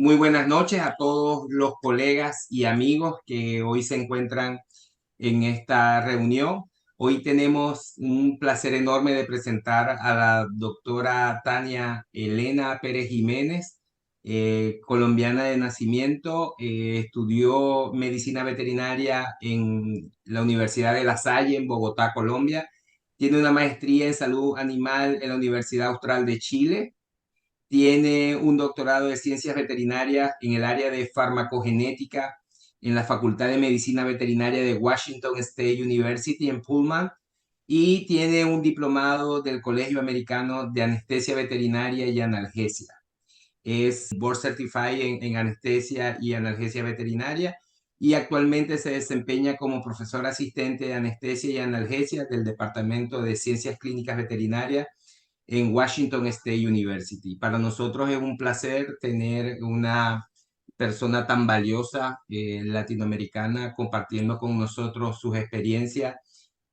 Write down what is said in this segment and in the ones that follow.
Muy buenas noches a todos los colegas y amigos que hoy se encuentran en esta reunión. Hoy tenemos un placer enorme de presentar a la doctora Tania Elena Pérez Jiménez, colombiana de nacimiento. Estudió medicina veterinaria en la Universidad de La Salle en Bogotá, Colombia. Tiene una maestría en salud animal en la Universidad Austral de Chile. Tiene un doctorado de ciencias veterinarias en el área de farmacogenética en la Facultad de Medicina Veterinaria de Washington State University en Pullman, y tiene un diplomado del Colegio Americano de Anestesia Veterinaria y Analgesia. Es board certified en anestesia y analgesia veterinaria, y actualmente se desempeña como profesor asistente de anestesia y analgesia del Departamento de Ciencias Clínicas Veterinarias en Washington State University. Para nosotros es un placer tener una persona tan valiosa, latinoamericana, compartiendo con nosotros sus experiencias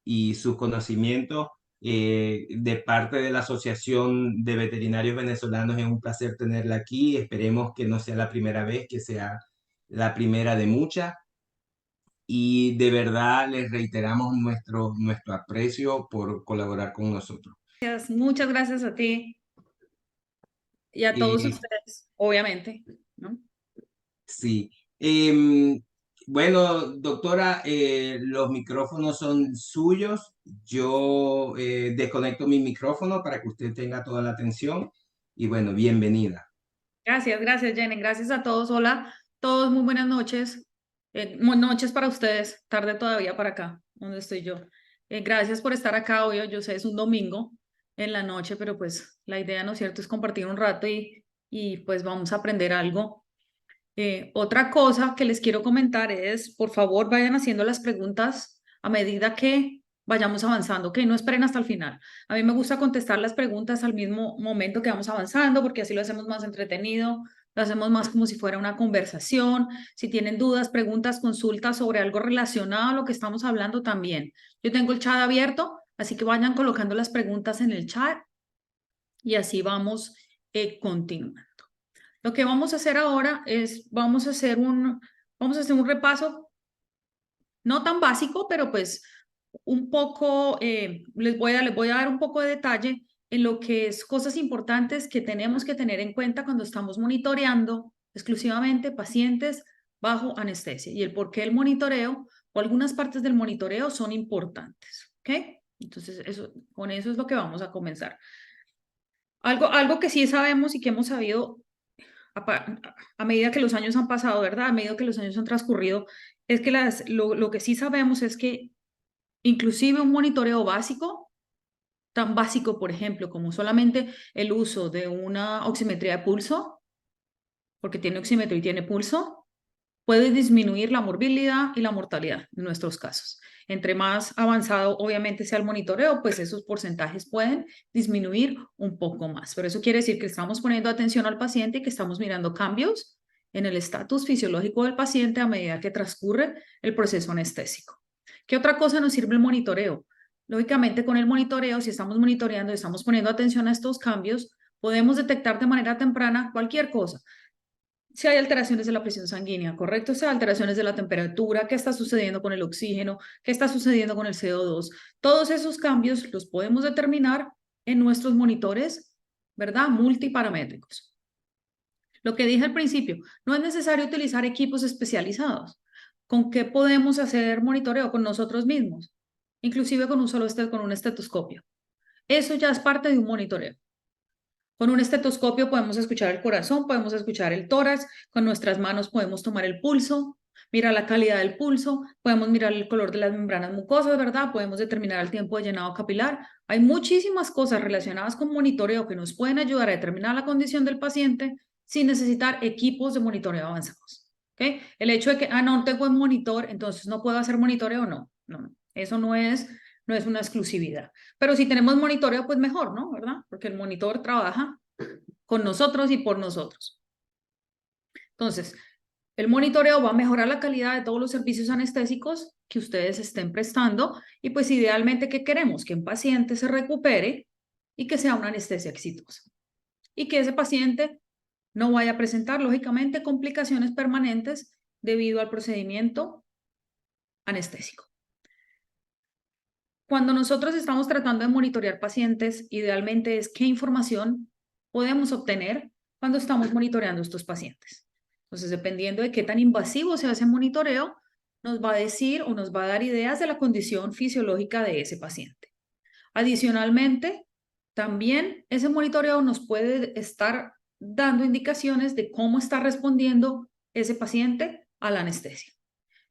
y sus conocimientos. De parte de la Asociación de Veterinarios Venezolanos es un placer tenerla aquí. Esperemos que no sea la primera vez, que sea la primera de muchas. Y de verdad les reiteramos nuestro aprecio por colaborar con nosotros. Muchas gracias a ti y a todos Eh, ustedes, obviamente, ¿no? Sí. Bueno, doctora, los micrófonos son suyos. Yo desconecto mi micrófono para que usted tenga toda la atención. Y bueno, bienvenida. Gracias, Jenny. Gracias a todos. Hola, todos, muy buenas noches. Buenas noches para ustedes, tarde todavía para acá, donde estoy yo. Gracias por estar acá hoy. Yo sé, es un domingo en la noche, pero pues la idea, ¿no es cierto?, es compartir un rato y pues vamos a aprender algo. Otra cosa que les quiero comentar es, por favor, vayan haciendo las preguntas a medida que vayamos avanzando, que no esperen hasta el final. A mí me gusta contestar las preguntas al mismo momento que vamos avanzando, porque así lo hacemos más entretenido, lo hacemos más como si fuera una conversación. Si tienen dudas, preguntas, consultas sobre algo relacionado a lo que estamos hablando también. Yo tengo el chat abierto, así que vayan colocando las preguntas en el chat y así vamos continuando. Lo que vamos a hacer ahora es, vamos a hacer un repaso, no tan básico, pero pues un poco, les voy a dar un poco de detalle en lo que es cosas importantes que tenemos que tener en cuenta cuando estamos monitoreando exclusivamente pacientes bajo anestesia y el por qué el monitoreo o algunas partes del monitoreo son importantes, ¿ok? Entonces, con eso es lo que vamos a comenzar. Algo que sí sabemos y que hemos sabido a medida que los años han pasado, ¿verdad? A medida que los años han transcurrido, es que lo que sí sabemos es que inclusive un monitoreo básico, tan básico, por ejemplo, como solamente el uso de una oximetría de pulso, porque tiene oxímetro y tiene pulso, puede disminuir la morbilidad y la mortalidad en nuestros casos. Entre más avanzado, obviamente, sea el monitoreo, pues esos porcentajes pueden disminuir un poco más. Pero eso quiere decir que estamos poniendo atención al paciente y que estamos mirando cambios en el estatus fisiológico del paciente a medida que transcurre el proceso anestésico. ¿Qué otra cosa nos sirve el monitoreo? Lógicamente, con el monitoreo, si estamos monitoreando y estamos poniendo atención a estos cambios, podemos detectar de manera temprana cualquier cosa. Si hay alteraciones de la presión sanguínea, ¿correcto? Si hay alteraciones de la temperatura, qué está sucediendo con el oxígeno, qué está sucediendo con el CO2. Todos esos cambios los podemos determinar en nuestros monitores, ¿verdad? Multiparamétricos. Lo que dije al principio, no es necesario utilizar equipos especializados. ¿Con qué podemos hacer monitoreo? Con nosotros mismos, inclusive con con un estetoscopio. Eso ya es parte de un monitoreo. Con un estetoscopio podemos escuchar el corazón, podemos escuchar el tórax, con nuestras manos podemos tomar el pulso, mirar la calidad del pulso, podemos mirar el color de las membranas mucosas, ¿verdad? Podemos determinar el tiempo de llenado capilar. Hay muchísimas cosas relacionadas con monitoreo que nos pueden ayudar a determinar la condición del paciente sin necesitar equipos de monitoreo avanzados. ¿Okay? El hecho de que, no tengo un monitor, entonces no puedo hacer monitoreo, no. Eso no es una exclusividad. Pero si tenemos monitoreo, pues mejor, ¿no? ¿Verdad? Porque el monitor trabaja con nosotros y por nosotros. Entonces, el monitoreo va a mejorar la calidad de todos los servicios anestésicos que ustedes estén prestando y pues idealmente, ¿qué queremos? Que un paciente se recupere y que sea una anestesia exitosa. Y que ese paciente no vaya a presentar, lógicamente, complicaciones permanentes debido al procedimiento anestésico. Cuando nosotros estamos tratando de monitorear pacientes, idealmente es qué información podemos obtener cuando estamos monitoreando estos pacientes. Entonces, dependiendo de qué tan invasivo sea ese monitoreo, nos va a decir o nos va a dar ideas de la condición fisiológica de ese paciente. Adicionalmente, también ese monitoreo nos puede estar dando indicaciones de cómo está respondiendo ese paciente a la anestesia.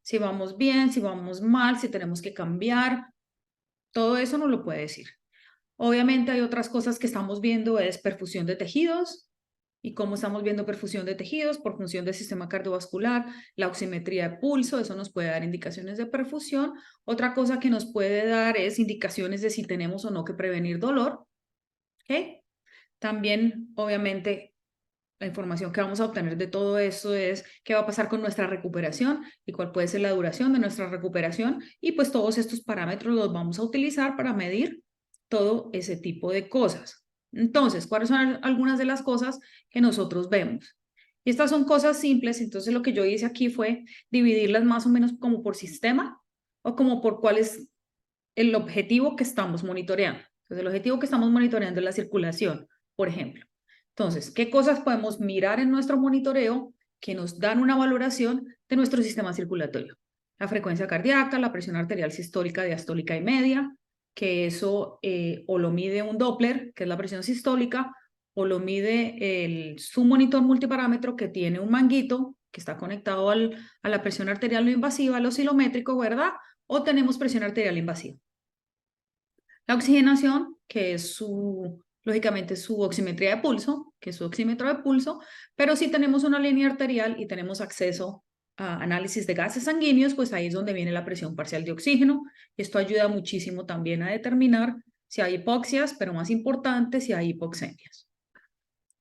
Si vamos bien, si vamos mal, si tenemos que cambiar, todo eso nos lo puede decir. Obviamente hay otras cosas que estamos viendo, es perfusión de tejidos, y cómo estamos viendo perfusión de tejidos por función del sistema cardiovascular, la oximetría de pulso, eso nos puede dar indicaciones de perfusión. Otra cosa que nos puede dar es indicaciones de si tenemos o no que prevenir dolor. ¿Okay? También, obviamente, la información que vamos a obtener de todo esto es qué va a pasar con nuestra recuperación y cuál puede ser la duración de nuestra recuperación. Y pues todos estos parámetros los vamos a utilizar para medir todo ese tipo de cosas. Entonces, ¿cuáles son algunas de las cosas que nosotros vemos? Y estas son cosas simples, entonces lo que yo hice aquí fue dividirlas más o menos como por sistema o como por cuál es el objetivo que estamos monitoreando. Entonces, el objetivo que estamos monitoreando es la circulación, por ejemplo. Entonces, ¿qué cosas podemos mirar en nuestro monitoreo que nos dan una valoración de nuestro sistema circulatorio? La frecuencia cardíaca, la presión arterial sistólica, diastólica y media, que eso o lo mide un Doppler, que es la presión sistólica, o lo mide su monitor multiparámetro que tiene un manguito que está conectado a la presión arterial no invasiva, al oscilométrico, ¿verdad? O tenemos presión arterial invasiva. La oxigenación, que es lógicamente su oximetría de pulso, que es su oxímetro de pulso, pero si tenemos una línea arterial y tenemos acceso a análisis de gases sanguíneos, pues ahí es donde viene la presión parcial de oxígeno. Esto ayuda muchísimo también a determinar si hay hipoxias, pero más importante, si hay hipoxemias.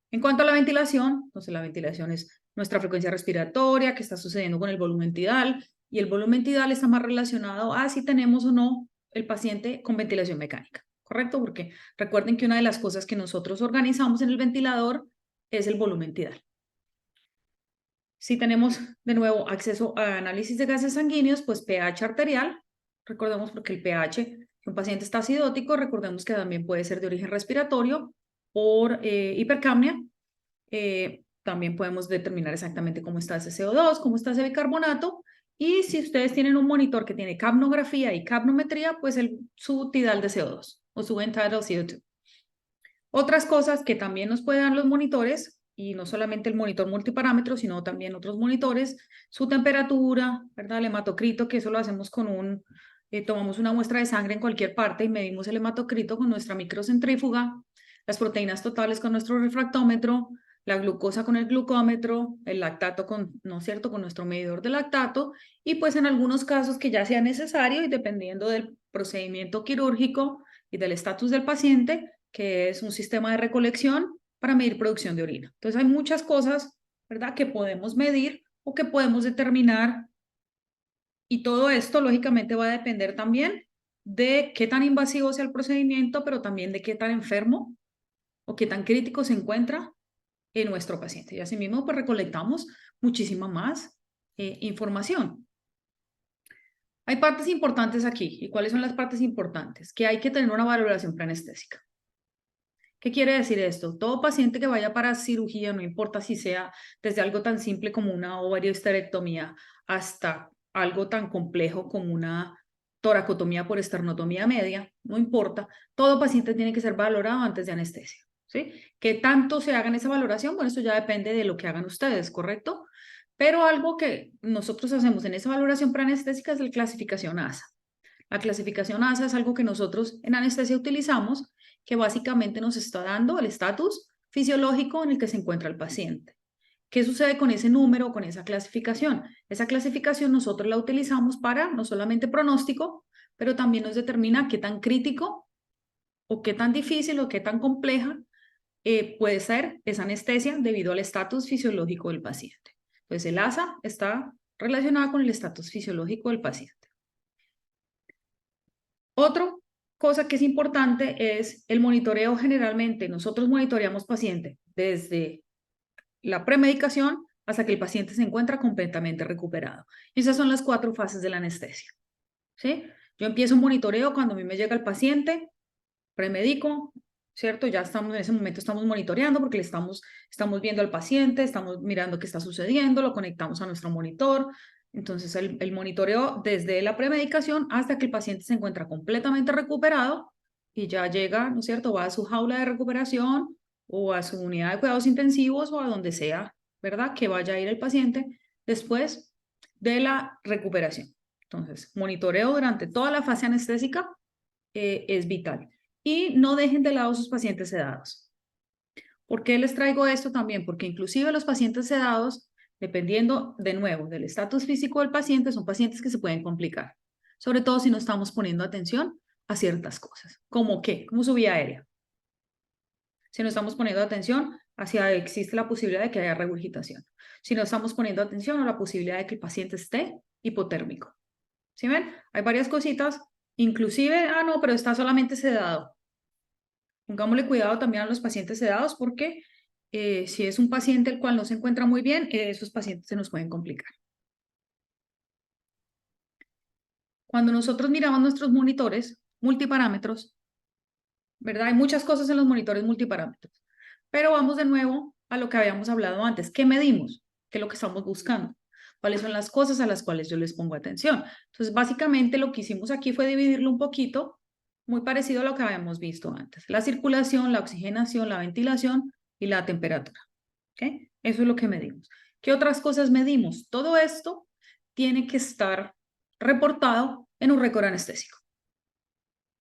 En cuanto a la ventilación, entonces la ventilación es nuestra frecuencia respiratoria, qué está sucediendo con el volumen tidal, y el volumen tidal está más relacionado a si tenemos o no el paciente con ventilación mecánica, ¿correcto? Porque recuerden que una de las cosas que nosotros organizamos en el ventilador es el volumen tidal. Si tenemos de nuevo acceso a análisis de gases sanguíneos, pues pH arterial, recordemos porque el pH, si un paciente está acidótico, recordemos que también puede ser de origen respiratorio por hipercapnia. También podemos determinar exactamente cómo está ese CO2, cómo está ese bicarbonato. Y si ustedes tienen un monitor que tiene capnografía y capnometría, pues su tidal de CO2 o su end-tidal CO2. Otras cosas que también nos pueden dar los monitores, y no solamente el monitor multiparámetro, sino también otros monitores, su temperatura, ¿verdad? El hematocrito, que eso lo hacemos con tomamos una muestra de sangre en cualquier parte y medimos el hematocrito con nuestra microcentrífuga, las proteínas totales con nuestro refractómetro, la glucosa con el glucómetro, el lactato ¿no es cierto?, con nuestro medidor de lactato, y pues en algunos casos que ya sea necesario y dependiendo del procedimiento quirúrgico y del estatus del paciente, que es un sistema de recolección para medir producción de orina. Entonces hay muchas cosas, ¿verdad?, que podemos medir o que podemos determinar, y todo esto lógicamente va a depender también de qué tan invasivo sea el procedimiento, pero también de qué tan enfermo o qué tan crítico se encuentra en nuestro paciente. Y asimismo, pues recolectamos muchísima más información. Hay partes importantes aquí. ¿Y cuáles son las partes importantes? Que hay que tener una valoración preanestésica. ¿Qué quiere decir esto? Todo paciente que vaya para cirugía, no importa si sea desde algo tan simple como una ovariohisterectomía hasta algo tan complejo como una toracotomía por esternotomía media, no importa, todo paciente tiene que ser valorado antes de anestesia, ¿sí? ¿Qué tanto se hagan esa valoración? Bueno, eso ya depende de lo que hagan ustedes, ¿correcto? Pero algo que nosotros hacemos en esa valoración preanestésica es la clasificación ASA. La clasificación ASA es algo que nosotros en anestesia utilizamos, que básicamente nos está dando el estatus fisiológico en el que se encuentra el paciente. ¿Qué sucede con ese número, con esa clasificación? Esa clasificación nosotros la utilizamos para no solamente pronóstico, pero también nos determina qué tan crítico o qué tan difícil o qué tan compleja puede ser esa anestesia debido al estatus fisiológico del paciente. Entonces el ASA está relacionado con el estatus fisiológico del paciente. Otra cosa que es importante es el monitoreo. Generalmente nosotros monitoreamos pacientes desde la premedicación hasta que el paciente se encuentra completamente recuperado. Esas son las 4 fases de la anestesia, ¿sí? Yo empiezo un monitoreo cuando a mí me llega el paciente, premedico, ¿cierto? Ya estamos, en ese momento estamos monitoreando porque estamos viendo al paciente, estamos mirando qué está sucediendo, lo conectamos a nuestro monitor. Entonces, el monitoreo desde la premedicación hasta que el paciente se encuentra completamente recuperado y ya llega, ¿no es cierto? Va a su jaula de recuperación o a su unidad de cuidados intensivos o a donde sea, ¿verdad? Que vaya a ir el paciente después de la recuperación. Entonces, monitoreo durante toda la fase anestésica es vital. Y no dejen de lado sus pacientes sedados. ¿Por qué les traigo esto también? Porque inclusive los pacientes sedados, dependiendo de nuevo del estatus físico del paciente, son pacientes que se pueden complicar, sobre todo si no estamos poniendo atención a ciertas cosas. ¿Cómo qué? Como su vía aérea. Si no estamos poniendo atención hacia existe la posibilidad de que haya regurgitación. Si no estamos poniendo atención a la posibilidad de que el paciente esté hipotérmico. ¿Sí ven? Hay varias cositas, inclusive, no, pero está solamente sedado. Pongámosle cuidado también a los pacientes sedados porque si es un paciente el cual no se encuentra muy bien, esos pacientes se nos pueden complicar. Cuando nosotros miramos nuestros monitores multiparámetros, ¿verdad? Hay muchas cosas en los monitores multiparámetros, pero vamos de nuevo a lo que habíamos hablado antes. ¿Qué medimos? ¿Qué es lo que estamos buscando? ¿Cuáles son las cosas a las cuales yo les pongo atención? Entonces, básicamente lo que hicimos aquí fue dividirlo un poquito, muy parecido a lo que habíamos visto antes. La circulación, la oxigenación, la ventilación y la temperatura. ¿Okay? Eso es lo que medimos. ¿Qué otras cosas medimos? Todo esto tiene que estar reportado en un récord anestésico.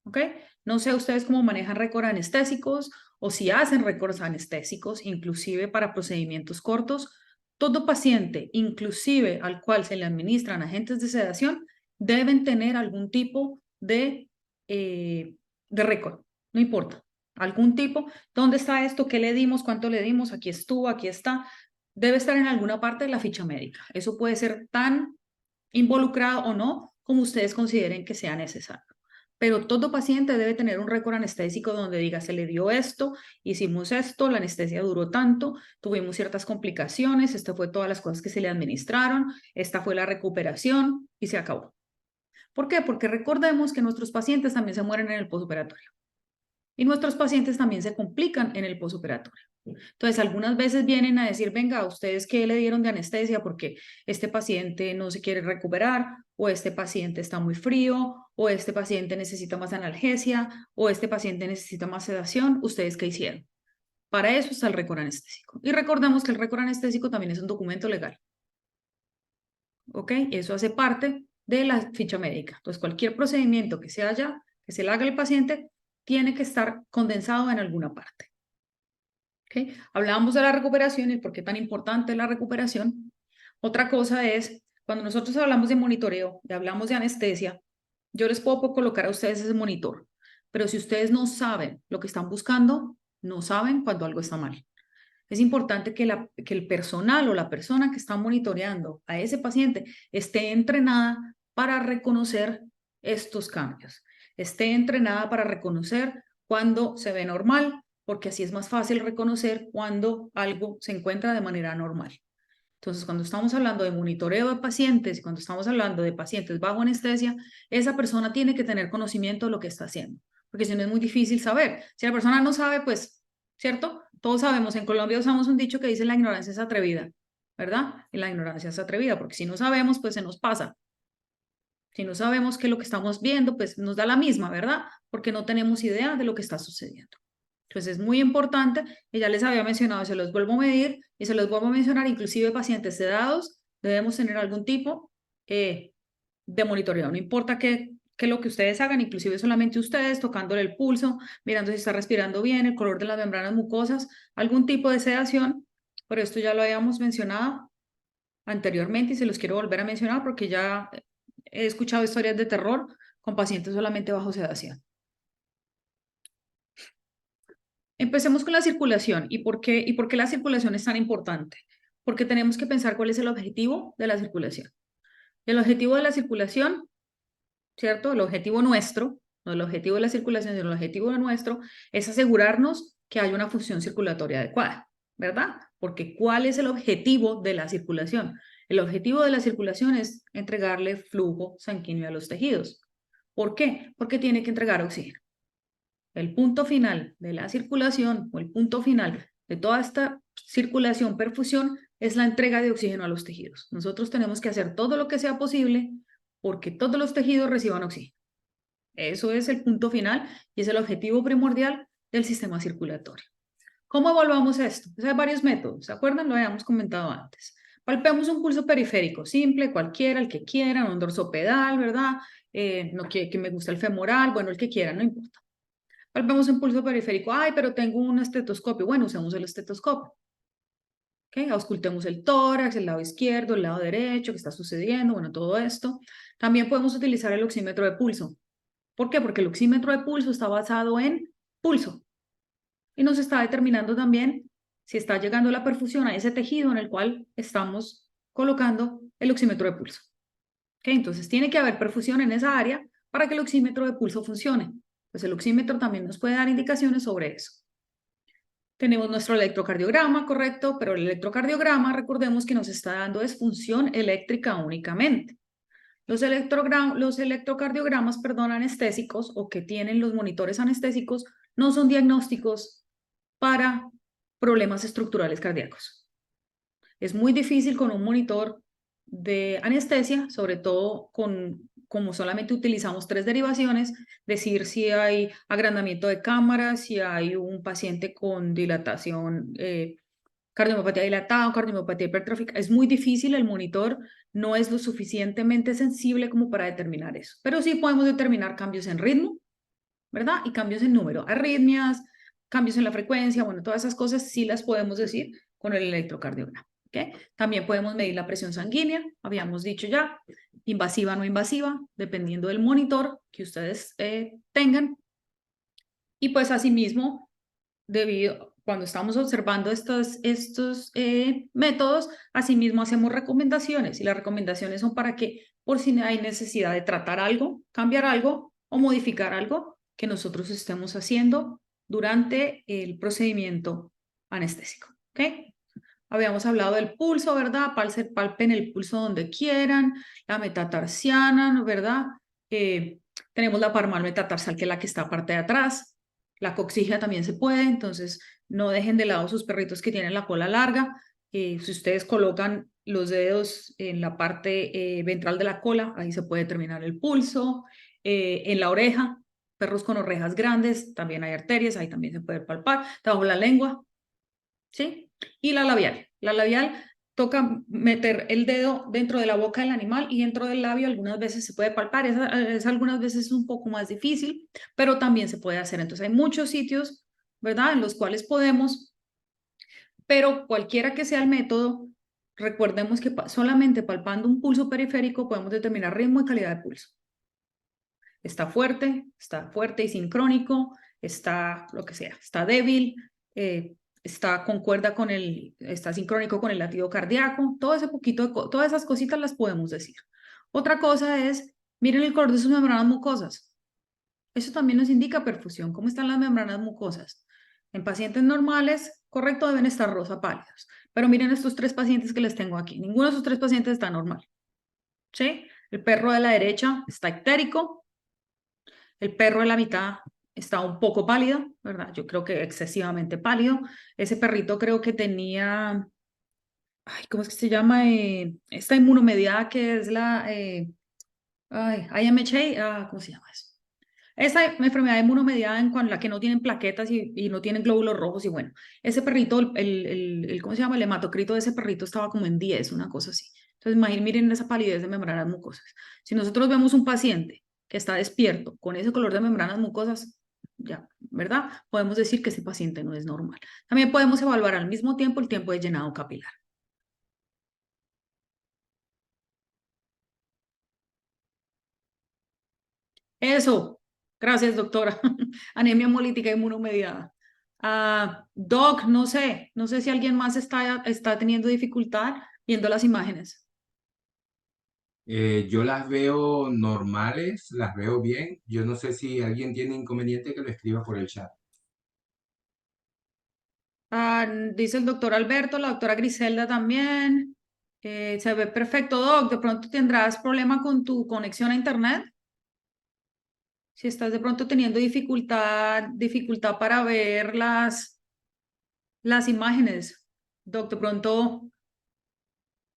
¿Ok? No sé ustedes cómo manejan récord anestésicos o si hacen récords anestésicos, inclusive para procedimientos cortos. Todo paciente, inclusive al cual se le administran agentes de sedación, deben tener algún tipo de récord, no importa, algún tipo. ¿Dónde está esto? ¿Qué le dimos? ¿Cuánto le dimos? Aquí estuvo, aquí está. Debe estar en alguna parte de la ficha médica. Eso puede ser tan involucrado o no como ustedes consideren que sea necesario. Pero todo paciente debe tener un récord anestésico donde diga, se le dio esto, hicimos esto, la anestesia duró tanto, tuvimos ciertas complicaciones, esta fue todas las cosas que se le administraron, esta fue la recuperación y se acabó. ¿Por qué? Porque recordemos que nuestros pacientes también se mueren en el postoperatorio y nuestros pacientes también se complican en el postoperatorio. Entonces, algunas veces vienen a decir, venga, ¿ustedes qué le dieron de anestesia? Porque este paciente no se quiere recuperar, o este paciente está muy frío, o este paciente necesita más analgesia, o este paciente necesita más sedación. ¿Ustedes qué hicieron? Para eso está el récord anestésico. Y recordemos que el récord anestésico también es un documento legal. ¿Ok? Eso hace parte de la ficha médica. Entonces, cualquier procedimiento que se le haga al paciente, tiene que estar condensado en alguna parte. ¿Okay? Hablábamos de la recuperación y por qué tan importante es la recuperación. Otra cosa es, cuando nosotros hablamos de monitoreo y hablamos de anestesia, yo les puedo colocar a ustedes ese monitor, pero si ustedes no saben lo que están buscando, no saben cuando algo está mal. Es importante que el personal o la persona que está monitoreando a ese paciente esté entrenada para reconocer estos cambios, esté entrenada para reconocer cuando se ve normal, porque así es más fácil reconocer cuando algo se encuentra de manera normal. Entonces, cuando estamos hablando de monitoreo de pacientes y cuando estamos hablando de pacientes bajo anestesia, esa persona tiene que tener conocimiento de lo que está haciendo, porque si no es muy difícil saber. Si la persona no sabe, pues, ¿cierto? Todos sabemos, en Colombia usamos un dicho que dice la ignorancia es atrevida, ¿verdad? Y la ignorancia es atrevida, porque si no sabemos, pues se nos pasa. Si no sabemos qué es lo que estamos viendo, pues nos da la misma, ¿verdad? Porque no tenemos idea de lo que está sucediendo. Entonces es muy importante, y ya les había mencionado, se los vuelvo a medir y se los vuelvo a mencionar, inclusive pacientes sedados, debemos tener algún tipo de monitoreo, no importa qué lo que ustedes hagan, inclusive solamente ustedes tocándole el pulso, mirando si está respirando bien, el color de las membranas mucosas, algún tipo de sedación, pero esto ya lo habíamos mencionado anteriormente y se los quiero volver a mencionar porque ya he escuchado historias de terror con pacientes solamente bajo sedación. Empecemos con la circulación. ¿Y por qué la circulación es tan importante? Porque tenemos que pensar cuál es el objetivo de la circulación. El objetivo de la circulación, ¿cierto? El objetivo nuestro, no el objetivo de la circulación, sino el objetivo nuestro, es asegurarnos que hay una función circulatoria adecuada. ¿verdad? Porque ¿cuál es el objetivo de la circulación? El objetivo de la circulación es entregarle flujo sanguíneo a los tejidos. ¿Por qué? Porque tiene que entregar oxígeno. El punto final de la circulación o el punto final de toda esta circulación, perfusión, es la entrega de oxígeno a los tejidos. Nosotros tenemos que hacer todo lo que sea posible porque todos los tejidos reciban oxígeno. Eso es el punto final y es el objetivo primordial del sistema circulatorio. ¿Cómo evaluamos esto? Pues hay varios métodos, ¿se acuerdan? Lo habíamos comentado antes. Palpemos un pulso periférico simple, cualquiera, el que quieran, un dorsopedal, ¿verdad? No que me gusta el femoral, bueno, el que quieran, no importa. Palpemos un pulso periférico, ay, pero tengo un estetoscopio. Bueno, usemos el estetoscopio. ¿Okay? Auscultemos el tórax, el lado izquierdo, el lado derecho, qué está sucediendo, bueno, todo esto. También podemos utilizar el oxímetro de pulso. ¿Por qué? Porque el oxímetro de pulso está basado en pulso y nos está determinando también si está llegando la perfusión a ese tejido en el cual estamos colocando el oxímetro de pulso. ¿Okay? Entonces tiene que haber perfusión en esa área para que el oxímetro de pulso funcione. Pues el oxímetro también nos puede dar indicaciones sobre eso. Tenemos nuestro electrocardiograma, correcto, pero el electrocardiograma, recordemos que nos está dando es función eléctrica únicamente. Los electrocardiogramas, perdón, anestésicos o que tienen los monitores anestésicos no son diagnósticos para problemas estructurales cardíacos. Es muy difícil con un monitor de anestesia, sobre todo como solamente utilizamos 3 derivaciones, decir si hay agrandamiento de cámara, si hay un paciente con dilatación, cardiomiopatía dilatada o cardiomiopatía hipertrófica. Es muy difícil, el monitor no es lo suficientemente sensible como para determinar eso, pero sí podemos determinar cambios en ritmo, ¿verdad? Y cambios en número, arritmias, cambios en la frecuencia, bueno, todas esas cosas sí las podemos decir con el electrocardiograma. ¿Okay? También podemos medir la presión sanguínea, habíamos dicho ya, invasiva o no invasiva, dependiendo del monitor que ustedes tengan. Y pues asimismo, cuando estamos observando estos métodos, asimismo hacemos recomendaciones y las recomendaciones son para que por si hay necesidad de tratar algo, cambiar algo o modificar algo que nosotros estemos haciendo durante el procedimiento anestésico. ¿Okay? Habíamos hablado del pulso, ¿verdad? Palpen el pulso donde quieran, la metatarsiana, ¿verdad? Tenemos la parmal metatarsal, que es la que está parte de atrás. La coxígea también se puede, entonces no dejen de lado sus perritos que tienen la cola larga. Si ustedes colocan los dedos en la parte ventral de la cola, ahí se puede determinar el pulso. En la oreja, perros con orejas grandes, también hay arterias, ahí también se puede palpar. Bajo la lengua, ¿sí? Y la labial. La labial toca meter el dedo dentro de la boca del animal y dentro del labio algunas veces se puede palpar, algunas veces es un poco más difícil, pero también se puede hacer. Entonces hay muchos sitios, ¿verdad? En los cuales podemos, pero cualquiera que sea el método, recordemos que solamente palpando un pulso periférico podemos determinar ritmo y calidad de pulso. Está fuerte y sincrónico, está lo que sea, está débil, está sincrónico con el latido cardíaco, todo ese poquito, todas esas cositas las podemos decir. Otra cosa es, miren el color de sus membranas mucosas. Eso también nos indica perfusión, cómo están las membranas mucosas. En pacientes normales, correcto, deben estar rosa pálidos. Pero miren estos 3 pacientes que les tengo aquí. Ninguno de esos 3 pacientes está normal. ¿Sí? El perro de la derecha está ictérico. El perro de la mitad está un poco pálido, ¿verdad? Yo creo que excesivamente pálido. Ese perrito creo que tenía, ay, ¿cómo es que se llama? Esta inmunomediada que es IMHA, ¿cómo se llama eso? Esa enfermedad inmunomediada la que no tienen plaquetas y no tienen glóbulos rojos y bueno, ese perrito, ¿cómo se llama? El hematocrito de ese perrito estaba como en 10, una cosa así. Entonces, miren esa palidez de membranas mucosas. Si nosotros vemos un paciente que está despierto con ese color de membranas mucosas, ya, ¿verdad? Podemos decir que ese paciente no es normal. También podemos evaluar al mismo tiempo el tiempo de llenado capilar. Eso, gracias doctora. Anemia hemolítica inmunomediada. Doc, no sé si alguien más está teniendo dificultad viendo las imágenes. Yo las veo normales, las veo bien. Yo no sé si alguien tiene inconveniente que lo escriba por el chat. Dice el doctor Alberto, la doctora Griselda también. Se ve perfecto, Doc. De pronto tendrás problema con tu conexión a internet. Si estás de pronto teniendo dificultad para ver las imágenes, Doc, de pronto,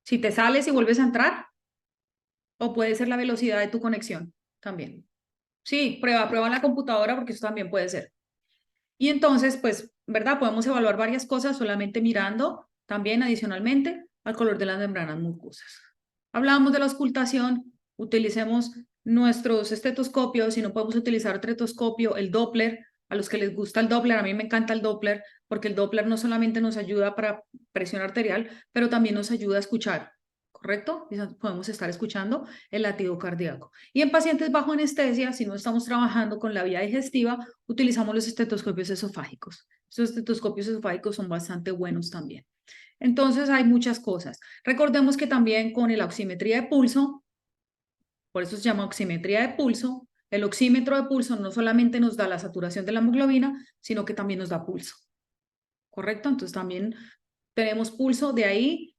si te sales y vuelves a entrar, o puede ser la velocidad de tu conexión también. Sí, prueba en la computadora porque eso también puede ser. Y entonces, pues, ¿verdad? Podemos evaluar varias cosas solamente mirando también adicionalmente al color de las membranas mucosas. Hablábamos de la auscultación, utilicemos nuestros estetoscopios, si no podemos utilizar otro estetoscopio, el Doppler, a los que les gusta el Doppler, a mí me encanta el Doppler, porque el Doppler no solamente nos ayuda para presión arterial, pero también nos ayuda a escuchar, ¿correcto? Podemos estar escuchando el latido cardíaco. Y en pacientes bajo anestesia, si no estamos trabajando con la vía digestiva, utilizamos los estetoscopios esofágicos. Estos estetoscopios esofágicos son bastante buenos también. Entonces hay muchas cosas. Recordemos que también con la oximetría de pulso, por eso se llama oximetría de pulso, el oxímetro de pulso no solamente nos da la saturación de la hemoglobina, sino que también nos da pulso. ¿Correcto? Entonces también tenemos pulso de ahí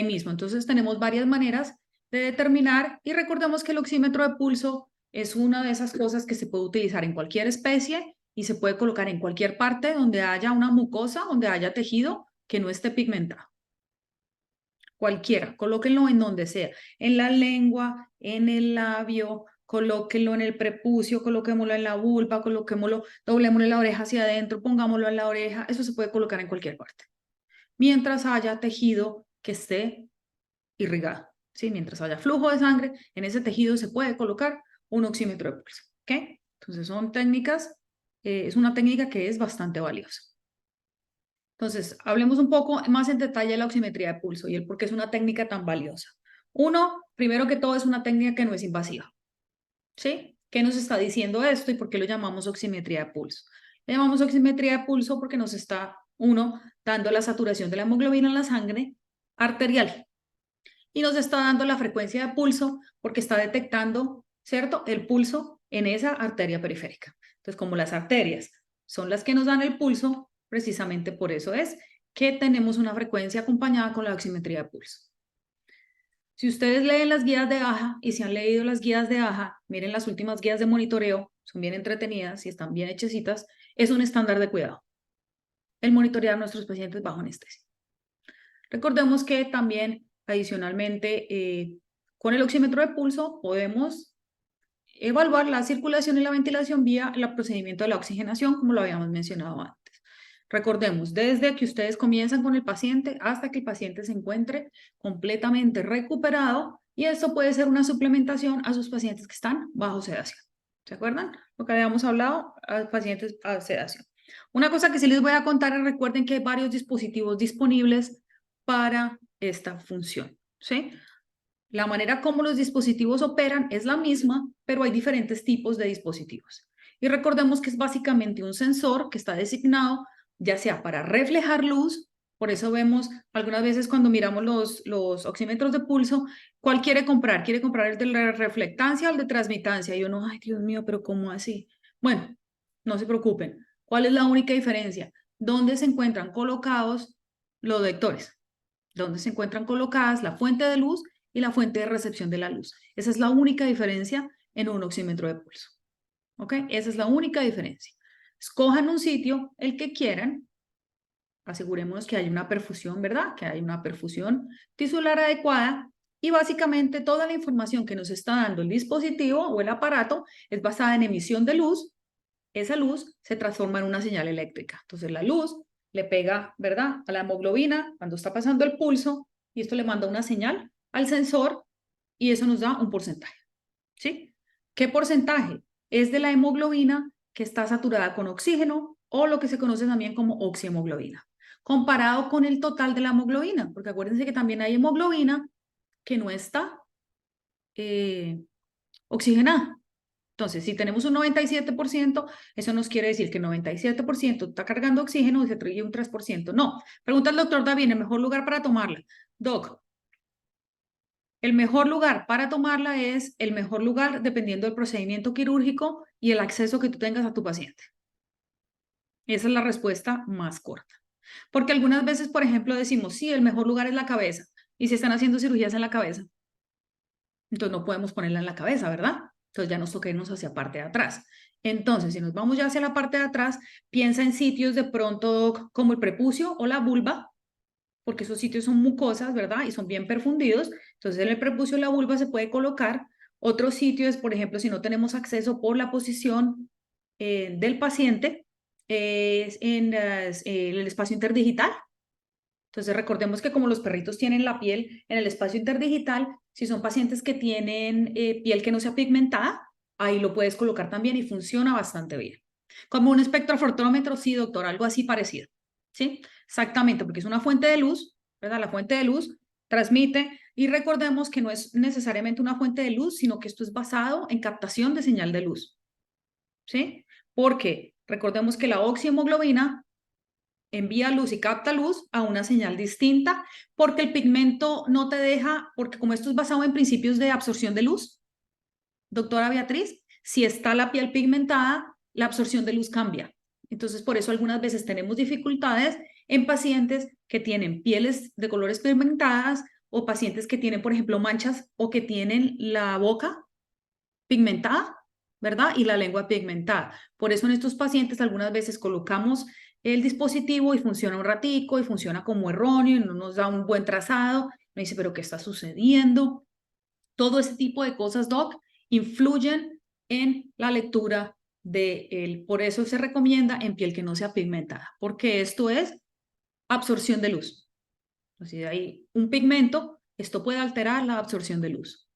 mismo. Entonces tenemos varias maneras de determinar y recordemos que el oxímetro de pulso es una de esas cosas que se puede utilizar en cualquier especie y se puede colocar en cualquier parte donde haya una mucosa, donde haya tejido que no esté pigmentado. Cualquiera, colóquenlo en donde sea, en la lengua, en el labio, colóquenlo en el prepucio, coloquémoslo en la vulva, coloquémoslo, doblémosle la oreja hacia adentro, pongámoslo en la oreja, eso se puede colocar en cualquier parte. Mientras haya tejido que esté irrigado, ¿sí? Mientras haya flujo de sangre, en ese tejido se puede colocar un oxímetro de pulso, ¿ok? Entonces son técnicas, es una técnica que es bastante valiosa. Entonces, hablemos un poco más en detalle de la oximetría de pulso y el por qué es una técnica tan valiosa. Uno, primero que todo, es una técnica que no es invasiva, ¿sí? ¿Qué nos está diciendo esto y por qué lo llamamos oximetría de pulso? Le llamamos oximetría de pulso porque nos está, uno, dando la saturación de la hemoglobina en la sangre arterial y nos está dando la frecuencia de pulso porque está detectando, ¿cierto?, el pulso en esa arteria periférica. Entonces, como las arterias son las que nos dan el pulso, precisamente por eso es que tenemos una frecuencia acompañada con la oximetría de pulso. Si ustedes leen las guías de AHA y si han leído las guías de AHA, miren las últimas guías de monitoreo, son bien entretenidas y están bien hechecitas, es un estándar de cuidado, el monitorear a nuestros pacientes bajo anestesia. Recordemos que también, adicionalmente, con el oxímetro de pulso podemos evaluar la circulación y la ventilación vía el procedimiento de la oxigenación, como lo habíamos mencionado antes. Recordemos, desde que ustedes comienzan con el paciente hasta que el paciente se encuentre completamente recuperado, y esto puede ser una suplementación a sus pacientes que están bajo sedación. ¿Se acuerdan? Lo que habíamos hablado a pacientes a sedación. Una cosa que sí les voy a contar es recuerden que hay varios dispositivos disponibles para esta función, ¿sí? La manera como los dispositivos operan es la misma, pero hay diferentes tipos de dispositivos. Y recordemos que es básicamente un sensor que está designado ya sea para reflejar luz, por eso vemos algunas veces cuando miramos los oxímetros de pulso, ¿cuál quiere comprar? ¿Quiere comprar el de la reflectancia o el de transmitancia? Y uno, ay Dios mío, pero ¿cómo así? Bueno, no se preocupen. ¿Cuál es la única diferencia? ¿Dónde se encuentran colocados los detectores? ¿Dónde se encuentran colocadas la fuente de luz y la fuente de recepción de la luz? Esa es la única diferencia en un oxímetro de pulso. ¿Ok? Esa es la única diferencia. Escojan un sitio, el que quieran. Aseguremos que hay una perfusión, ¿verdad? Que hay una perfusión tisular adecuada. Y básicamente toda la información que nos está dando el dispositivo o el aparato es basada en emisión de luz. Esa luz se transforma en una señal eléctrica. Entonces la luz le pega, ¿verdad?, a la hemoglobina cuando está pasando el pulso y esto le manda una señal al sensor y eso nos da un porcentaje, ¿sí? ¿Qué porcentaje? Es de la hemoglobina que está saturada con oxígeno o lo que se conoce también como oxihemoglobina, comparado con el total de la hemoglobina, porque acuérdense que también hay hemoglobina que no está oxigenada. Entonces, si tenemos un 97%, eso nos quiere decir que el 97% está cargando oxígeno y se trae un 3%. No. Pregunta al doctor David, ¿el mejor lugar para tomarla? Doc, el mejor lugar para tomarla es el mejor lugar dependiendo del procedimiento quirúrgico y el acceso que tú tengas a tu paciente. Esa es la respuesta más corta. Porque algunas veces, por ejemplo, decimos, sí, el mejor lugar es la cabeza, y se están haciendo cirugías en la cabeza. Entonces no podemos ponerla en la cabeza, ¿verdad? Entonces ya nos toca irnos hacia parte de atrás. Entonces, si nos vamos ya hacia la parte de atrás, piensa en sitios de pronto como el prepucio o la vulva, porque esos sitios son mucosas, ¿verdad? Y son bien perfundidos. Entonces, en el prepucio o la vulva se puede colocar. Otro sitio es, por ejemplo, si no tenemos acceso por la posición del paciente, es en el espacio interdigital. Entonces, recordemos que como los perritos tienen la piel en el espacio interdigital, si son pacientes que tienen piel que no sea pigmentada, ahí lo puedes colocar también y funciona bastante bien. Como un espectrofotómetro, sí, doctor, algo así parecido. ¿Sí? Exactamente, porque es una fuente de luz, ¿verdad? La fuente de luz transmite y recordemos que no es necesariamente una fuente de luz, sino que esto es basado en captación de señal de luz. ¿Sí? Porque recordemos que la oxihemoglobina envía luz y capta luz a una señal distinta, porque el pigmento no te deja, porque como esto es basado en principios de absorción de luz, doctora Beatriz, si está la piel pigmentada, la absorción de luz cambia. Entonces, por eso algunas veces tenemos dificultades en pacientes que tienen pieles de colores pigmentadas o pacientes que tienen, por ejemplo, manchas o que tienen la boca pigmentada, ¿verdad? Y la lengua pigmentada. Por eso en estos pacientes algunas veces colocamos el dispositivo y funciona un ratico y funciona como erróneo y no nos da un buen trazado. Me dice, pero ¿qué está sucediendo? Todo ese tipo de cosas, Doc, influyen en la lectura de él. Por eso se recomienda en piel que no sea pigmentada, porque esto es absorción de luz. Entonces, si hay un pigmento, esto puede alterar la absorción de luz.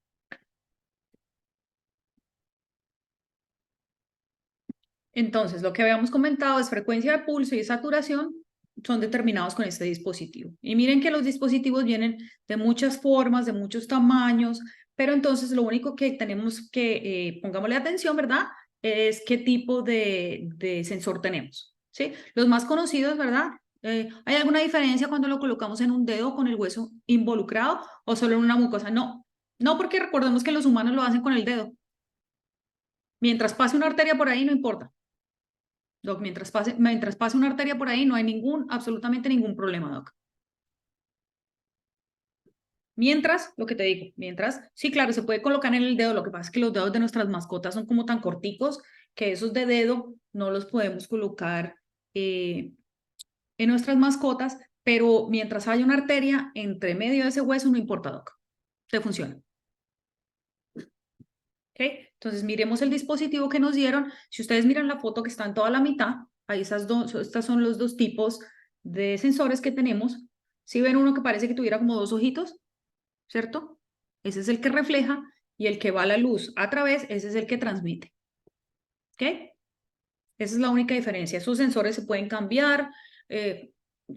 Entonces, lo que habíamos comentado es frecuencia de pulso y saturación son determinados con este dispositivo. Y miren que los dispositivos vienen de muchas formas, de muchos tamaños, pero entonces lo único que tenemos que, pongámosle atención, ¿verdad? Es qué tipo de sensor tenemos, ¿sí? Los más conocidos, ¿verdad? ¿Hay alguna diferencia cuando lo colocamos en un dedo con el hueso involucrado o solo en una mucosa? No, no porque recordemos que los humanos lo hacen con el dedo. Mientras pase una arteria por ahí, no importa. Doc, mientras pase una arteria por ahí, no hay absolutamente ningún problema, Doc. Mientras, lo que te digo, mientras, sí, claro, se puede colocar en el dedo, lo que pasa es que los dedos de nuestras mascotas son como tan corticos que esos de dedo no los podemos colocar en nuestras mascotas, pero mientras haya una arteria entre medio de ese hueso, no importa, Doc, te funciona. ¿Okay? Entonces, miremos el dispositivo que nos dieron. Si ustedes miran la foto que está en toda la mitad, ahí estas son los dos tipos de sensores que tenemos. Si ven uno que parece que tuviera como dos ojitos, ¿cierto? Ese es el que refleja y el que va la luz a través, ese es el que transmite. ¿Ok? Esa es la única diferencia. Esos sensores se pueden cambiar.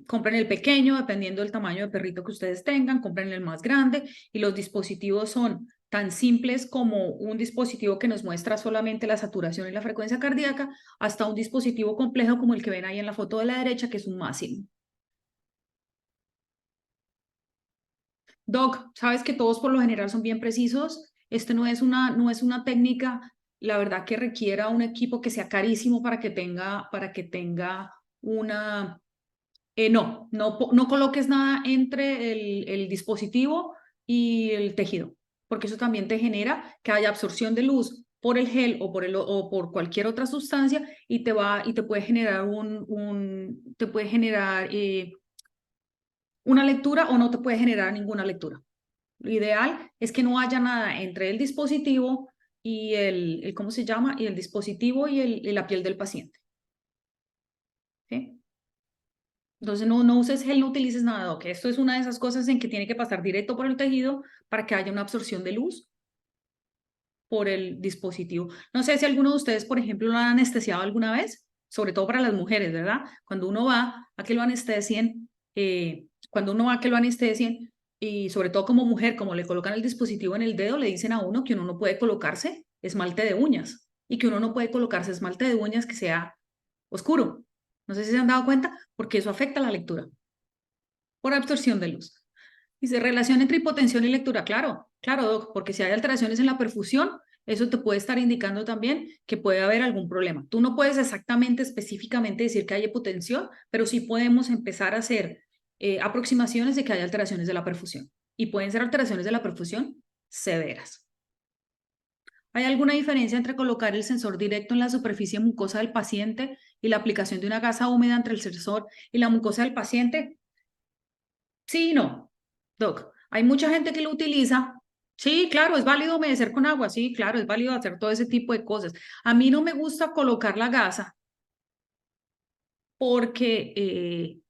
Compren el pequeño, dependiendo del tamaño de perrito que ustedes tengan, compren el más grande y los dispositivos son tan simples como un dispositivo que nos muestra solamente la saturación y la frecuencia cardíaca, hasta un dispositivo complejo como el que ven ahí en la foto de la derecha, que es un máximo. Doc, sabes que todos por lo general son bien precisos. Este no es una técnica, la verdad, que requiera un equipo que sea carísimo para que tenga una no coloques nada entre el dispositivo y el tejido, porque eso también te genera que haya absorción de luz por el gel o por cualquier otra sustancia y te puede generar una lectura o no te puede generar ninguna lectura. Lo ideal es que no haya nada entre el dispositivo y ¿cómo se llama? Y el dispositivo y la piel del paciente. ¿Sí? Entonces no uses gel, no utilices nada, Doc. Esto es una de esas cosas en que tiene que pasar directo por el tejido para que haya una absorción de luz por el dispositivo. No sé si alguno de ustedes, por ejemplo, lo han anestesiado alguna vez, sobre todo para las mujeres, ¿verdad? Cuando uno va a que lo anestesien, y sobre todo como mujer, como le colocan el dispositivo en el dedo, le dicen a uno que uno no puede colocarse esmalte de uñas y que uno no puede colocarse esmalte de uñas que sea oscuro. No sé si se han dado cuenta, porque eso afecta la lectura por absorción de luz. Dice, relación entre hipotensión y lectura. Claro, claro, Doc, porque si hay alteraciones en la perfusión, eso te puede estar indicando también que puede haber algún problema. Tú no puedes exactamente, específicamente decir que hay hipotensión, pero sí podemos empezar a hacer aproximaciones de que hay alteraciones de la perfusión. Y pueden ser alteraciones de la perfusión severas. ¿Hay alguna diferencia entre colocar el sensor directo en la superficie mucosa del paciente y la aplicación de una gasa húmeda entre el sensor y la mucosa del paciente? Sí y no, Doc. Hay mucha gente que lo utiliza. Sí, claro, es válido humedecer con agua. Sí, claro, es válido hacer todo ese tipo de cosas. A mí no me gusta colocar la gasa porque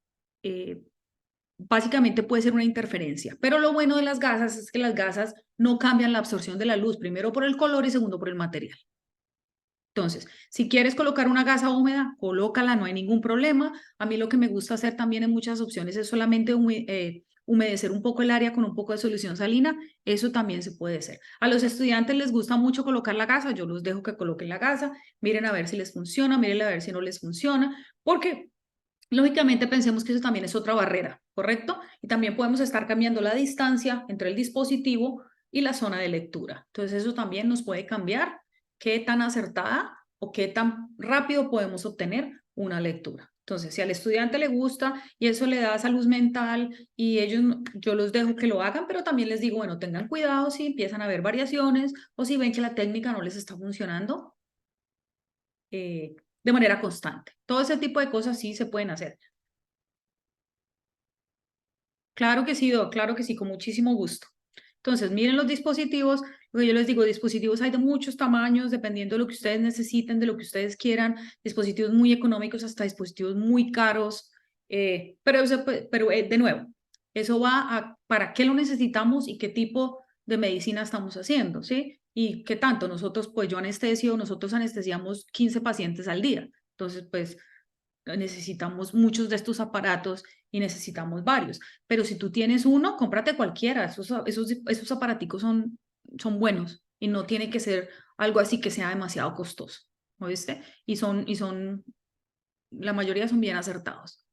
básicamente puede ser una interferencia. Pero lo bueno de las gasas es que las gasas no cambian la absorción de la luz, primero por el color y segundo por el material. Entonces, si quieres colocar una gasa húmeda, colócala, no hay ningún problema. A mí lo que me gusta hacer también en muchas opciones es solamente humedecer un poco el área con un poco de solución salina. Eso también se puede hacer. A los estudiantes les gusta mucho colocar la gasa, yo los dejo que coloquen la gasa, miren a ver si les funciona, miren a ver si no les funciona, porque lógicamente pensemos que eso también es otra barrera, ¿correcto? Y también podemos estar cambiando la distancia entre el dispositivo y la zona de lectura. Entonces eso también nos puede cambiar qué tan acertada o qué tan rápido podemos obtener una lectura. Entonces, si al estudiante le gusta y eso le da salud mental y ellos, yo los dejo que lo hagan, pero también les digo, bueno, tengan cuidado si empiezan a ver variaciones o si ven que la técnica no les está funcionando de manera constante. Todo ese tipo de cosas sí se pueden hacer. Claro que sí, Doc, claro que sí, con muchísimo gusto. Entonces, miren los dispositivos, lo que yo les digo, dispositivos hay de muchos tamaños, dependiendo de lo que ustedes necesiten, de lo que ustedes quieran, dispositivos muy económicos hasta dispositivos muy caros, de nuevo, eso va a para qué lo necesitamos y qué tipo de medicina estamos haciendo, ¿sí? Y qué tanto, nosotros, pues yo anestesio, nosotros anestesiamos 15 pacientes al día, entonces, pues necesitamos muchos de estos aparatos y necesitamos varios. Pero si tú tienes uno, cómprate cualquiera. Esos aparaticos son buenos y no tiene que ser algo así que sea demasiado costoso. ¿Oíste? La mayoría son bien acertados.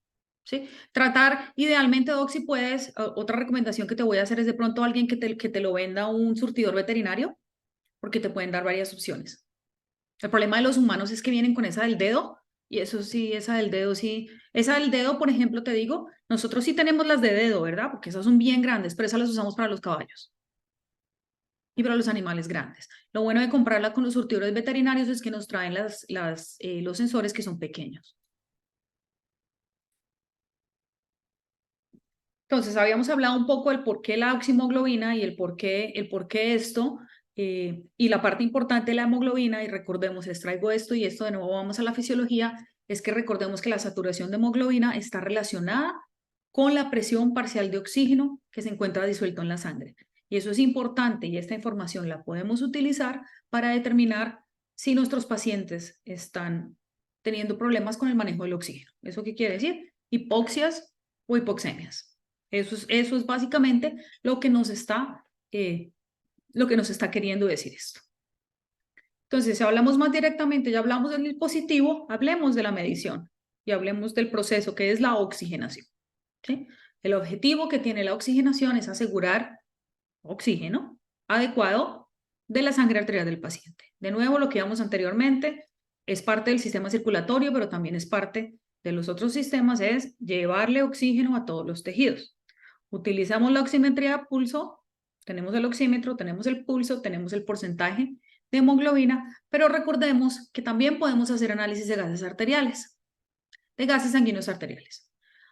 ¿Sí? Tratar, idealmente, Doc, si puedes, otra recomendación que te voy a hacer es de pronto alguien que te lo venda un surtidor veterinario, porque te pueden dar varias opciones. El problema de los humanos es que vienen con esa del dedo, y eso sí, esa del dedo sí. Esa del dedo, por ejemplo, te digo, nosotros sí tenemos las de dedo, ¿verdad? Porque esas son bien grandes, pero esas las usamos para los caballos y para los animales grandes. Lo bueno de comprarla con los surtidores veterinarios es que nos traen los sensores que son pequeños. Entonces, habíamos hablado un poco del por qué la oximoglobina y el por qué esto, y la parte importante de la hemoglobina, y recordemos, les traigo esto y esto de nuevo vamos a la fisiología, es que recordemos que la saturación de hemoglobina está relacionada con la presión parcial de oxígeno que se encuentra disuelto en la sangre. Y eso es importante y esta información la podemos utilizar para determinar si nuestros pacientes están teniendo problemas con el manejo del oxígeno. ¿Eso qué quiere decir? Hipoxias o hipoxemias. Eso es básicamente lo que nos está queriendo decir esto. Entonces, si hablamos más directamente, ya hablamos del dispositivo, hablemos de la medición y hablemos del proceso que es la oxigenación. ¿Sí? El objetivo que tiene la oxigenación es asegurar oxígeno adecuado de la sangre arterial del paciente. De nuevo, lo que vimos anteriormente es parte del sistema circulatorio, pero también es parte de los otros sistemas, es llevarle oxígeno a todos los tejidos. Utilizamos la oximetría de pulso, tenemos el oxímetro, tenemos el pulso, tenemos el porcentaje de hemoglobina, pero recordemos que también podemos hacer análisis de gases arteriales, de gases sanguíneos arteriales.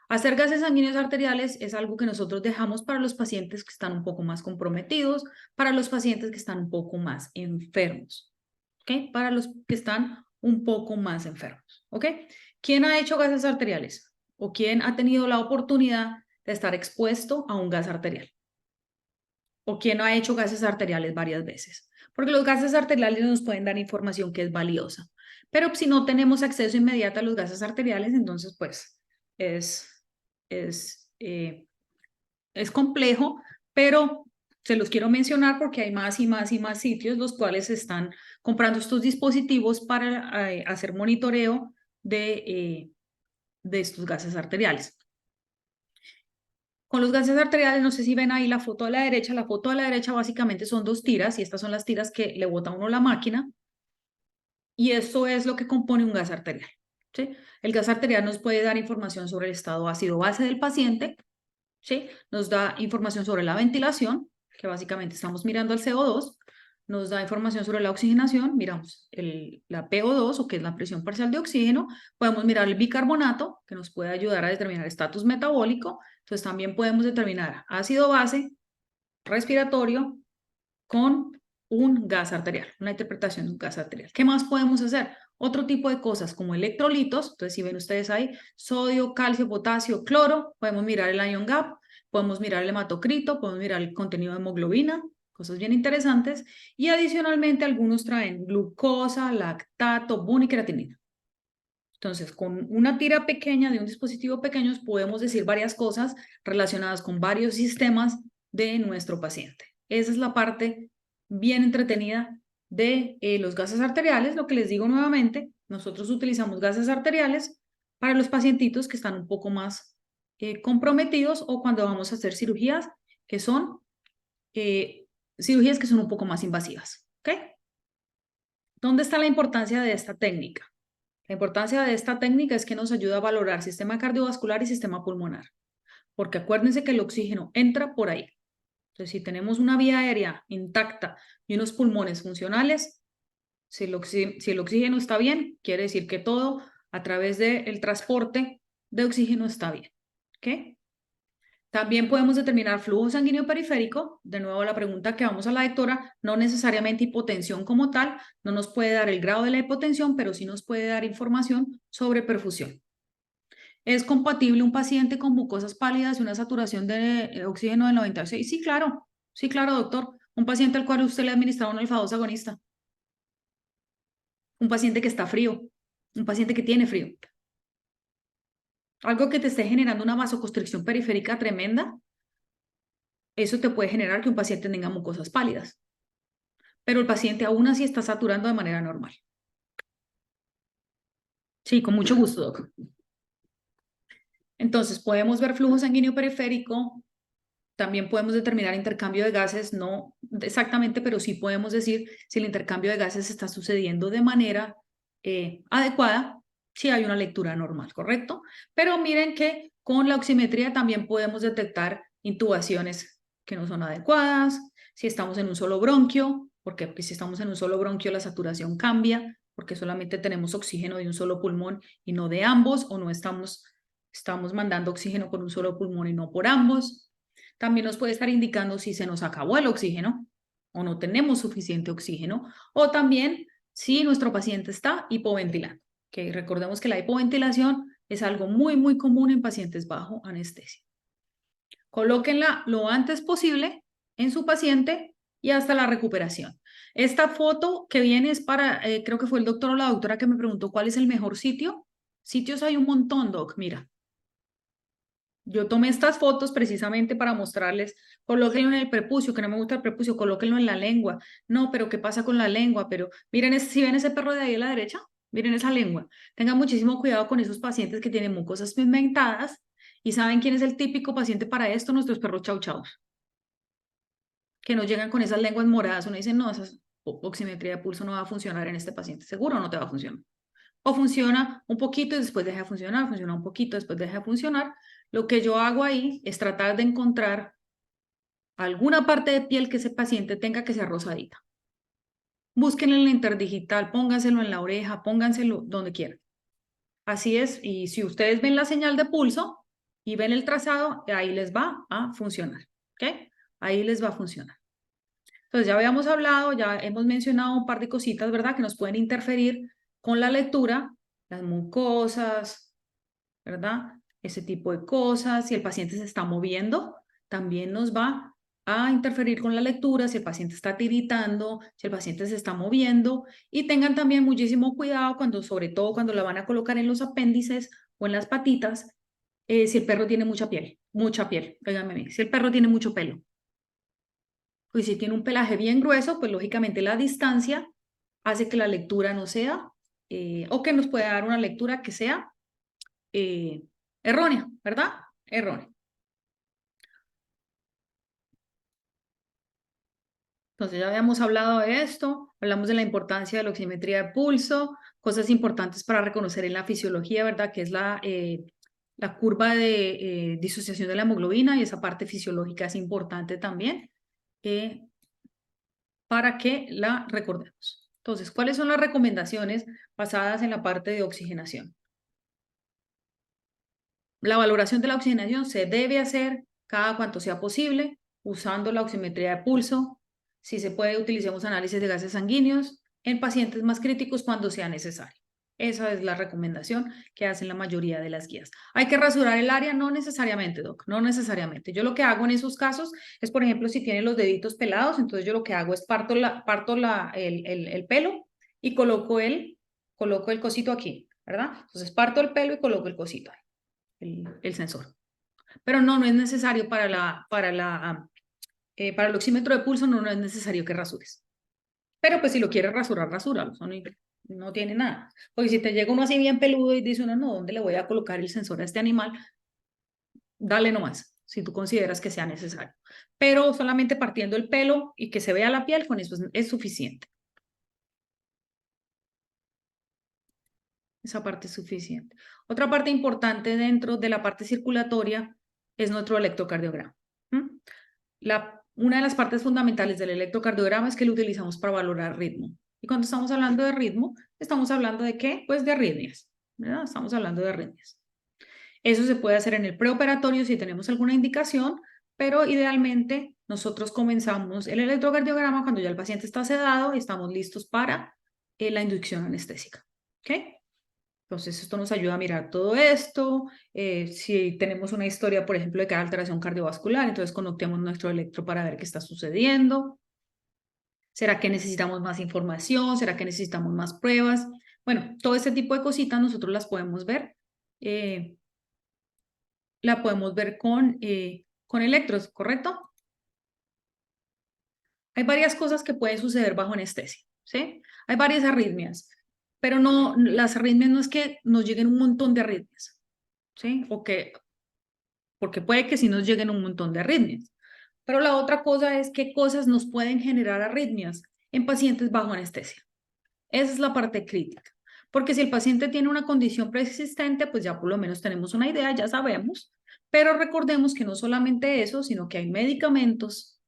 Hacer gases sanguíneos arteriales es algo que nosotros dejamos para los pacientes que están un poco más comprometidos, para los pacientes que están un poco más enfermos, ¿ok? Para los que están un poco más enfermos, ¿ok? ¿Quién ha hecho gases arteriales? ¿O quién ha tenido la oportunidad de estar expuesto a un gas arterial? ¿O quién ha hecho gases arteriales varias veces? Porque los gases arteriales nos pueden dar información que es valiosa. Pero si no tenemos acceso inmediato a los gases arteriales, entonces pues es, eh, es complejo, pero se los quiero mencionar porque hay más y más y más sitios los cuales están comprando estos dispositivos para hacer monitoreo de estos gases arteriales. Con los gases arteriales, no sé si ven ahí la foto de la derecha. La foto de la derecha básicamente son dos tiras y estas son las tiras que le bota a uno la máquina. Y esto es lo que compone un gas arterial. ¿Sí? El gas arterial nos puede dar información sobre el estado ácido-base del paciente, ¿sí? Nos da información sobre la ventilación, que básicamente estamos mirando el CO2, nos da información sobre la oxigenación, miramos la PO2, o que es la presión parcial de oxígeno, podemos mirar el bicarbonato, que nos puede ayudar a determinar estatus metabólico, entonces también podemos determinar ácido-base respiratorio con un gas arterial, una interpretación de un gas arterial. ¿Qué más podemos hacer? Otro tipo de cosas como electrolitos, entonces si ven ustedes ahí, sodio, calcio, potasio, cloro, podemos mirar el ion gap, podemos mirar el hematocrito, podemos mirar el contenido de hemoglobina, cosas bien interesantes, y adicionalmente algunos traen glucosa, lactato, buna y creatinina. Entonces, con una tira pequeña de un dispositivo pequeño podemos decir varias cosas relacionadas con varios sistemas de nuestro paciente. Esa es la parte bien entretenida de los gases arteriales. Lo que les digo nuevamente, nosotros utilizamos gases arteriales para los pacientitos que están un poco más comprometidos o cuando vamos a hacer cirugías que son cirugías que son un poco más invasivas. ¿Ok? ¿Dónde está la importancia de esta técnica? La importancia de esta técnica es que nos ayuda a valorar sistema cardiovascular y sistema pulmonar, porque acuérdense que el oxígeno entra por ahí. Entonces, si tenemos una vía aérea intacta y unos pulmones funcionales, si el oxígeno está bien, quiere decir que todo a través del transporte de oxígeno está bien. ¿Ok? También podemos determinar flujo sanguíneo periférico. De nuevo, la pregunta que vamos a la doctora, no necesariamente hipotensión como tal, no nos puede dar el grado de la hipotensión, pero sí nos puede dar información sobre perfusión. ¿Es compatible un paciente con mucosas pálidas y una saturación de oxígeno del 96? Sí, claro, doctor. Un paciente al cual usted le ha administrado un alfa-2 agonista. Un paciente que está frío. Un paciente que tiene frío. Algo que te esté generando una vasoconstricción periférica tremenda, eso te puede generar que un paciente tenga mucosas pálidas. Pero el paciente aún así está saturando de manera normal. Sí, con mucho gusto, doc. Entonces, podemos ver flujo sanguíneo periférico, también podemos determinar intercambio de gases, no exactamente, pero sí podemos decir si el intercambio de gases está sucediendo de manera adecuada, si hay una lectura normal, ¿correcto? Pero miren que con la oximetría también podemos detectar intubaciones que no son adecuadas, si estamos en un solo bronquio, porque si estamos en un solo bronquio la saturación cambia, porque solamente tenemos oxígeno de un solo pulmón y no de ambos, o no estamos mandando oxígeno por un solo pulmón y no por ambos. También nos puede estar indicando si se nos acabó el oxígeno o no tenemos suficiente oxígeno, o también si nuestro paciente está hipoventilando. Que recordemos que la hipoventilación es algo muy, muy común en pacientes bajo anestesia. Colóquenla lo antes posible en su paciente y hasta la recuperación. Esta foto que viene es para, creo que fue el doctor o la doctora que me preguntó cuál es el mejor sitio. Sitios hay un montón, doc, mira. Yo tomé estas fotos precisamente para mostrarles, colóquenlo en el prepucio, que no me gusta el prepucio, colóquenlo en la lengua. No, pero ¿qué pasa con la lengua? Pero miren, si ven ese perro de ahí a la derecha, miren esa lengua. Tengan muchísimo cuidado con esos pacientes que tienen mucosas pigmentadas. ¿Y saben quién es el típico paciente para esto? Nuestros perros chau chaus, que nos llegan con esas lenguas moradas. Uno dice, no, esa oximetría de pulso no va a funcionar en este paciente. Seguro no te va a funcionar. O funciona un poquito y después deja de funcionar, funciona un poquito, después deja de funcionar. Lo que yo hago ahí es tratar de encontrar alguna parte de piel que ese paciente tenga que sea rosadita. Busquen en la interdigital, pónganselo en la oreja, pónganselo donde quieran. Así es, y si ustedes ven la señal de pulso y ven el trazado, ahí les va a funcionar, ¿ok? Ahí les va a funcionar. Entonces ya habíamos hablado, ya hemos mencionado un par de cositas, ¿verdad? Que nos pueden interferir con la lectura, las mucosas, ¿verdad? Ese tipo de cosas. Si el paciente se está moviendo, también nos va a interferir con la lectura, si el paciente está tiritando, si el paciente se está moviendo. Y tengan también muchísimo cuidado cuando, sobre todo cuando la van a colocar en los apéndices o en las patitas, si el perro tiene mucha piel, óigame bien, si el perro tiene mucho pelo. Pues si tiene un pelaje bien grueso, pues lógicamente la distancia hace que la lectura no sea, o que nos pueda dar una lectura que sea errónea, ¿verdad? Errónea. Entonces ya habíamos hablado de esto, hablamos de la importancia de la oximetría de pulso, cosas importantes para reconocer en la fisiología, ¿verdad? Que es la curva de disociación de la hemoglobina, y esa parte fisiológica es importante también para que la recordemos. Entonces, ¿cuáles son las recomendaciones basadas en la parte de oxigenación? La valoración de la oxigenación se debe hacer cada cuanto sea posible, usando la oximetría de pulso. Si se puede, utilicemos análisis de gases sanguíneos en pacientes más críticos cuando sea necesario. Esa es la recomendación que hacen la mayoría de las guías. ¿Hay que rasurar el área? No necesariamente, doc, no necesariamente. Yo lo que hago en esos casos es, por ejemplo, si tiene los deditos pelados, entonces yo lo que hago es parto el pelo y coloco el cosito aquí, ¿verdad? Entonces parto el pelo y coloco el cosito ahí, el sensor. Pero no es necesario para el oxímetro de pulso, no es necesario que rasures. Pero pues si lo quieres rasurar, rasúralo, no tiene nada. Porque si te llega uno así bien peludo y dice uno, no, ¿dónde le voy a colocar el sensor a este animal? Dale nomás, si tú consideras que sea necesario. Pero solamente partiendo el pelo y que se vea la piel, con eso es suficiente. Esa parte es suficiente. Otra parte importante dentro de la parte circulatoria es nuestro electrocardiograma. Una de las partes fundamentales del electrocardiograma es que lo utilizamos para valorar ritmo. Y cuando estamos hablando de ritmo, estamos hablando de ¿qué? Pues de arritmias, ¿verdad? Estamos hablando de arritmias. Eso se puede hacer en el preoperatorio si tenemos alguna indicación, pero idealmente nosotros comenzamos el electrocardiograma cuando ya el paciente está sedado y estamos listos para la inducción anestésica. ¿Ok? Entonces, esto nos ayuda a mirar todo esto. Si tenemos una historia, por ejemplo, de que hay alteración cardiovascular, entonces conectemos nuestro electro para ver qué está sucediendo. ¿Será que necesitamos más información? ¿Será que necesitamos más pruebas? Bueno, todo este tipo de cositas nosotros las podemos ver. La podemos ver con electros, ¿correcto? Hay varias cosas que pueden suceder bajo anestesia, ¿sí? Hay varias arritmias, pero no, las arritmias no es que nos lleguen un montón de arritmias, ¿sí? Porque puede que sí nos lleguen un montón de arritmias. Pero la otra cosa es qué cosas nos pueden generar arritmias en pacientes bajo anestesia. Esa es la parte crítica. Porque si el paciente tiene una condición preexistente, pues ya por lo menos tenemos una idea, ya sabemos. Pero recordemos que no solamente eso, sino que hay medicamentos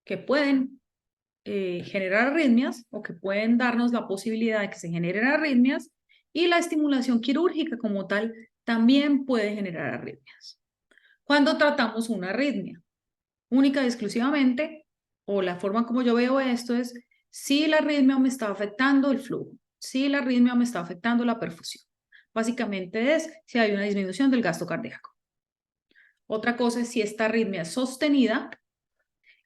que pueden generar arritmias o que pueden darnos la posibilidad de que se generen arritmias, y la estimulación quirúrgica como tal también puede generar arritmias. Cuando tratamos una arritmia, única y exclusivamente, o la forma como yo veo esto es si la arritmia me está afectando el flujo, si la arritmia me está afectando la perfusión. Básicamente es si hay una disminución del gasto cardíaco. Otra cosa es si esta arritmia es sostenida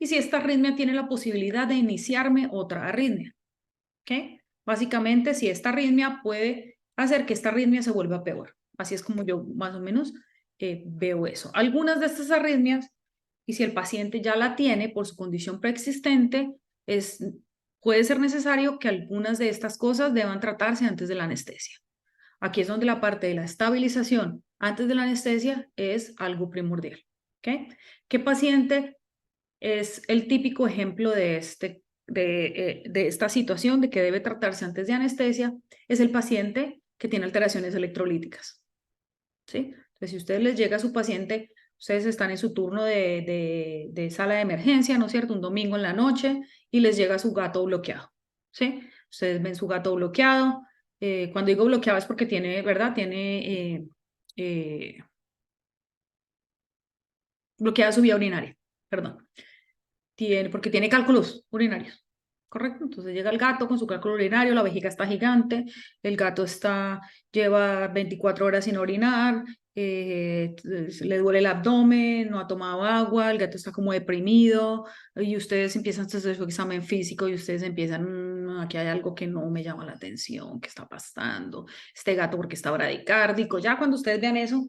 y si esta arritmia tiene la posibilidad de iniciarme otra arritmia. ¿Okay? Básicamente, si esta arritmia puede hacer que esta arritmia se vuelva peor. Así es como yo más o menos veo eso. Algunas de estas arritmias, y si el paciente ya la tiene por su condición preexistente, puede ser necesario que algunas de estas cosas deban tratarse antes de la anestesia. Aquí es donde la parte de la estabilización antes de la anestesia es algo primordial. ¿Okay? ¿Qué paciente es el típico ejemplo de esta situación de que debe tratarse antes de anestesia? Es el paciente que tiene alteraciones electrolíticas, ¿sí? Entonces, si a ustedes les llega a su paciente, ustedes están en su turno de sala de emergencia, ¿no es cierto? Un domingo en la noche, y les llega su gato bloqueado, ¿sí? Ustedes ven su gato bloqueado. Cuando digo bloqueado es porque tiene, ¿verdad? Tiene bloqueada su vía urinaria, perdón. Porque tiene cálculos urinarios, ¿correcto? Entonces llega el gato con su cálculo urinario, la vejiga está gigante, el gato lleva 24 horas sin orinar, le duele el abdomen, no ha tomado agua, el gato está como deprimido, y ustedes empiezan a hacer su examen físico y ustedes empiezan, aquí hay algo que no me llama la atención, ¿qué está pasando? Este gato porque está bradicárdico. Ya cuando ustedes vean eso,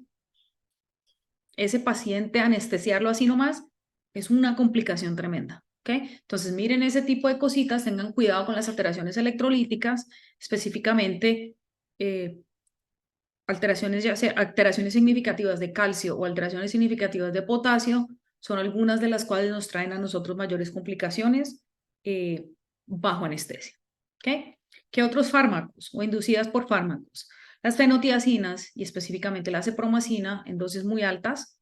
ese paciente anestesiarlo así nomás es una complicación tremenda. ¿Okay? Entonces miren ese tipo de cositas, tengan cuidado con las alteraciones electrolíticas, específicamente alteraciones, ya sea alteraciones significativas de calcio o alteraciones significativas de potasio, son algunas de las cuales nos traen a nosotros mayores complicaciones bajo anestesia. ¿Okay? ¿Qué otros fármacos o inducidas por fármacos? Las fenotiacinas y específicamente la cepromacina en dosis muy altas,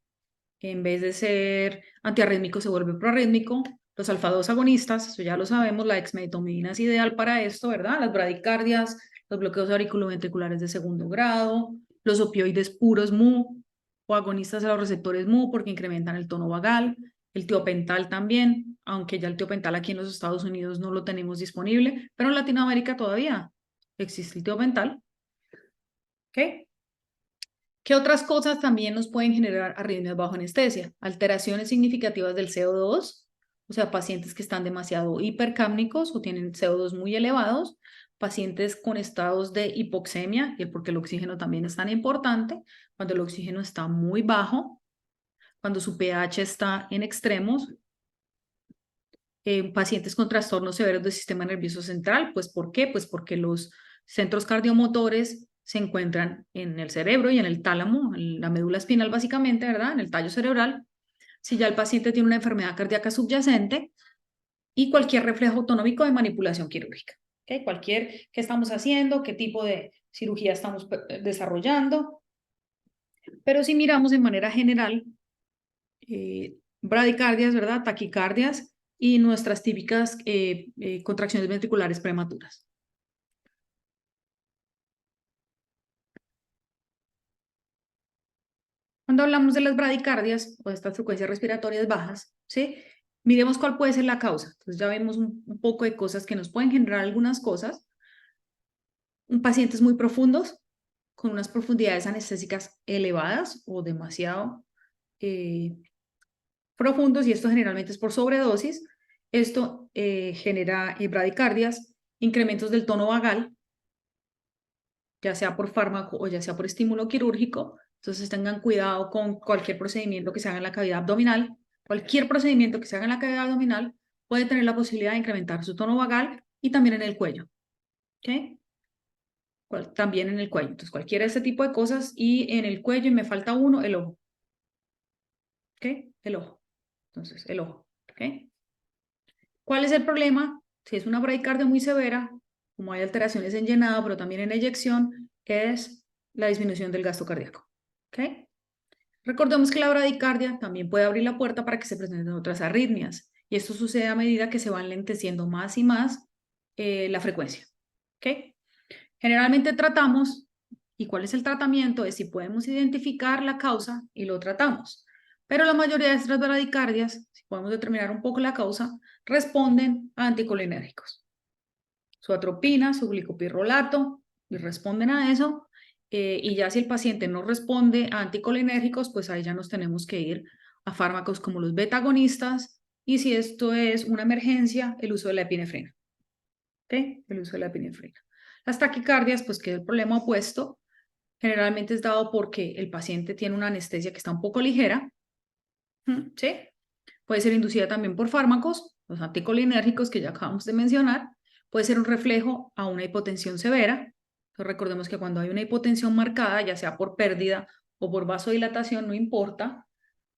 en vez de ser antiarrítmico se vuelve proarrítmico. Los alfa-2 agonistas, eso ya lo sabemos, la dexmedetomidina es ideal para esto, ¿verdad? Las bradicardias, los bloqueos auriculoventriculares de segundo grado, los opioides puros MU o agonistas de los receptores MU porque incrementan el tono vagal, el tiopental también, aunque ya el tiopental aquí en los Estados Unidos no lo tenemos disponible, pero en Latinoamérica todavía existe el tiopental. ¿Ok? ¿Qué otras cosas también nos pueden generar arritmias bajo anestesia? Alteraciones significativas del CO2, o sea, pacientes que están demasiado hipercápnicos o tienen CO2 muy elevados, pacientes con estados de hipoxemia, y porque el oxígeno también es tan importante, cuando el oxígeno está muy bajo, cuando su pH está en extremos, pacientes con trastornos severos del sistema nervioso central, pues ¿por qué? Pues porque los centros cardiomotores se encuentran en el cerebro y en el tálamo, en la médula espinal básicamente, ¿verdad? En el tallo cerebral. Si ya el paciente tiene una enfermedad cardíaca subyacente y cualquier reflejo autonómico de manipulación quirúrgica. ¿Okay? Cualquier, ¿qué estamos haciendo? ¿Qué tipo de cirugía estamos desarrollando? Pero si miramos en manera general, bradicardias, ¿verdad? Taquicardias y nuestras típicas contracciones ventriculares prematuras. Cuando hablamos de las bradicardias o de estas frecuencias respiratorias bajas, ¿sí? Miremos cuál puede ser la causa. Entonces ya vemos un poco de cosas que nos pueden generar algunas cosas. Pacientes muy profundos, con unas profundidades anestésicas elevadas o demasiado profundos, y esto generalmente es por sobredosis. Esto genera bradicardias, incrementos del tono vagal, ya sea por fármaco o ya sea por estímulo quirúrgico. Entonces tengan cuidado con cualquier procedimiento que se haga en la cavidad abdominal. Cualquier procedimiento que se haga en la cavidad abdominal puede tener la posibilidad de incrementar su tono vagal y también en el cuello. ¿Okay? También en el cuello. Entonces cualquiera de este tipo de cosas, y en el cuello, y me falta uno, el ojo. ¿Ok? El ojo. Entonces, el ojo. ¿Ok? ¿Cuál es el problema? Si es una bradicardia muy severa, como hay alteraciones en llenado, pero también en eyección, es la disminución del gasto cardíaco. ¿Ok? Recordemos que la bradicardia también puede abrir la puerta para que se presenten otras arritmias, y esto sucede a medida que se va enlenteciendo más y más la frecuencia. ¿Ok? Generalmente tratamos, ¿y cuál es el tratamiento? Es si podemos identificar la causa y lo tratamos. Pero la mayoría de estas bradicardias, si podemos determinar un poco la causa, responden a anticolinérgicos. Su atropina, su glicopirrolato, y responden a eso. Y ya si el paciente no responde a anticolinérgicos, pues ahí ya nos tenemos que ir a fármacos como los beta-agonistas, y si esto es una emergencia, el uso de la epinefrina. ¿Okay? El uso de la epinefrina. Las taquicardias, pues que es el problema opuesto, generalmente es dado porque el paciente tiene una anestesia que está un poco ligera, ¿sí? Puede ser inducida también por fármacos, los anticolinérgicos que ya acabamos de mencionar, puede ser un reflejo a una hipotensión severa. Entonces recordemos que cuando hay una hipotensión marcada, ya sea por pérdida o por vasodilatación, no importa,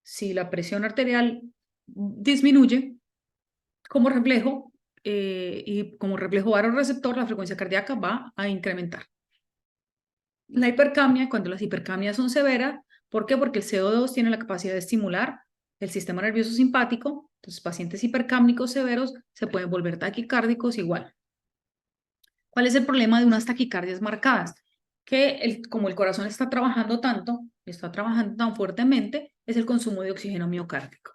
si la presión arterial disminuye como reflejo, y como reflejo vasoreceptor, la frecuencia cardíaca va a incrementar. La hipercamia, cuando las hipercamias son severas, ¿por qué? Porque el CO2 tiene la capacidad de estimular el sistema nervioso simpático. Entonces, pacientes hipercámnicos severos se pueden volver taquicárdicos igual. ¿Cuál es el problema de unas taquicardias marcadas? Que como el corazón está trabajando tanto, está trabajando tan fuertemente, es el consumo de oxígeno miocárdico.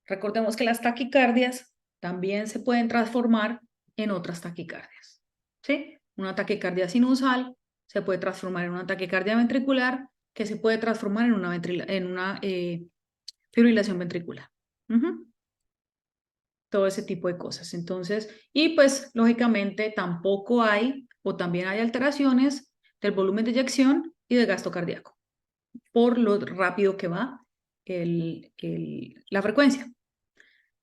Recordemos que las taquicardias también se pueden transformar en otras taquicardias. ¿Sí? Una taquicardia sinusal se puede transformar en una taquicardia ventricular, que se puede transformar en una fibrilación ventricular. Todo ese tipo de cosas. Entonces, y pues lógicamente tampoco hay, o también hay alteraciones del volumen de eyección y de gasto cardíaco, por lo rápido que va la frecuencia.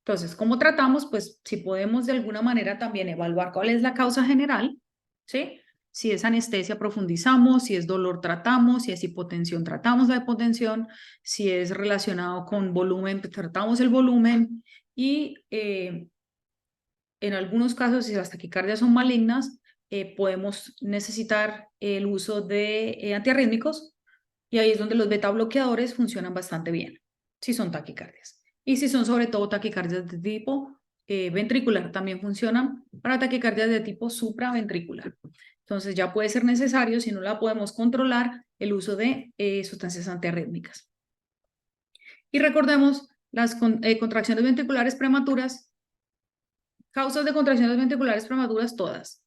Entonces, ¿cómo tratamos? Pues si podemos de alguna manera también evaluar cuál es la causa general, ¿sí? Si es anestesia, profundizamos; si es dolor, tratamos; si es hipotensión, tratamos la hipotensión; si es relacionado con volumen, tratamos el volumen, y en algunos casos, si las taquicardias son malignas, podemos necesitar el uso de antiarrítmicos, y ahí es donde los beta bloqueadores funcionan bastante bien, si son taquicardias. Y si son sobre todo taquicardias de tipo ventricular, también funcionan para taquicardias de tipo supraventricular. Entonces ya puede ser necesario, si no la podemos controlar, el uso de sustancias antiarrítmicas. Y recordemos las contracciones ventriculares prematuras, causas de contracciones ventriculares prematuras todas.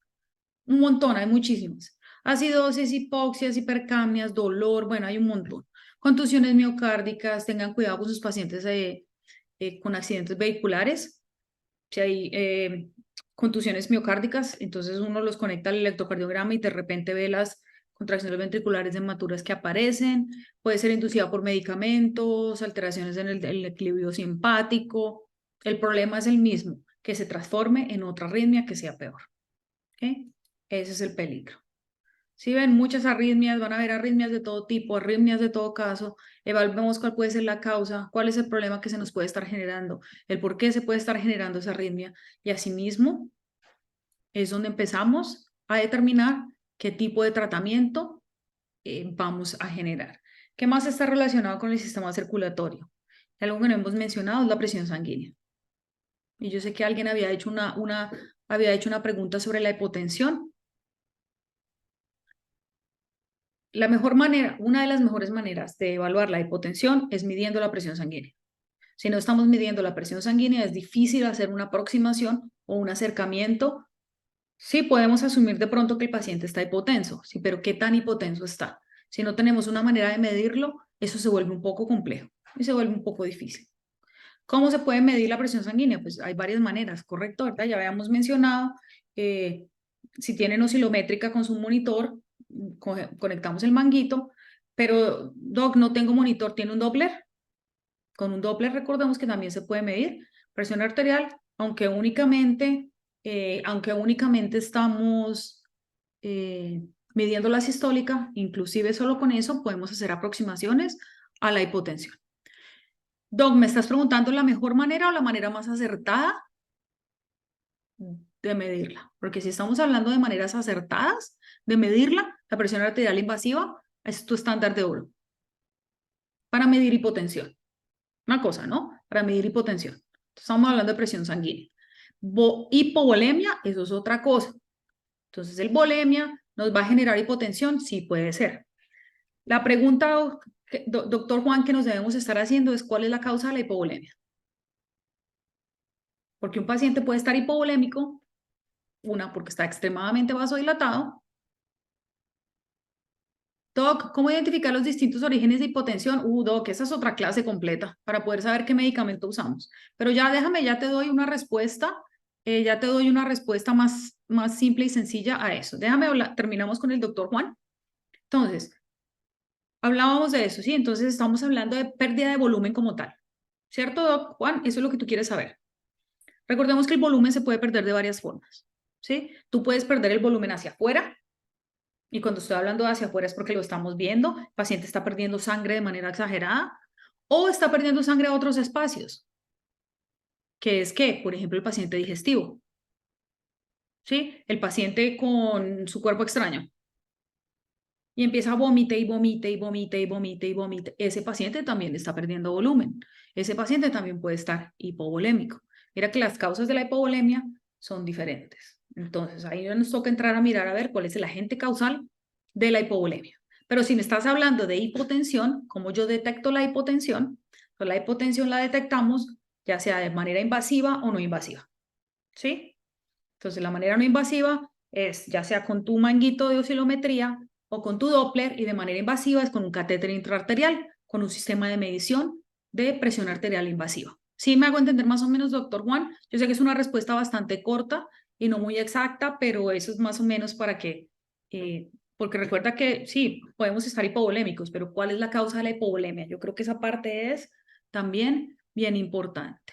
Un montón, hay muchísimas. Acidosis, hipoxias, hipercamias, dolor, bueno, hay un montón. Contusiones miocárdicas, tengan cuidado con sus pacientes con accidentes vehiculares. Si hay contusiones miocárdicas, entonces uno los conecta al electrocardiograma y de repente ve las contracciones ventriculares prematuras que aparecen. Puede ser inducida por medicamentos, alteraciones en el equilibrio simpático. El problema es el mismo, que se transforme en otra arritmia que sea peor. ¿Okay? Ese es el peligro. Si ven muchas arritmias, van a haber arritmias de todo tipo, arritmias de todo caso, evaluemos cuál puede ser la causa, cuál es el problema que se nos puede estar generando, el por qué se puede estar generando esa arritmia, y asimismo es donde empezamos a determinar qué tipo de tratamiento vamos a generar. ¿Qué más está relacionado con el sistema circulatorio? Algo que no hemos mencionado es la presión sanguínea. Y yo sé que alguien había hecho una pregunta sobre la hipotensión. La mejor manera, una de las mejores maneras de evaluar la hipotensión es midiendo la presión sanguínea. Si no estamos midiendo la presión sanguínea, es difícil hacer una aproximación o un acercamiento. Sí, podemos asumir de pronto que el paciente está hipotenso, sí, pero ¿qué tan hipotenso está? Si no tenemos una manera de medirlo, eso se vuelve un poco complejo y se vuelve un poco difícil. ¿Cómo se puede medir la presión sanguínea? Pues hay varias maneras, ¿correcto? ¿Verdad? Ya habíamos mencionado, si tienen oscilométrica con su monitor, conectamos el manguito, pero Doc, no tengo monitor, ¿tiene un Doppler? Con un Doppler recordemos que también se puede medir presión arterial, aunque únicamente estamos midiendo la sistólica, inclusive solo con eso podemos hacer aproximaciones a la hipotensión. Doc, ¿me estás preguntando la mejor manera o la manera más acertada de medirla? Porque si estamos hablando de maneras acertadas de medirla, la presión arterial invasiva es tu estándar de oro para medir hipotensión. Una cosa, ¿no? Para medir hipotensión. Estamos hablando de presión sanguínea. Hipovolemia, eso es otra cosa. Entonces, ¿el volemia nos va a generar hipotensión? Sí, puede ser. La pregunta, doctor Juan, que nos debemos estar haciendo es ¿cuál es la causa de la hipovolemia? Porque un paciente puede estar hipovolémico, una, porque está extremadamente vasodilatado. Doc, ¿cómo identificar los distintos orígenes de hipotensión? Doc, esa es otra clase completa para poder saber qué medicamento usamos. Pero ya déjame, ya te doy una respuesta, más simple y sencilla a eso. Déjame hablar, terminamos con el doctor Juan. Entonces, hablábamos de eso, ¿sí? Entonces estamos hablando de pérdida de volumen como tal. ¿Cierto, Doc Juan? Eso es lo que tú quieres saber. Recordemos que el volumen se puede perder de varias formas, ¿sí? Tú puedes perder el volumen hacia afuera, y cuando estoy hablando de hacia afuera es porque lo estamos viendo, el paciente está perdiendo sangre de manera exagerada o está perdiendo sangre a otros espacios, que es que, por ejemplo, el paciente digestivo, ¿sí? El paciente con su cuerpo extraño y empieza a vomite y vomite y vomite y vomite y vomite. Ese paciente también está perdiendo volumen. Ese paciente también puede estar hipovolémico. Mira que las causas de la hipovolemia son diferentes. Entonces, ahí nos toca entrar a mirar a ver cuál es el agente causal de la hipovolemia. Pero si me estás hablando de hipotensión, ¿cómo yo detecto la hipotensión? Pues la hipotensión la detectamos ya sea de manera invasiva o no invasiva. ¿Sí? Entonces, la manera no invasiva es ya sea con tu manguito de oscilometría o con tu Doppler, y de manera invasiva es con un catéter intraarterial, con un sistema de medición de presión arterial invasiva. ¿Sí me hago entender más o menos, doctor Juan? Yo sé que es una respuesta bastante corta y no muy exacta, pero eso es más o menos para que, porque recuerda que sí, podemos estar hipovolémicos, pero ¿cuál es la causa de la hipovolemia? Yo creo que esa parte es también bien importante.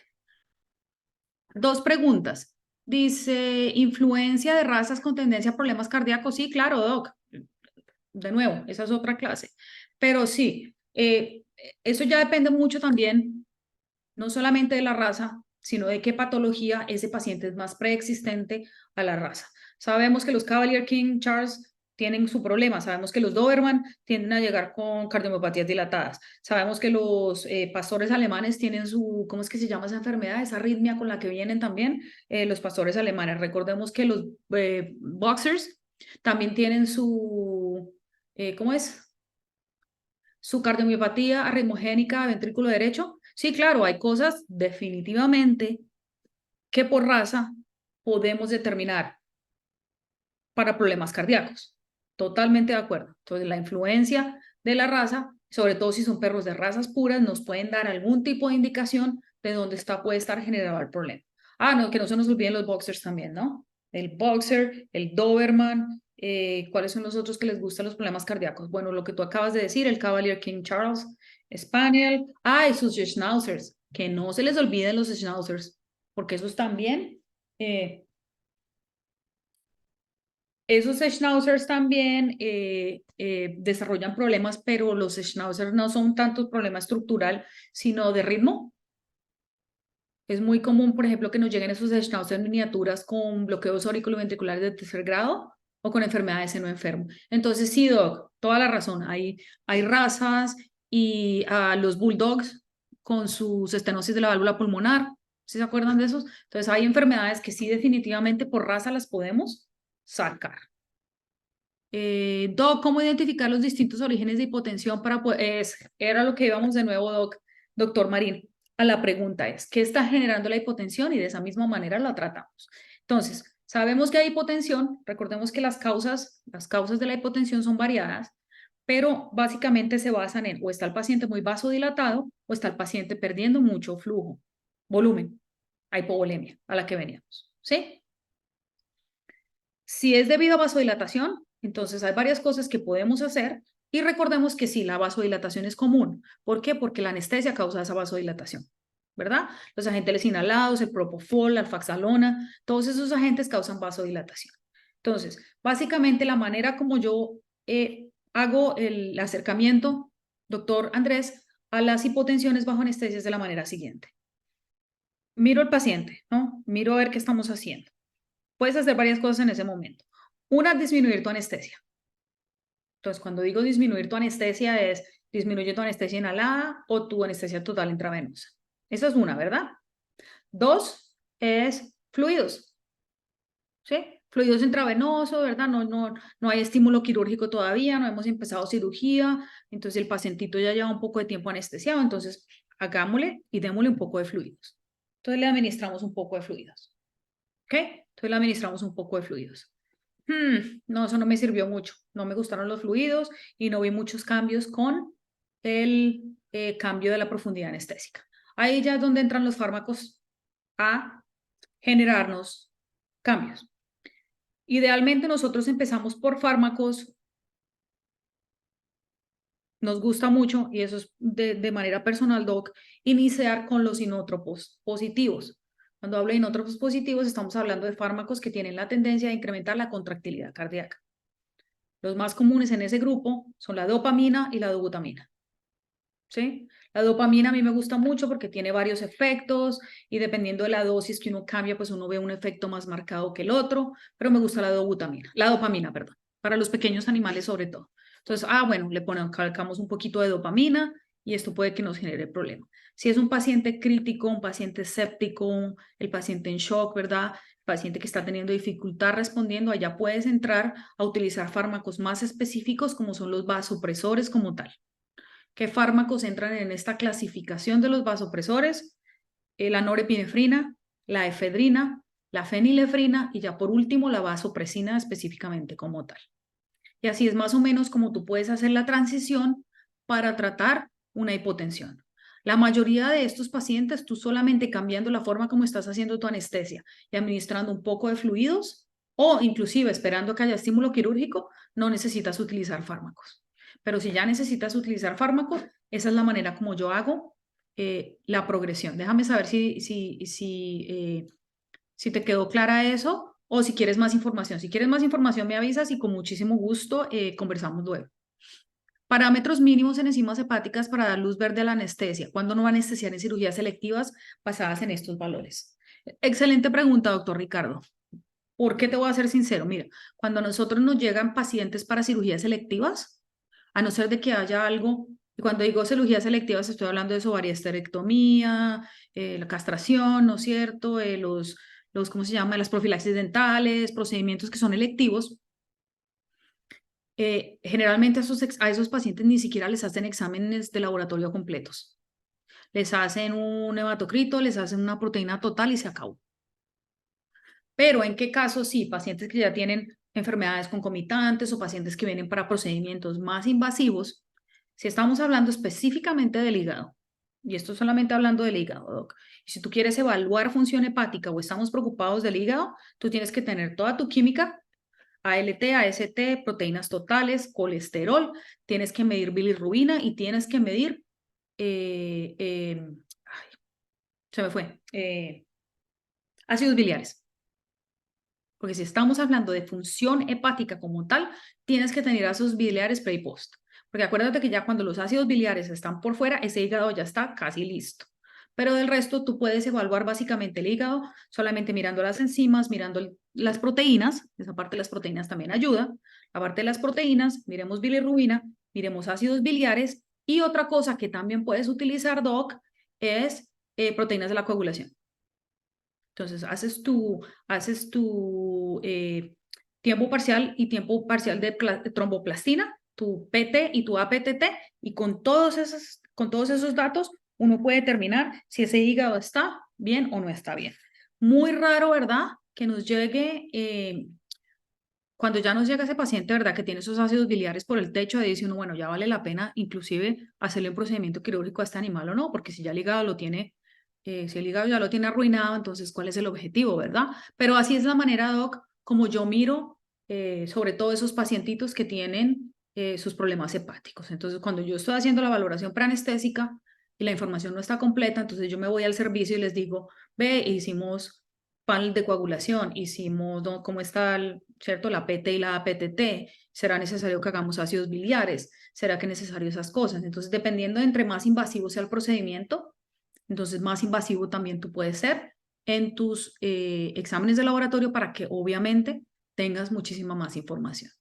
Dos preguntas. Dice, ¿influencia de razas con tendencia a problemas cardíacos? Sí, claro, doc. De nuevo, esa es otra clase. Pero sí, eso ya depende mucho también, no solamente de la raza, sino de qué patología ese paciente es más preexistente a la raza. Sabemos que los Cavalier King Charles tienen su problema, sabemos que los Doberman tienden a llegar con cardiomiopatías dilatadas, sabemos que los pastores alemanes tienen su, ¿cómo es que se llama esa enfermedad? Esa arritmia con la que vienen también los pastores alemanes. Recordemos que los boxers también tienen su, ¿cómo es? Su cardiomiopatía arritmogénica ventrículo derecho. Sí, claro, hay cosas definitivamente que por raza podemos determinar para problemas cardíacos. Totalmente de acuerdo. Entonces, la influencia de la raza, sobre todo si son perros de razas puras, nos pueden dar algún tipo de indicación de dónde puede estar generado el problema. Ah, no, que no se nos olviden los boxers también, ¿no? El boxer, el Doberman, ¿cuáles son los otros que les gustan los problemas cardíacos? Bueno, lo que tú acabas de decir, el Cavalier King Charles, Spaniel, y sus Schnauzers, que no se les olviden los Schnauzers, porque esos también esos schnauzers también desarrollan problemas, pero los schnauzers no son tanto problema estructural, sino de ritmo. Es muy común, por ejemplo, que nos lleguen esos schnauzers miniaturas con bloqueos auriculoventriculares de tercer grado o con enfermedades de seno enfermo. Entonces, sí, Doc, toda la razón. Hay razas y los bulldogs con sus estenosis de la válvula pulmonar, ¿sí se acuerdan de esos? Entonces, hay enfermedades que sí definitivamente por raza las podemos sacar. Doc, ¿cómo identificar los distintos orígenes de hipotensión para poder... Era lo que íbamos de nuevo, Doc, doctor Marín. A la pregunta es, ¿qué está generando la hipotensión? Y de esa misma manera la tratamos. Entonces, sabemos que hay hipotensión. Recordemos que las causas de la hipotensión son variadas, pero básicamente se basan en o está el paciente muy vasodilatado o está el paciente perdiendo mucho flujo, volumen, a hipovolemia, a la que veníamos. ¿Sí? Si es debido a vasodilatación, entonces hay varias cosas que podemos hacer y recordemos que sí, la vasodilatación es común. ¿Por qué? Porque la anestesia causa esa vasodilatación, ¿verdad? Los agentes inhalados, el propofol, la alfaxalona, todos esos agentes causan vasodilatación. Entonces, básicamente la manera como yo hago el acercamiento, doctor Andrés, a las hipotensiones bajo anestesia es de la manera siguiente. Miro al paciente, ¿no? Miro a ver qué estamos haciendo. Puedes hacer varias cosas en ese momento. Una, disminuir tu anestesia. Entonces, cuando digo disminuir tu anestesia es disminuye tu anestesia inhalada o tu anestesia total intravenosa. Esa es una, ¿verdad? Dos es fluidos, ¿sí? Fluidos intravenosos, ¿verdad? No hay estímulo quirúrgico todavía, no hemos empezado cirugía, entonces el pacientito ya lleva un poco de tiempo anestesiado, entonces hagámosle y démosle un poco de fluidos. Entonces le administramos un poco de fluidos, ¿ok? Entonces le administramos un poco de fluidos. No, eso no me sirvió mucho. No me gustaron los fluidos y no vi muchos cambios con el cambio de la profundidad anestésica. Ahí ya es donde entran los fármacos a generarnos cambios. Idealmente nosotros empezamos por fármacos, nos gusta mucho, y eso es de manera personal, Doc, iniciar con los inótropos positivos. Cuando hablo de inótropos positivos, estamos hablando de fármacos que tienen la tendencia a incrementar la contractilidad cardíaca. Los más comunes en ese grupo son la dopamina y la dobutamina. ¿Sí? La dopamina a mí me gusta mucho porque tiene varios efectos y dependiendo de la dosis que uno cambia, pues uno ve un efecto más marcado que el otro, pero me gusta la dopamina, perdón, para los pequeños animales sobre todo. Entonces, bueno, le ponemos, calcamos un poquito de dopamina y esto puede que nos genere problema. Si es un paciente crítico, un paciente séptico, el paciente en shock, ¿verdad? Paciente que está teniendo dificultad respondiendo, allá puedes entrar a utilizar fármacos más específicos como son los vasopresores como tal. ¿Qué fármacos entran en esta clasificación de los vasopresores? La norepinefrina, la efedrina, la fenilefrina y ya por último la vasopresina específicamente como tal. Y así es más o menos como tú puedes hacer la transición para tratar una hipotensión. La mayoría de estos pacientes, tú solamente cambiando la forma como estás haciendo tu anestesia y administrando un poco de fluidos o inclusive esperando que haya estímulo quirúrgico, no necesitas utilizar fármacos. Pero si ya necesitas utilizar fármacos, esa es la manera como yo hago la progresión. Déjame saber si te quedó clara eso o si quieres más información. Si quieres más información me avisas y con muchísimo gusto conversamos luego. Parámetros mínimos en enzimas hepáticas para dar luz verde a la anestesia. ¿Cuándo no va a anestesiar en cirugías selectivas basadas en estos valores? Excelente pregunta, doctor Ricardo. ¿Por qué te voy a ser sincero? Mira, cuando a nosotros nos llegan pacientes para cirugías selectivas, a no ser de que haya algo, y cuando digo cirugías selectivas estoy hablando de ovarioesterectomía, la castración, ¿no es cierto? ¿Cómo se llama? Las profilaxis dentales, procedimientos que son electivos. Generalmente a esos pacientes ni siquiera les hacen exámenes de laboratorio completos. Les hacen un hematocrito, les hacen una proteína total y se acabó. Pero ¿en qué casos sí? Pacientes que ya tienen enfermedades concomitantes o pacientes que vienen para procedimientos más invasivos, si estamos hablando específicamente del hígado, y esto solamente hablando del hígado, doc, y si tú quieres evaluar función hepática o estamos preocupados del hígado, tú tienes que tener toda tu química, ALT, AST, proteínas totales, colesterol, tienes que medir bilirrubina y tienes que medir, ay, se me fue, ácidos biliares. Porque si estamos hablando de función hepática como tal, tienes que tener ácidos biliares pre y post. Porque acuérdate que ya cuando los ácidos biliares están por fuera, ese hígado ya está casi listo. Pero del resto, tú puedes evaluar básicamente el hígado solamente mirando las enzimas, mirando las proteínas. Esa parte de las proteínas también ayuda. La parte de las proteínas, miremos bilirrubina, miremos ácidos biliares. Y otra cosa que también puedes utilizar, Doc, es proteínas de la coagulación. Entonces, haces tu tiempo parcial y tiempo parcial de tromboplastina, tu PT y tu APTT, y con todos esos datos uno puede determinar si ese hígado está bien o no está bien. Muy raro, ¿verdad? Que nos llegue, cuando ya nos llega ese paciente, ¿verdad? Que tiene esos ácidos biliares por el techo, y dice uno, bueno, ya vale la pena inclusive hacerle un procedimiento quirúrgico a este animal o no, porque si ya el hígado lo tiene si el hígado ya lo tiene arruinado, entonces, ¿cuál es el objetivo, verdad? Pero así es la manera, Doc, como yo miro sobre todo esos pacientitos que tienen sus problemas hepáticos. Entonces, cuando yo estoy haciendo la valoración preanestésica y la información no está completa, entonces yo me voy al servicio y les digo, ve, hicimos panel de coagulación, hicimos cómo está, ¿cierto? La PT y la APTT, ¿será necesario que hagamos ácidos biliares? ¿Será que es necesario esas cosas? Entonces, dependiendo de entre más invasivo sea el procedimiento, entonces más invasivo también tú puedes ser en tus exámenes de laboratorio para que obviamente tengas muchísima más información.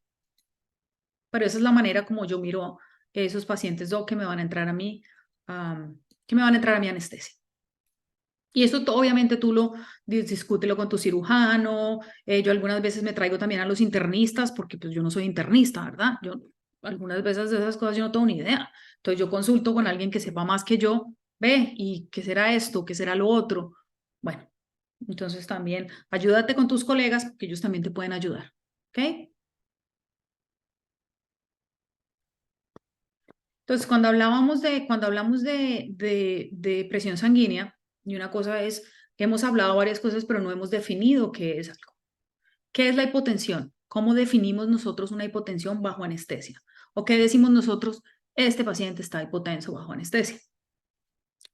Pero esa es la manera como yo miro esos pacientes que me van a entrar a mí, que me van a entrar a mi anestesia. Y esto obviamente tú lo discútelo con tu cirujano. Yo algunas veces me traigo también a los internistas porque pues yo no soy internista, ¿verdad? Yo algunas veces de esas cosas yo no tengo ni idea. Entonces yo consulto con alguien que sepa más que yo, ve, ¿y qué será esto? ¿Qué será lo otro? Bueno, entonces también ayúdate con tus colegas porque ellos también te pueden ayudar, ¿ok? Entonces, cuando hablamos de presión sanguínea, y una cosa es, hemos hablado varias cosas, pero no hemos definido qué es algo. ¿Qué es la hipotensión? ¿Cómo definimos nosotros una hipotensión bajo anestesia? ¿O qué decimos nosotros? Este paciente está hipotenso bajo anestesia.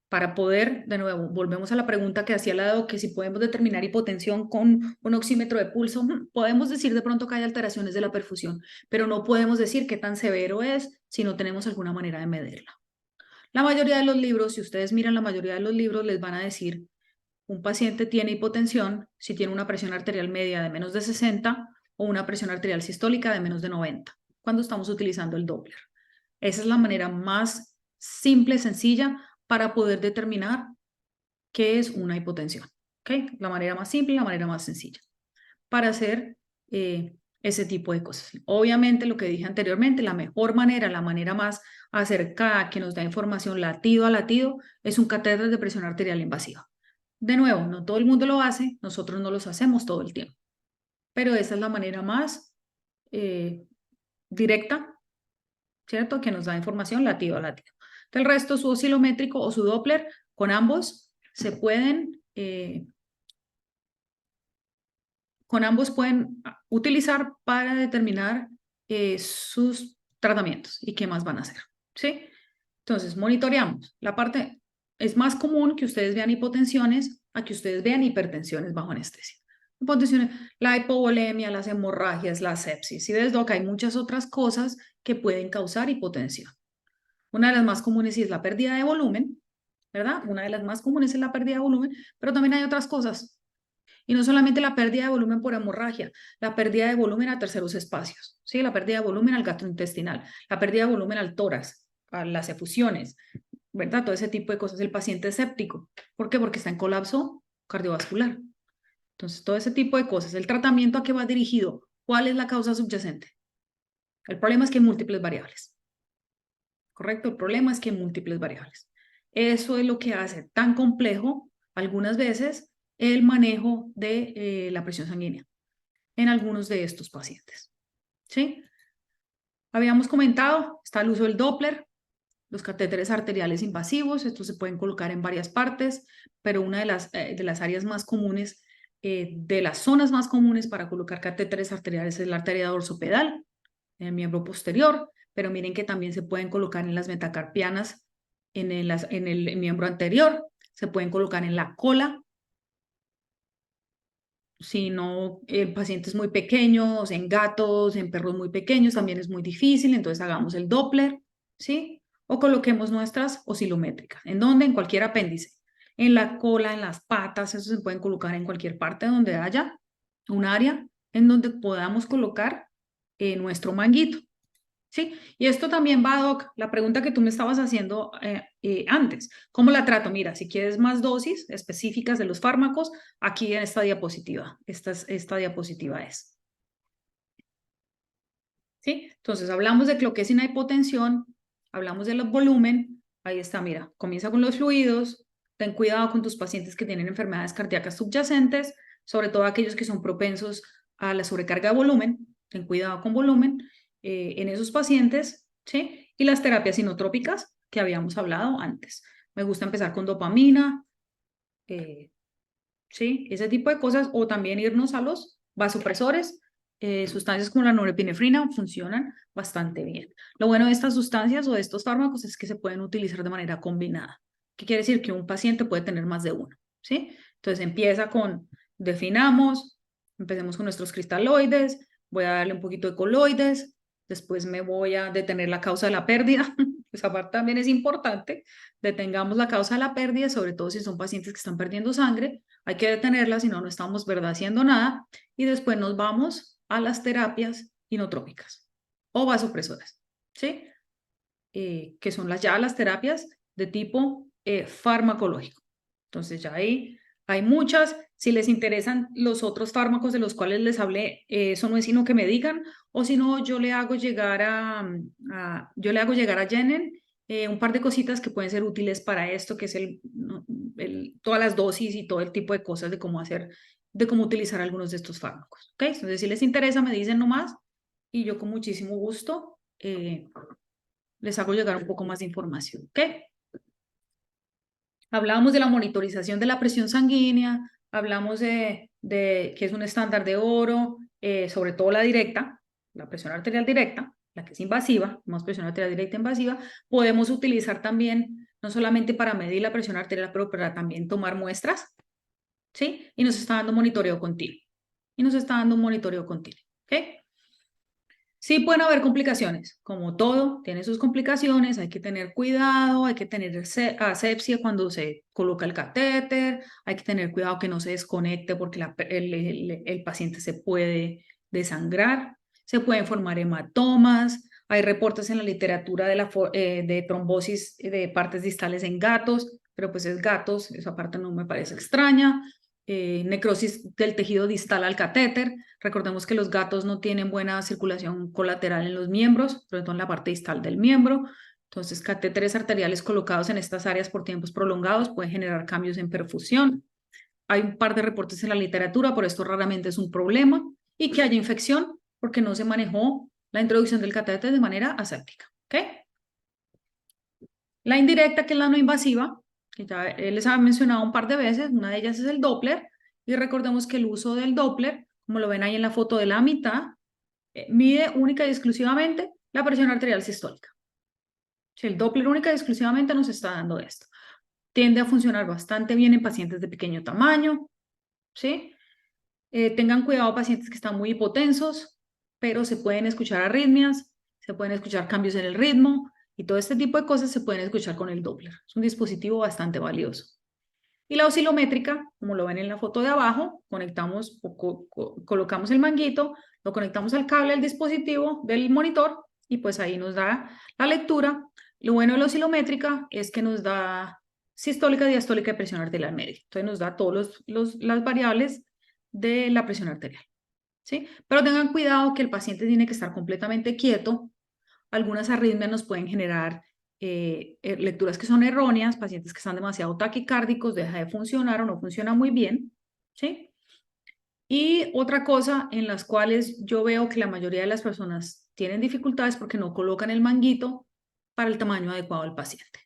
Para poder, de nuevo, volvemos a la pregunta que hacía la que si podemos determinar hipotensión con un oxímetro de pulso, podemos decir de pronto que hay alteraciones de la perfusión, pero no podemos decir qué tan severo es si no tenemos alguna manera de medirla. La mayoría de los libros, si ustedes miran la mayoría de los libros, les van a decir, un paciente tiene hipotensión si tiene una presión arterial media de menos de 60 o una presión arterial sistólica de menos de 90, cuando estamos utilizando el Doppler. Esa es la manera más simple, sencilla, para poder determinar qué es una hipotensión. ¿Okay? La manera más simple, la manera más sencilla para hacer ese tipo de cosas. Obviamente, lo que dije anteriormente, la mejor manera, la manera más acercada que nos da información latido a latido es un catéter de presión arterial invasiva. De nuevo, no todo el mundo lo hace, nosotros no los hacemos todo el tiempo, pero esa es la manera más directa, ¿cierto? Que nos da información latido a latido. El resto, su oscilométrico o su Doppler, con ambos pueden utilizar para determinar sus tratamientos y qué más van a hacer, ¿sí? Entonces, monitoreamos. La parte es más común que ustedes vean hipotensiones a que ustedes vean hipertensiones bajo anestesia. Hipotensión, la hipovolemia, las hemorragias, la sepsis. Y ves, Doc, hay muchas otras cosas que pueden causar hipotensión. Una de las más comunes sí es la pérdida de volumen, ¿verdad? Una de las más comunes es la pérdida de volumen, pero también hay otras cosas. Y no solamente la pérdida de volumen por hemorragia, la pérdida de volumen a terceros espacios, ¿sí? La pérdida de volumen al gastrointestinal, la pérdida de volumen al tórax, a las efusiones, ¿verdad? Todo ese tipo de cosas. El paciente escéptico. ¿Por qué? Porque está en colapso cardiovascular. Entonces, todo ese tipo de cosas. ¿El tratamiento a qué va dirigido? ¿Cuál es la causa subyacente? El problema es que hay múltiples variables, ¿correcto? El problema es que hay múltiples variables. Eso es lo que hace tan complejo, algunas veces, el manejo de la presión sanguínea en algunos de estos pacientes, ¿sí? Habíamos comentado, está el uso del Doppler, los catéteres arteriales invasivos, estos se pueden colocar en varias partes, pero una de las áreas más comunes, de las zonas más comunes para colocar catéteres arteriales es la arteria dorsopedal, en el miembro posterior, pero miren que también se pueden colocar en las metacarpianas, en el miembro anterior, se pueden colocar en la cola, si no, el paciente es muy pequeño, en gatos, en perros muy pequeños, también es muy difícil, entonces hagamos el Doppler, ¿sí? O coloquemos nuestras oscilométricas. ¿En dónde? En cualquier apéndice. En la cola, en las patas, eso se pueden colocar en cualquier parte donde haya un área en donde podamos colocar nuestro manguito. ¿Sí? Y esto también va, Doc, la pregunta que tú me estabas haciendo antes. ¿Cómo la trato? Mira, si quieres más dosis específicas de los fármacos, aquí en esta diapositiva. Esta diapositiva es. ¿Sí? Entonces, hablamos de cloquecina hipotensión, hablamos del volumen. Ahí está, mira, comienza con los fluidos. Ten cuidado con tus pacientes que tienen enfermedades cardíacas subyacentes, sobre todo aquellos que son propensos a la sobrecarga de volumen. Ten cuidado con volumen en esos pacientes, ¿sí? Y las terapias inotrópicas que habíamos hablado antes. Me gusta empezar con dopamina, ¿sí? Ese tipo de cosas, o también irnos a los vasopresores. Sustancias como la norepinefrina funcionan bastante bien. Lo bueno de estas sustancias o de estos fármacos es que se pueden utilizar de manera combinada. ¿Qué quiere decir? Que un paciente puede tener más de uno, ¿sí? Entonces empieza con, definamos, empecemos con nuestros cristaloides, voy a darle un poquito de coloides, después me voy a detener la causa de la pérdida, esa parte también es importante, detengamos la causa de la pérdida, sobre todo si son pacientes que están perdiendo sangre, hay que detenerla, si no, no estamos, ¿verdad?, haciendo nada, y después nos vamos a las terapias inotrópicas o vasopresoras, ¿sí? Que son ya las terapias de tipo farmacológico. Entonces ya ahí hay muchas. Si les interesan los otros fármacos de los cuales les hablé, eso no es sino que me digan, o si no, yo le hago llegar yo le hago llegar a Jenen un par de cositas que pueden ser útiles para esto, que es todas las dosis y todo el tipo de cosas de cómo hacer, de cómo utilizar algunos de estos fármacos. ¿Ok? Entonces, si les interesa, me dicen nomás y yo con muchísimo gusto les hago llegar un poco más de información. ¿Ok? Hablábamos de la monitorización de la presión sanguínea, hablamos de que es un estándar de oro, sobre todo la directa, la presión arterial directa, la que es invasiva, más presión arterial directa invasiva. Podemos utilizar también, no solamente para medir la presión arterial, pero para también tomar muestras, ¿sí? Y nos está dando monitoreo continuo. Y nos está dando un monitoreo continuo, ¿ok? Sí pueden haber complicaciones, como todo, tiene sus complicaciones, hay que tener cuidado, hay que tener asepsia cuando se coloca el catéter, hay que tener cuidado que no se desconecte porque el paciente se puede desangrar, se pueden formar hematomas, hay reportes en la literatura de trombosis de partes distales en gatos, pero pues es gatos, esa parte no me parece extraña. Necrosis del tejido distal al catéter. Recordemos que los gatos no tienen buena circulación colateral en los miembros, sobre todo en la parte distal del miembro. Entonces, catéteres arteriales colocados en estas áreas por tiempos prolongados pueden generar cambios en perfusión. Hay un par de reportes en la literatura, por esto raramente es un problema. Y que haya infección porque no se manejó la introducción del catéter de manera aséptica. ¿Ok? La indirecta, que es la no invasiva, que ya les había mencionado un par de veces, una de ellas es el Doppler, y recordemos que el uso del Doppler, como lo ven ahí en la foto de la mitad, mide única y exclusivamente la presión arterial sistólica. Si el Doppler única y exclusivamente nos está dando esto. Tiende a funcionar bastante bien en pacientes de pequeño tamaño, ¿sí? Tengan cuidado pacientes que están muy hipotensos, pero se pueden escuchar arritmias, se pueden escuchar cambios en el ritmo y todo este tipo de cosas se pueden escuchar con el Doppler. Es un dispositivo bastante valioso. Y la oscilométrica, como lo ven en la foto de abajo, conectamos colocamos el manguito, lo conectamos al cable del dispositivo del monitor y pues ahí nos da la lectura. Lo bueno de la oscilométrica es que nos da sistólica, diastólica y presión arterial media. Entonces nos da todas las variables de la presión arterial, ¿sí? Pero tengan cuidado que el paciente tiene que estar completamente quieto. Algunas arritmias nos pueden generar lecturas que son erróneas, pacientes que están demasiado taquicárdicos, deja de funcionar o no funciona muy bien, ¿sí? Y otra cosa en las cuales yo veo que la mayoría de las personas tienen dificultades porque no colocan el manguito para el tamaño adecuado del paciente.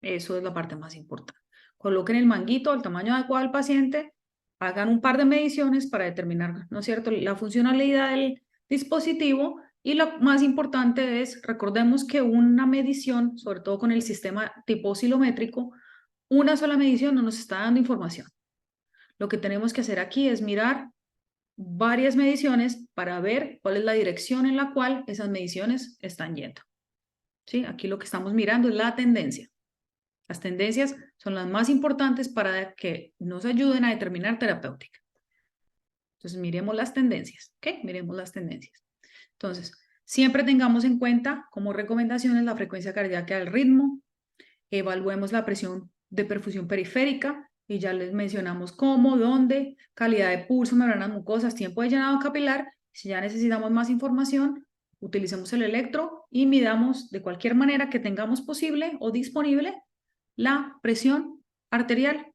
Eso es la parte más importante. Coloquen el manguito al tamaño adecuado del paciente, hagan un par de mediciones para determinar, ¿no es cierto?, la funcionalidad del dispositivo y lo más importante es, recordemos que una medición, sobre todo con el sistema tipo oscilométrico, una sola medición no nos está dando información. Lo que tenemos que hacer aquí es mirar varias mediciones para ver cuál es la dirección en la cual esas mediciones están yendo. ¿Sí? Aquí lo que estamos mirando es la tendencia. Las tendencias son las más importantes para que nos ayuden a determinar terapéutica. Entonces, miremos las tendencias, ¿ok? Miremos las tendencias. Entonces, siempre tengamos en cuenta como recomendaciones la frecuencia cardíaca del ritmo, evaluemos la presión de perfusión periférica y ya les mencionamos cómo, dónde, calidad de pulso, membranas mucosas, tiempo de llenado capilar. Si ya necesitamos más información, utilicemos el electro y midamos de cualquier manera que tengamos posible o disponible la presión arterial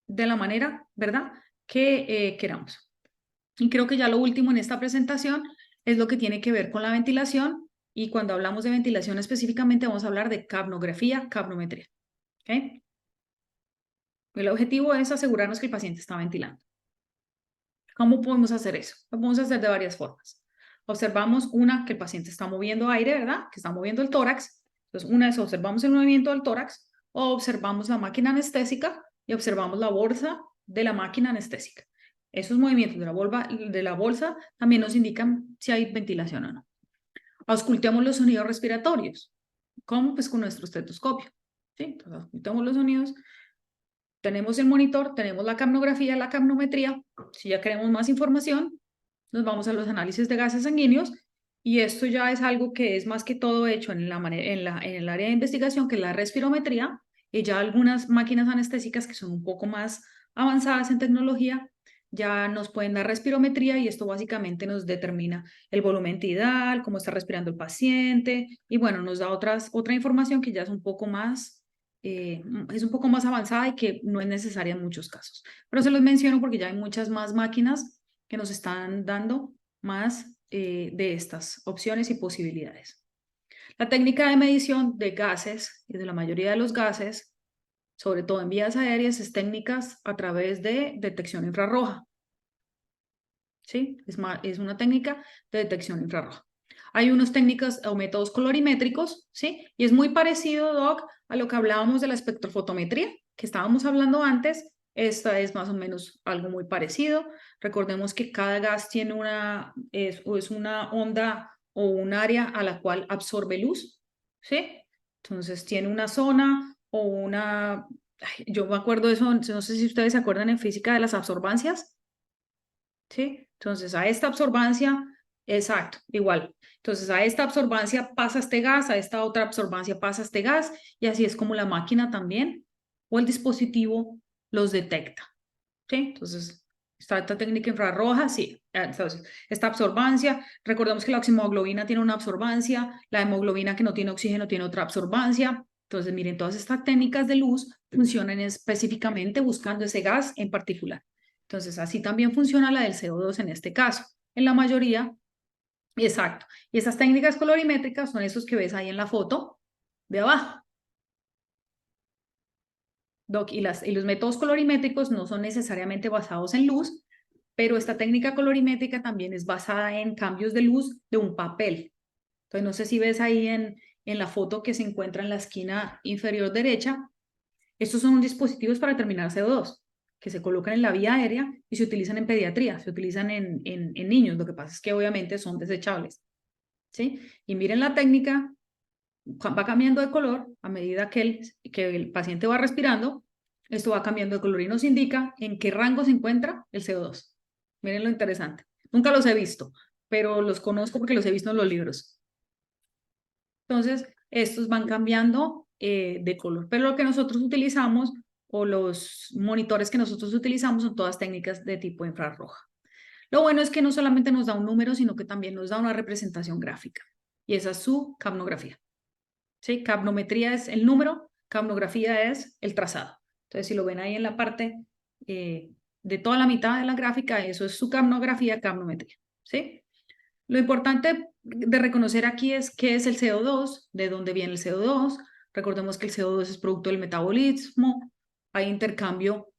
de la manera, ¿verdad?, que queramos. Y creo que ya lo último en esta presentación es lo que tiene que ver con la ventilación. Y cuando hablamos de ventilación específicamente vamos a hablar de capnografía, capnometría. ¿Okay? El objetivo es asegurarnos que el paciente está ventilando. ¿Cómo podemos hacer eso? Lo podemos hacer de varias formas. Observamos que el paciente está moviendo aire, ¿verdad? Que está moviendo el tórax. Entonces, una es observamos el movimiento del tórax o observamos la máquina anestésica y observamos la bolsa de la máquina anestésica. Esos movimientos de la bolsa también nos indican si hay ventilación o no. Auscultemos los sonidos respiratorios. ¿Cómo? Pues con nuestro estetoscopio. ¿Sí? Entonces, auscultemos los sonidos. Tenemos el monitor, tenemos la capnografía, la capnometría. Si ya queremos más información, nos vamos a los análisis de gases sanguíneos y esto ya es algo que es más que todo hecho en el área de investigación, que es la respirometría, y ya algunas máquinas anestésicas que son un poco más avanzadas en tecnología ya nos pueden dar respirometría y esto básicamente nos determina el volumen tidal, cómo está respirando el paciente y bueno, nos da otra información que ya es un poco más avanzada y que no es necesaria en muchos casos. Pero se los menciono porque ya hay muchas más máquinas que nos están dando más de estas opciones y posibilidades. La técnica de medición de gases y de la mayoría de los gases, sobre todo en vías aéreas, es técnicas a través de detección infrarroja. ¿Sí? Es una técnica de detección infrarroja. Hay unas técnicas o métodos colorimétricos, ¿sí? Y es muy parecido, Doc, a lo que hablábamos de la espectrofotometría, que estábamos hablando antes. Esta es más o menos algo muy parecido. Recordemos que cada gas tiene es una onda o un área a la cual absorbe luz, ¿sí? Entonces tiene una zona o una... yo me acuerdo de eso, no sé si ustedes se acuerdan en física de las absorbancias, ¿sí? Entonces, a esta absorbancia, exacto, igual. Entonces, a esta absorbancia pasa este gas, a esta otra absorbancia pasa este gas, y así es como la máquina también o el dispositivo los detecta, ¿sí? Entonces, esta técnica infrarroja, sí. Entonces, esta absorbancia, recordemos que la oximoglobina tiene una absorbancia, la hemoglobina que no tiene oxígeno tiene otra absorbancia. Entonces, miren, todas estas técnicas de luz funcionan específicamente buscando ese gas en particular. Entonces, así también funciona la del CO2 en este caso. En la mayoría, exacto. Y esas técnicas colorimétricas son esos que ves ahí en la foto de abajo. Doc, y los métodos colorimétricos no son necesariamente basados en luz, pero esta técnica colorimétrica también es basada en cambios de luz de un papel. Entonces, no sé si ves ahí en la foto que se encuentra en la esquina inferior derecha, estos son dispositivos para determinar CO2, que se colocan en la vía aérea y se utilizan en pediatría, se utilizan en niños. Lo que pasa es que obviamente son desechables, ¿sí? Y miren la técnica, va cambiando de color a medida que el paciente va respirando. Esto va cambiando de color y nos indica en qué rango se encuentra el CO2. Miren lo interesante. Nunca los he visto, pero los conozco porque los he visto en los libros. Entonces, estos van cambiando de color. Pero lo que nosotros utilizamos o los monitores que nosotros utilizamos son todas técnicas de tipo infrarroja. Lo bueno es que no solamente nos da un número, sino que también nos da una representación gráfica. Y esa es su capnografía. ¿Sí? Capnometría es el número, capnografía es el trazado. Entonces, si lo ven ahí en la parte de toda la mitad de la gráfica, eso es su capnografía, capnometría. ¿Sí? Lo importante de reconocer aquí es qué es el CO2, de dónde viene el CO2. Recordemos que el CO2 es producto del metabolismo, hay intercambio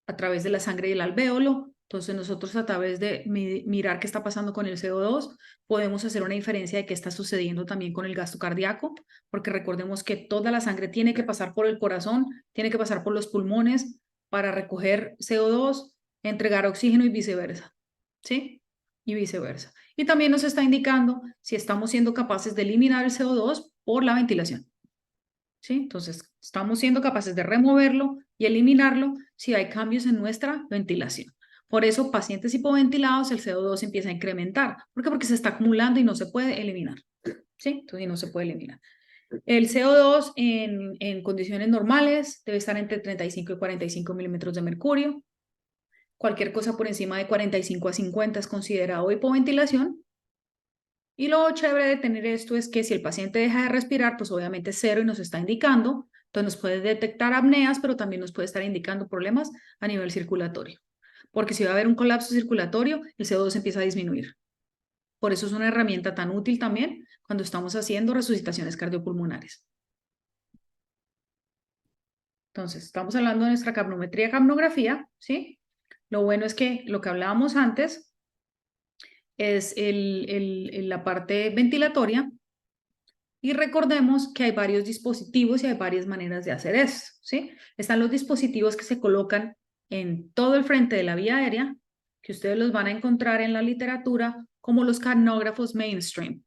a través de la sangre y el alvéolo. Entonces nosotros a través de mirar qué está pasando con el CO2 podemos hacer una diferencia de qué está sucediendo también con el gasto cardíaco, porque recordemos que toda la sangre tiene que pasar por el corazón, tiene que pasar por los pulmones para recoger CO2, entregar oxígeno y viceversa, ¿sí? Y viceversa. Y también nos está indicando si estamos siendo capaces de eliminar el CO2 por la ventilación. ¿Sí? Entonces, estamos siendo capaces de removerlo y eliminarlo si hay cambios en nuestra ventilación. Por eso, pacientes hipoventilados, el CO2 empieza a incrementar. ¿Por qué? Porque se está acumulando y no se puede eliminar. ¿Sí? Entonces, no se puede eliminar. El CO2 en condiciones normales debe estar entre 35 y 45 milímetros de mercurio. Cualquier cosa por encima de 45 a 50 es considerado hipoventilación. Y lo chévere de tener esto es que si el paciente deja de respirar, pues obviamente es cero y nos está indicando, entonces nos puede detectar apneas, pero también nos puede estar indicando problemas a nivel circulatorio. Porque si va a haber un colapso circulatorio, el CO2 empieza a disminuir. Por eso es una herramienta tan útil también cuando estamos haciendo resucitaciones cardiopulmonares. Entonces, estamos hablando de nuestra capnometría, capnografía, ¿sí? Lo bueno es que lo que hablábamos antes es la parte ventilatoria. Y recordemos que hay varios dispositivos y hay varias maneras de hacer eso, ¿sí? Están los dispositivos que se colocan en todo el frente de la vía aérea, que ustedes los van a encontrar en la literatura como los capnógrafos mainstream,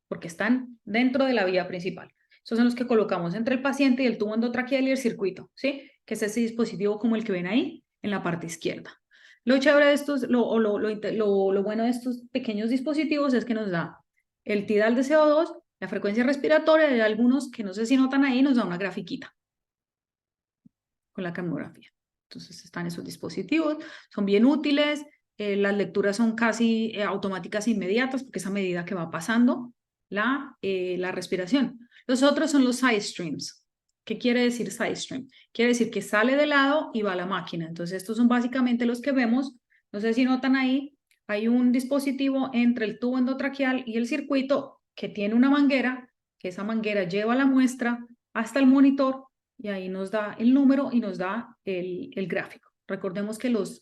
porque están dentro de la vía principal. Esos son los que colocamos entre el paciente y el tubo endotraqueal y el circuito, ¿sí? Que es ese dispositivo como el que ven ahí en la parte izquierda. Lo chévere de estos, lo bueno de estos pequeños dispositivos es que nos da el tidal de CO2, la frecuencia respiratoria de algunos que no sé si notan ahí, nos da una grafiquita con la capnografía. Entonces están esos dispositivos, son bien útiles, las lecturas son casi automáticas e inmediatas porque es a medida que va pasando la respiración. Los otros son los side streams. ¿Qué quiere decir side stream? Quiere decir que sale de lado y va a la máquina. Entonces estos son básicamente los que vemos. No sé si notan ahí, hay un dispositivo entre el tubo endotraqueal y el circuito que tiene una manguera, que esa manguera lleva la muestra hasta el monitor y ahí nos da el número y nos da el gráfico. Recordemos que los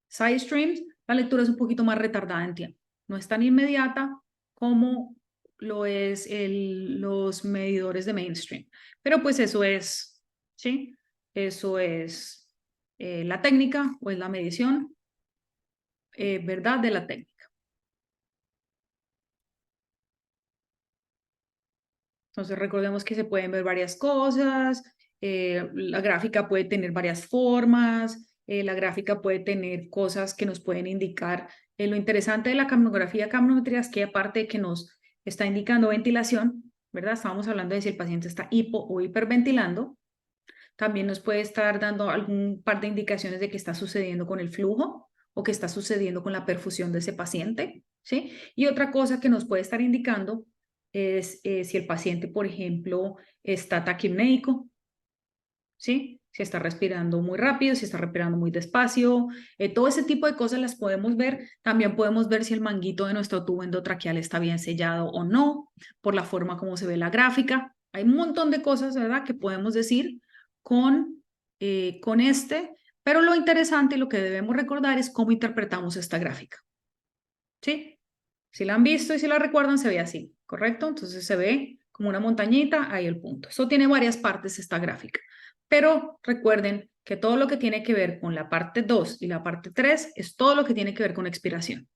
side streams, la lectura es un poquito más retardada en tiempo. No es tan inmediata como lo es los medidores de mainstream. Pero pues eso es, ¿sí? Eso es la técnica o es la medición, ¿verdad? De la técnica. Entonces recordemos que se pueden ver varias cosas, la gráfica puede tener varias formas, la gráfica puede tener cosas que nos pueden indicar. Lo interesante de la capnografía, capnometría es que aparte de que nos está indicando ventilación, ¿verdad? Estábamos hablando de si el paciente está hipo o hiperventilando, también nos puede estar dando algún par de indicaciones de qué está sucediendo con el flujo o qué está sucediendo con la perfusión de ese paciente, ¿sí? Y otra cosa que nos puede estar indicando es si el paciente, por ejemplo, está taquipnéico, ¿sí? Si está respirando muy rápido, si está respirando muy despacio, todo ese tipo de cosas las podemos ver. También podemos ver si el manguito de nuestro tubo endotraqueal está bien sellado o no, por la forma como se ve la gráfica. Hay un montón de cosas, ¿verdad?, que podemos decir con este, pero lo interesante y lo que debemos recordar es cómo interpretamos esta gráfica, ¿sí? Si la han visto y si la recuerdan, se ve así, ¿correcto? Entonces se ve como una montañita, ahí el punto. Esto tiene varias partes, esta gráfica. Pero recuerden que todo lo que tiene que ver con la parte 2 y la parte 3 es todo lo que tiene que ver con expiración.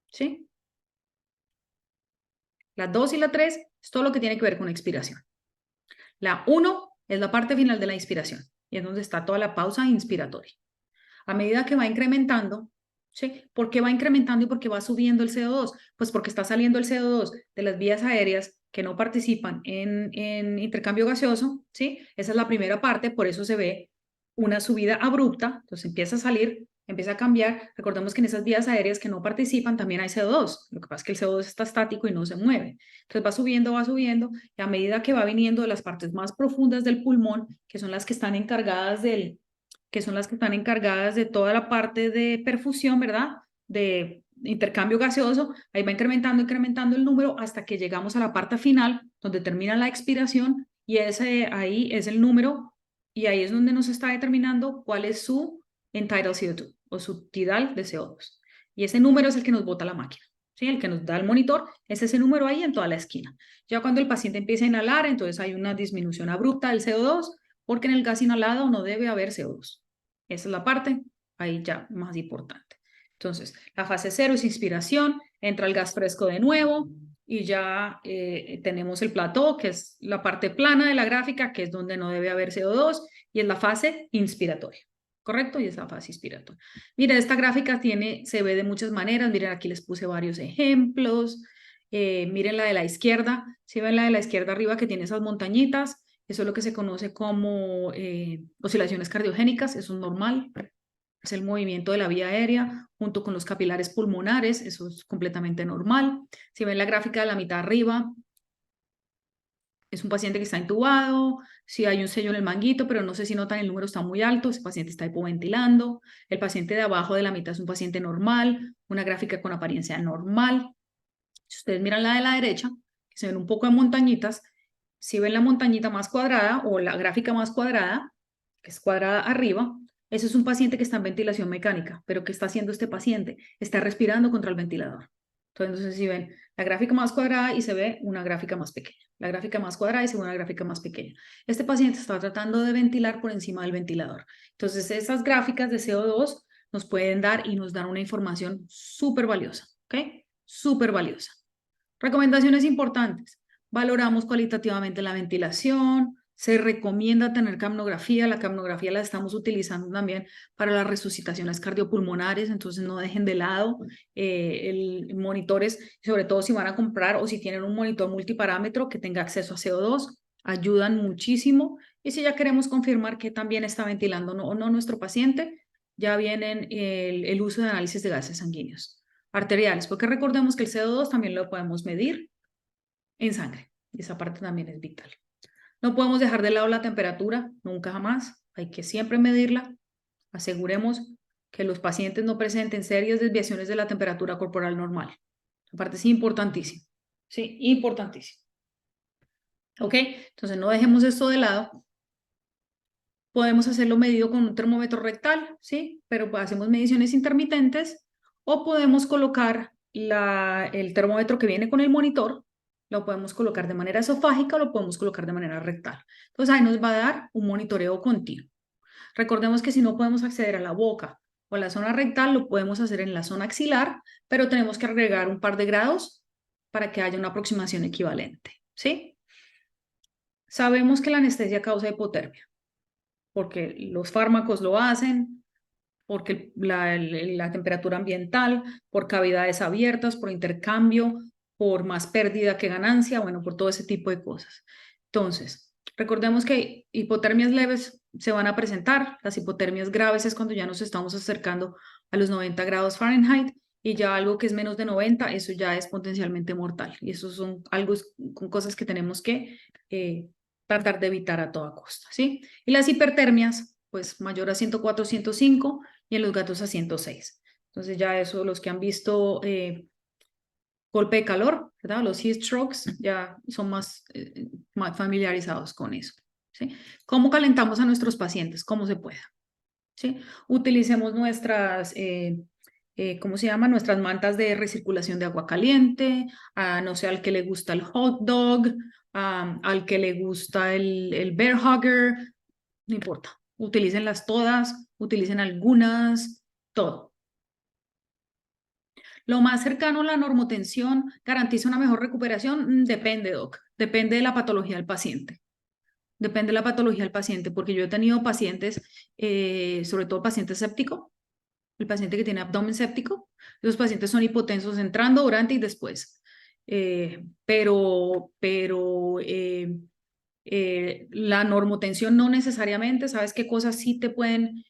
¿Sí? La 2 y la 3 es todo lo que tiene que ver con expiración. La 1 es la parte final de la inspiración y es donde está toda la pausa inspiratoria. A medida que va incrementando, ¿sí? ¿Por qué va incrementando y por qué va subiendo el CO2? Pues porque está saliendo el CO2 de las vías aéreas que no participan en intercambio gaseoso, ¿sí? Esa es la primera parte, por eso se ve una subida abrupta, entonces empieza a salir, empieza a cambiar. Recordemos que en esas vías aéreas que no participan también hay CO2, lo que pasa es que el CO2 está estático y no se mueve. Entonces va subiendo, y a medida que va viniendo de las partes más profundas del pulmón, que son las que están encargadas de toda la parte de perfusión, ¿verdad? De intercambio gaseoso, ahí va incrementando, incrementando el número hasta que llegamos a la parte final, donde termina la expiración, y ese ahí es el número, y ahí es donde nos está determinando cuál es su entitled CO2 o su tidal de CO2. Y ese número es el que nos bota la máquina, ¿sí? El que nos da el monitor es ese número ahí en toda la esquina. Ya cuando el paciente empieza a inhalar, entonces hay una disminución abrupta del CO2, porque en el gas inhalado no debe haber CO2. Esa es la parte ahí ya más importante. Entonces, la fase 0 es inspiración, entra el gas fresco de nuevo y ya tenemos el plató, que es la parte plana de la gráfica, que es donde no debe haber CO2, y es la fase inspiratoria. ¿Correcto? Y es la fase inspiratoria. Miren, esta gráfica se ve de muchas maneras. Miren, aquí les puse varios ejemplos. Miren la de la izquierda. Si ven la de la izquierda arriba que tiene esas montañitas, eso es lo que se conoce como oscilaciones cardiogénicas, eso es normal. Es el movimiento de la vía aérea junto con los capilares pulmonares, eso es completamente normal. Si ven la gráfica de la mitad arriba, es un paciente que está intubado, si hay un sello en el manguito, pero no sé si notan el número está muy alto, ese paciente está hipoventilando. El paciente de abajo de la mitad es un paciente normal, una gráfica con apariencia normal. Si ustedes miran la de la derecha, que se ven un poco de montañitas, si ven la montañita más cuadrada o la gráfica más cuadrada, que es cuadrada arriba, ese es un paciente que está en ventilación mecánica. Pero ¿qué está haciendo este paciente? Está respirando contra el ventilador. Entonces, si ven la gráfica más cuadrada y se ve una gráfica más pequeña. La gráfica más cuadrada y se ve una gráfica más pequeña. Este paciente está tratando de ventilar por encima del ventilador. Entonces, esas gráficas de CO2 nos pueden dar y nos dan una información súper valiosa, ¿ok? Súper valiosa. Recomendaciones importantes. Valoramos cualitativamente la ventilación. Se recomienda tener capnografía. La capnografía la estamos utilizando también para las resucitaciones cardiopulmonares, entonces no dejen de lado el monitores, sobre todo si van a comprar o si tienen un monitor multiparámetro que tenga acceso a CO2, ayudan muchísimo. Y si ya queremos confirmar que también está ventilando o no nuestro paciente, ya vienen el uso de análisis de gases sanguíneos arteriales, porque recordemos que el CO2 también lo podemos medir en sangre, y esa parte también es vital. No podemos dejar de lado la temperatura, nunca jamás, hay que siempre medirla. Aseguremos que los pacientes no presenten serias desviaciones de la temperatura corporal normal. La parte es importantísima, sí, importantísimo. ¿Ok? Entonces no dejemos esto de lado. Podemos hacerlo medido con un termómetro rectal, ¿sí? Pero hacemos mediciones intermitentes o podemos colocar el termómetro que viene con el monitor, lo podemos colocar de manera esofágica o lo podemos colocar de manera rectal. Entonces ahí nos va a dar un monitoreo continuo. Recordemos que si no podemos acceder a la boca o a la zona rectal, lo podemos hacer en la zona axilar, pero tenemos que agregar un par de grados para que haya una aproximación equivalente, ¿sí? Sabemos que la anestesia causa hipotermia, porque los fármacos lo hacen, porque la temperatura ambiental, por cavidades abiertas, por intercambio, por más pérdida que ganancia, bueno, por todo ese tipo de cosas. Entonces, recordemos que hipotermias leves se van a presentar, las hipotermias graves es cuando ya nos estamos acercando a los 90 grados Fahrenheit, y ya algo que es menos de 90, eso ya es potencialmente mortal, y eso son algo con cosas que tenemos que tratar de evitar a toda costa, ¿sí? Y las hipertermias, pues mayor a 104, 105, y en los gatos a 106. Entonces ya eso, los que han visto golpe de calor, ¿verdad? Los heat strokes ya son más familiarizados con eso, ¿sí? ¿Cómo calentamos a nuestros pacientes? ¿Cómo se pueda? ¿Sí? Utilicemos nuestras, ¿cómo se llama? Nuestras mantas de recirculación de agua caliente, no sé, al que le gusta el hot dog, al que le gusta el bear hugger, no importa. Utilícenlas todas, utilicen algunas, todo. Lo más cercano a la normotensión garantiza una mejor recuperación. Depende, doc. Depende de la patología del paciente. Depende de la patología del paciente, porque yo he tenido pacientes, sobre todo pacientes sépticos, el paciente que tiene abdomen séptico, los pacientes son hipotensos entrando, durante y después. La normotensión no necesariamente, ¿sabes qué cosas sí te pueden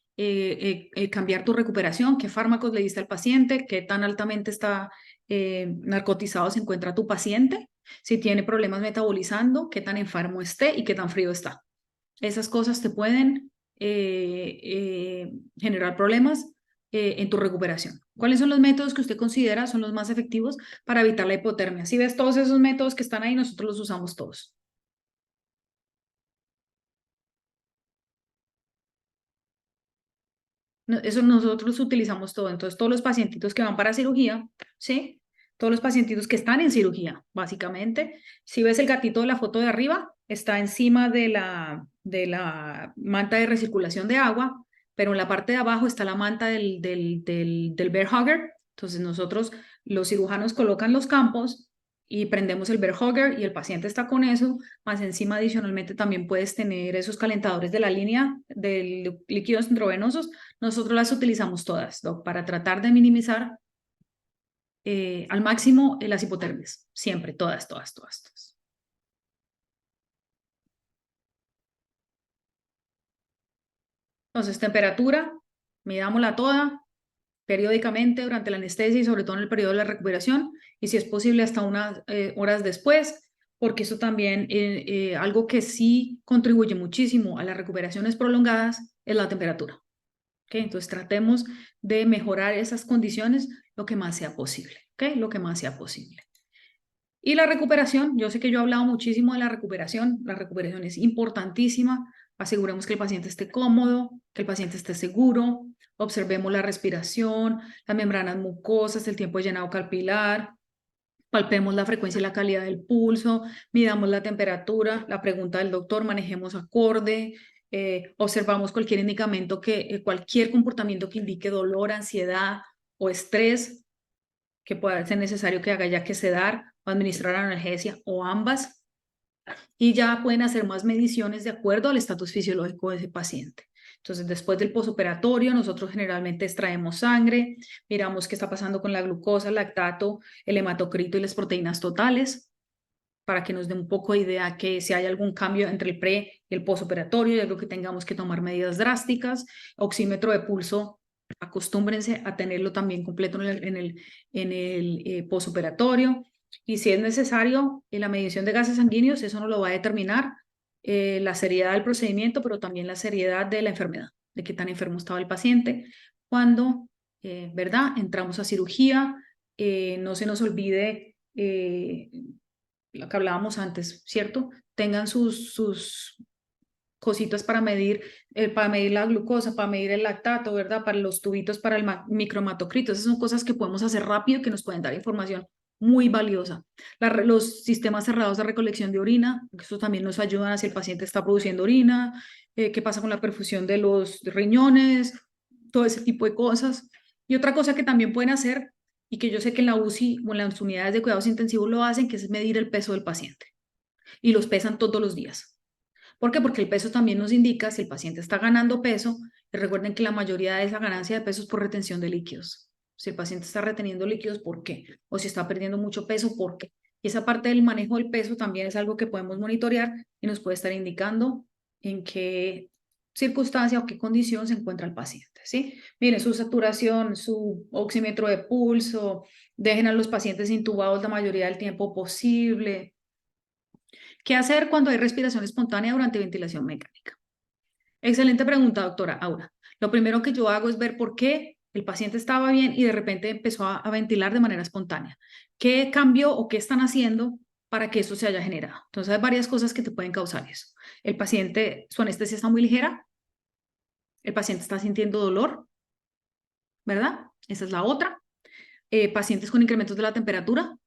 cambiar tu recuperación? ¿Qué fármacos le diste al paciente? ¿Qué tan altamente está narcotizado se encuentra tu paciente? Si tiene problemas metabolizando, qué tan enfermo esté y qué tan frío está. Esas cosas te pueden generar problemas en tu recuperación. ¿Cuáles son los métodos que usted considera son los más efectivos para evitar la hipotermia? Si ves todos esos métodos que están ahí, nosotros los usamos todos. Eso nosotros utilizamos todo. Entonces, todos los pacientitos que van para cirugía, ¿sí? Todos los pacientitos que están en cirugía, básicamente. Si ves el gatito de la foto de arriba, está encima de la manta de recirculación de agua, pero en la parte de abajo está la manta del bear hugger. Entonces, nosotros, los cirujanos, colocan los campos y prendemos el bear hugger y el paciente está con eso. Más encima, adicionalmente, también puedes tener esos calentadores de la línea de líquidos intravenosos. Nosotros las utilizamos todas, Doc, para tratar de minimizar al máximo las hipotermias. Siempre, todas, todas, todas, todas. Entonces, temperatura, midámosla toda periódicamente durante la anestesia y sobre todo en el periodo de la recuperación y si es posible hasta unas horas después, porque eso también, algo que sí contribuye muchísimo a las recuperaciones prolongadas es la temperatura. ¿Okay? Entonces tratemos de mejorar esas condiciones lo que más sea posible, ¿okay? Lo que más sea posible. Y la recuperación, yo sé que yo he hablado muchísimo de la recuperación es importantísima, aseguremos que el paciente esté cómodo, que el paciente esté seguro, observemos la respiración, las membranas mucosas, el tiempo de llenado capilar, palpemos la frecuencia y la calidad del pulso, midamos la temperatura, la pregunta del doctor, manejemos acorde, observamos cualquier comportamiento que indique dolor, ansiedad o estrés, que pueda ser necesario que haga ya que sedar o administrar analgesia o ambas, y ya pueden hacer más mediciones de acuerdo al estatus fisiológico de ese paciente. Entonces, después del posoperatorio, nosotros generalmente extraemos sangre, miramos qué está pasando con la glucosa, el lactato, el hematocrito y las proteínas totales, para que nos dé un poco de idea que si hay algún cambio entre el pre y el posoperatorio, ya creo que tengamos que tomar medidas drásticas. Oxímetro de pulso, acostúmbrense a tenerlo también completo en el posoperatorio. Y si es necesario, en la medición de gases sanguíneos, eso nos lo va a determinar la seriedad del procedimiento, pero también la seriedad de la enfermedad, de qué tan enfermo estaba el paciente. Cuando, ¿verdad? Entramos a cirugía, no se nos olvide lo que hablábamos antes, ¿cierto? Tengan sus cositas para medir la glucosa, para medir el lactato, ¿verdad? Para los tubitos, para el micromatocrito. Esas son cosas que podemos hacer rápido y que nos pueden dar información muy valiosa. Los sistemas cerrados de recolección de orina, eso también nos ayudan a si el paciente está produciendo orina, qué pasa con la perfusión de los riñones, todo ese tipo de cosas. Y otra cosa que también pueden hacer, y que yo sé que en la UCI o en las unidades de cuidados intensivos lo hacen, que es medir el peso del paciente. Y los pesan todos los días. ¿Por qué? Porque el peso también nos indica si el paciente está ganando peso. Y recuerden que la mayoría de esa ganancia de peso es por retención de líquidos. Si el paciente está reteniendo líquidos, ¿por qué? O si está perdiendo mucho peso, ¿por qué? Y esa parte del manejo del peso también es algo que podemos monitorear y nos puede estar indicando en qué circunstancia o qué condición se encuentra el paciente, ¿sí? Miren, su saturación, su oxímetro de pulso, dejen a los pacientes intubados la mayoría del tiempo posible. ¿Qué hacer cuando hay respiración espontánea durante ventilación mecánica? Excelente pregunta, doctora Aura. Lo primero que yo hago es ver por qué el paciente estaba bien y de repente empezó a ventilar de manera espontánea. ¿Qué cambió o qué están haciendo para que eso se haya generado? Entonces, hay varias cosas que te pueden causar eso. El paciente, su anestesia está muy ligera, el paciente está sintiendo dolor, ¿verdad? Esa es la otra. Pacientes con incrementos de la temperatura,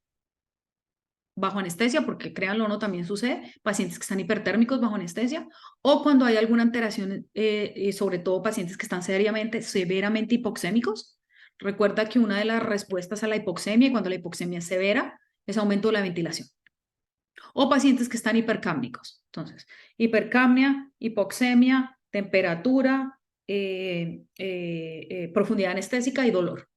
bajo anestesia, porque créanlo o no, también sucede, pacientes que están hipertérmicos bajo anestesia, o cuando hay alguna alteración, sobre todo pacientes que están severamente hipoxémicos. Recuerda que una de las respuestas a la hipoxemia, y cuando la hipoxemia es severa, es aumento de la ventilación. O pacientes que están hipercámnicos. Entonces, hipercapnia, hipoxemia, temperatura, profundidad anestésica y dolor.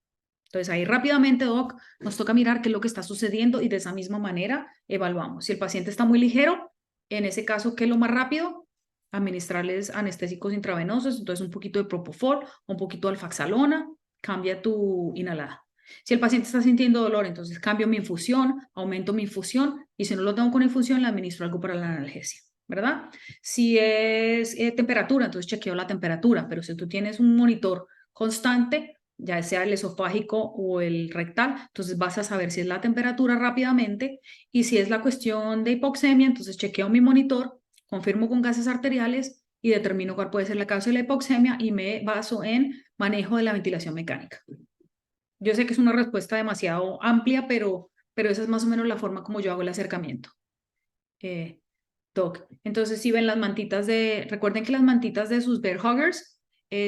Entonces ahí rápidamente, doc, nos toca mirar qué es lo que está sucediendo y de esa misma manera evaluamos. Si el paciente está muy ligero, en ese caso, ¿qué es lo más rápido? Administrarles anestésicos intravenosos, entonces un poquito de propofol, un poquito de alfaxalona, cambia tu inhalada. Si el paciente está sintiendo dolor, entonces cambio mi infusión, aumento mi infusión y si no lo tengo con infusión, le administro algo para la analgesia, ¿verdad? Si es temperatura, entonces chequeo la temperatura, pero si tú tienes un monitor constante, ya sea el esofágico o el rectal, entonces vas a saber si es la temperatura rápidamente y si es la cuestión de hipoxemia, entonces chequeo mi monitor, confirmo con gases arteriales y determino cuál puede ser la causa de la hipoxemia y me baso en manejo de la ventilación mecánica. Yo sé que es una respuesta demasiado amplia, pero esa es más o menos la forma como yo hago el acercamiento. Doc. Entonces, si ven las mantitas recuerden que las mantitas de sus bear huggers,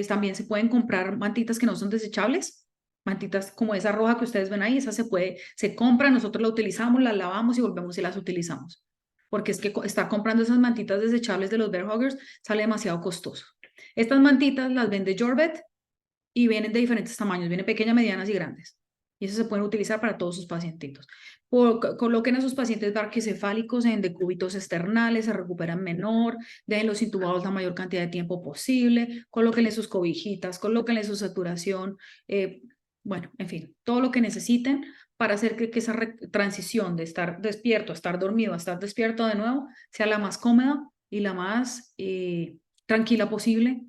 también se pueden comprar mantitas que no son desechables, mantitas como esa roja que ustedes ven ahí, esa se compra, nosotros la utilizamos, la lavamos y volvemos y las utilizamos. Porque es que estar comprando esas mantitas desechables de los bear huggers sale demasiado costoso. Estas mantitas las vende Jorbet y vienen de diferentes tamaños, vienen pequeñas, medianas y grandes. Y eso se pueden utilizar para todos sus pacientitos. Coloquen a sus pacientes barquicefálicos en decúbitos externales, se recuperan menor, déjenlos intubados la mayor cantidad de tiempo posible, colóquenle sus cobijitas, colóquenle su saturación, bueno, en fin, todo lo que necesiten para hacer que esa transición de estar despierto a estar dormido a estar despierto de nuevo sea la más cómoda y la más tranquila posible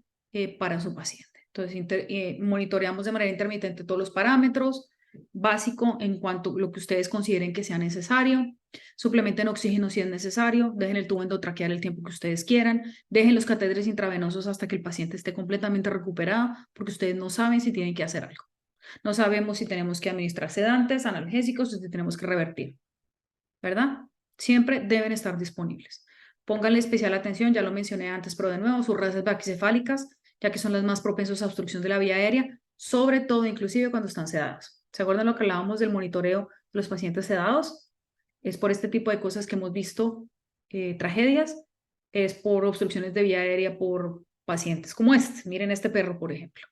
para su paciente. Entonces, monitoreamos de manera intermitente todos los parámetros, básico en cuanto a lo que ustedes consideren que sea necesario. Suplementen oxígeno si es necesario, dejen el tubo endotraqueal el tiempo que ustedes quieran, dejen los catéteres intravenosos hasta que el paciente esté completamente recuperado, porque ustedes no saben si tienen que hacer algo. No sabemos si tenemos que administrar sedantes, analgésicos o si tenemos que revertir, ¿verdad? Siempre deben estar disponibles. Pónganle especial atención, ya lo mencioné antes, pero de nuevo, sus rasas braquicefálicas, ya que son las más propensas a obstrucción de la vía aérea, sobre todo inclusive cuando están sedados. ¿Se acuerdan lo que hablábamos del monitoreo de los pacientes sedados? Es por este tipo de cosas que hemos visto tragedias, es por obstrucciones de vía aérea por pacientes como este. Miren este perro, por ejemplo.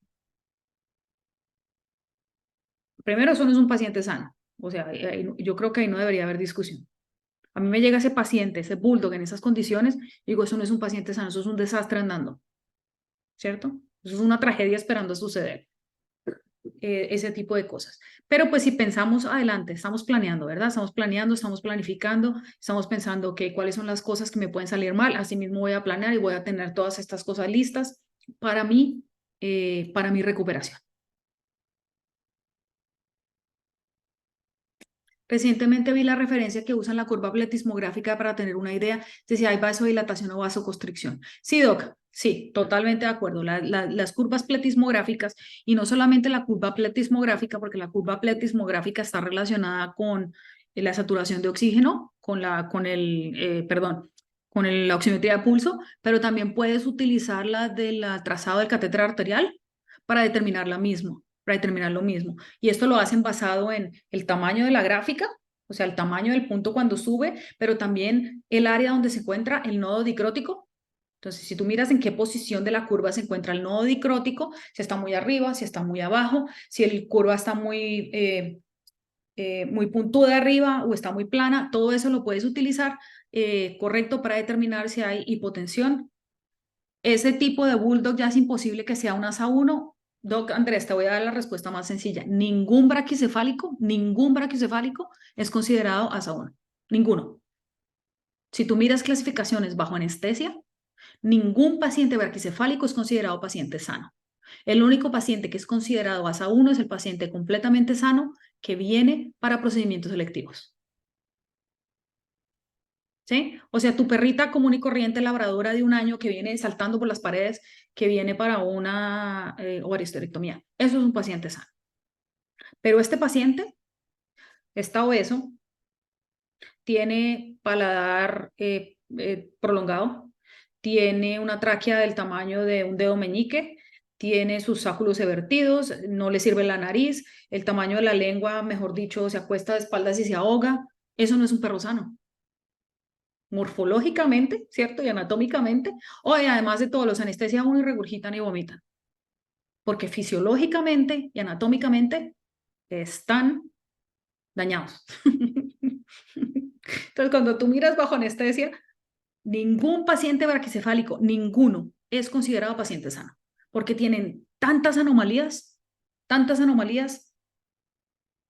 Primero, eso no es un paciente sano. O sea, yo creo que ahí no debería haber discusión. A mí me llega ese paciente, ese bulldog en esas condiciones, y digo, eso no es un paciente sano, eso es un desastre andando, ¿cierto? Eso es una tragedia esperando a suceder, ese tipo de cosas. Pero pues si pensamos adelante, estamos planeando, ¿verdad? Estamos planeando, estamos planificando, estamos pensando que cuáles son las cosas que me pueden salir mal, así mismo voy a planear y voy a tener todas estas cosas listas para mi recuperación. Recientemente vi la referencia que usan la curva pletismográfica para tener una idea de si hay vasodilatación o vasoconstricción. Sí, doc, sí, totalmente de acuerdo. Las curvas pletismográficas y no solamente la curva pletismográfica, porque la curva pletismográfica está relacionada con la saturación de oxígeno, con la oximetría de pulso, pero también puedes utilizar la del trazado del catéter arterial para determinar lo mismo. Y esto lo hacen basado en el tamaño de la gráfica, o sea, el tamaño del punto cuando sube, pero también el área donde se encuentra el nodo dicrótico. Entonces, si tú miras en qué posición de la curva se encuentra el nodo dicrótico, si está muy arriba, si está muy abajo, si el curva está muy puntuda arriba o está muy plana, todo eso lo puedes utilizar correcto para determinar si hay hipotensión. Ese tipo de bulldog ya es imposible que sea un asa 1. Doc, Andrés, te voy a dar la respuesta más sencilla. Ningún braquicefálico es considerado asa 1. Ninguno. Si tú miras clasificaciones bajo anestesia, ningún paciente braquicefálico es considerado paciente sano. El único paciente que es considerado asa 1 es el paciente completamente sano que viene para procedimientos selectivos. ¿Sí? O sea, tu perrita común y corriente labradora de 1 año que viene saltando por las paredes, que viene para una ovariosterectomía. Eso es un paciente sano. Pero este paciente está obeso, tiene paladar prolongado, tiene una tráquea del tamaño de un dedo meñique, tiene sus sáculos evertidos, no le sirve la nariz, el tamaño de la lengua, mejor dicho, se acuesta de espaldas y se ahoga. Eso no es un perro sano. Morfológicamente, ¿cierto? Y anatómicamente. Y además de todo, los anestesian uno y regurgitan y vomitan. Porque fisiológicamente y anatómicamente están dañados. Entonces, cuando tú miras bajo anestesia, ningún paciente braquicefálico, ninguno, es considerado paciente sano, porque tienen tantas anomalías,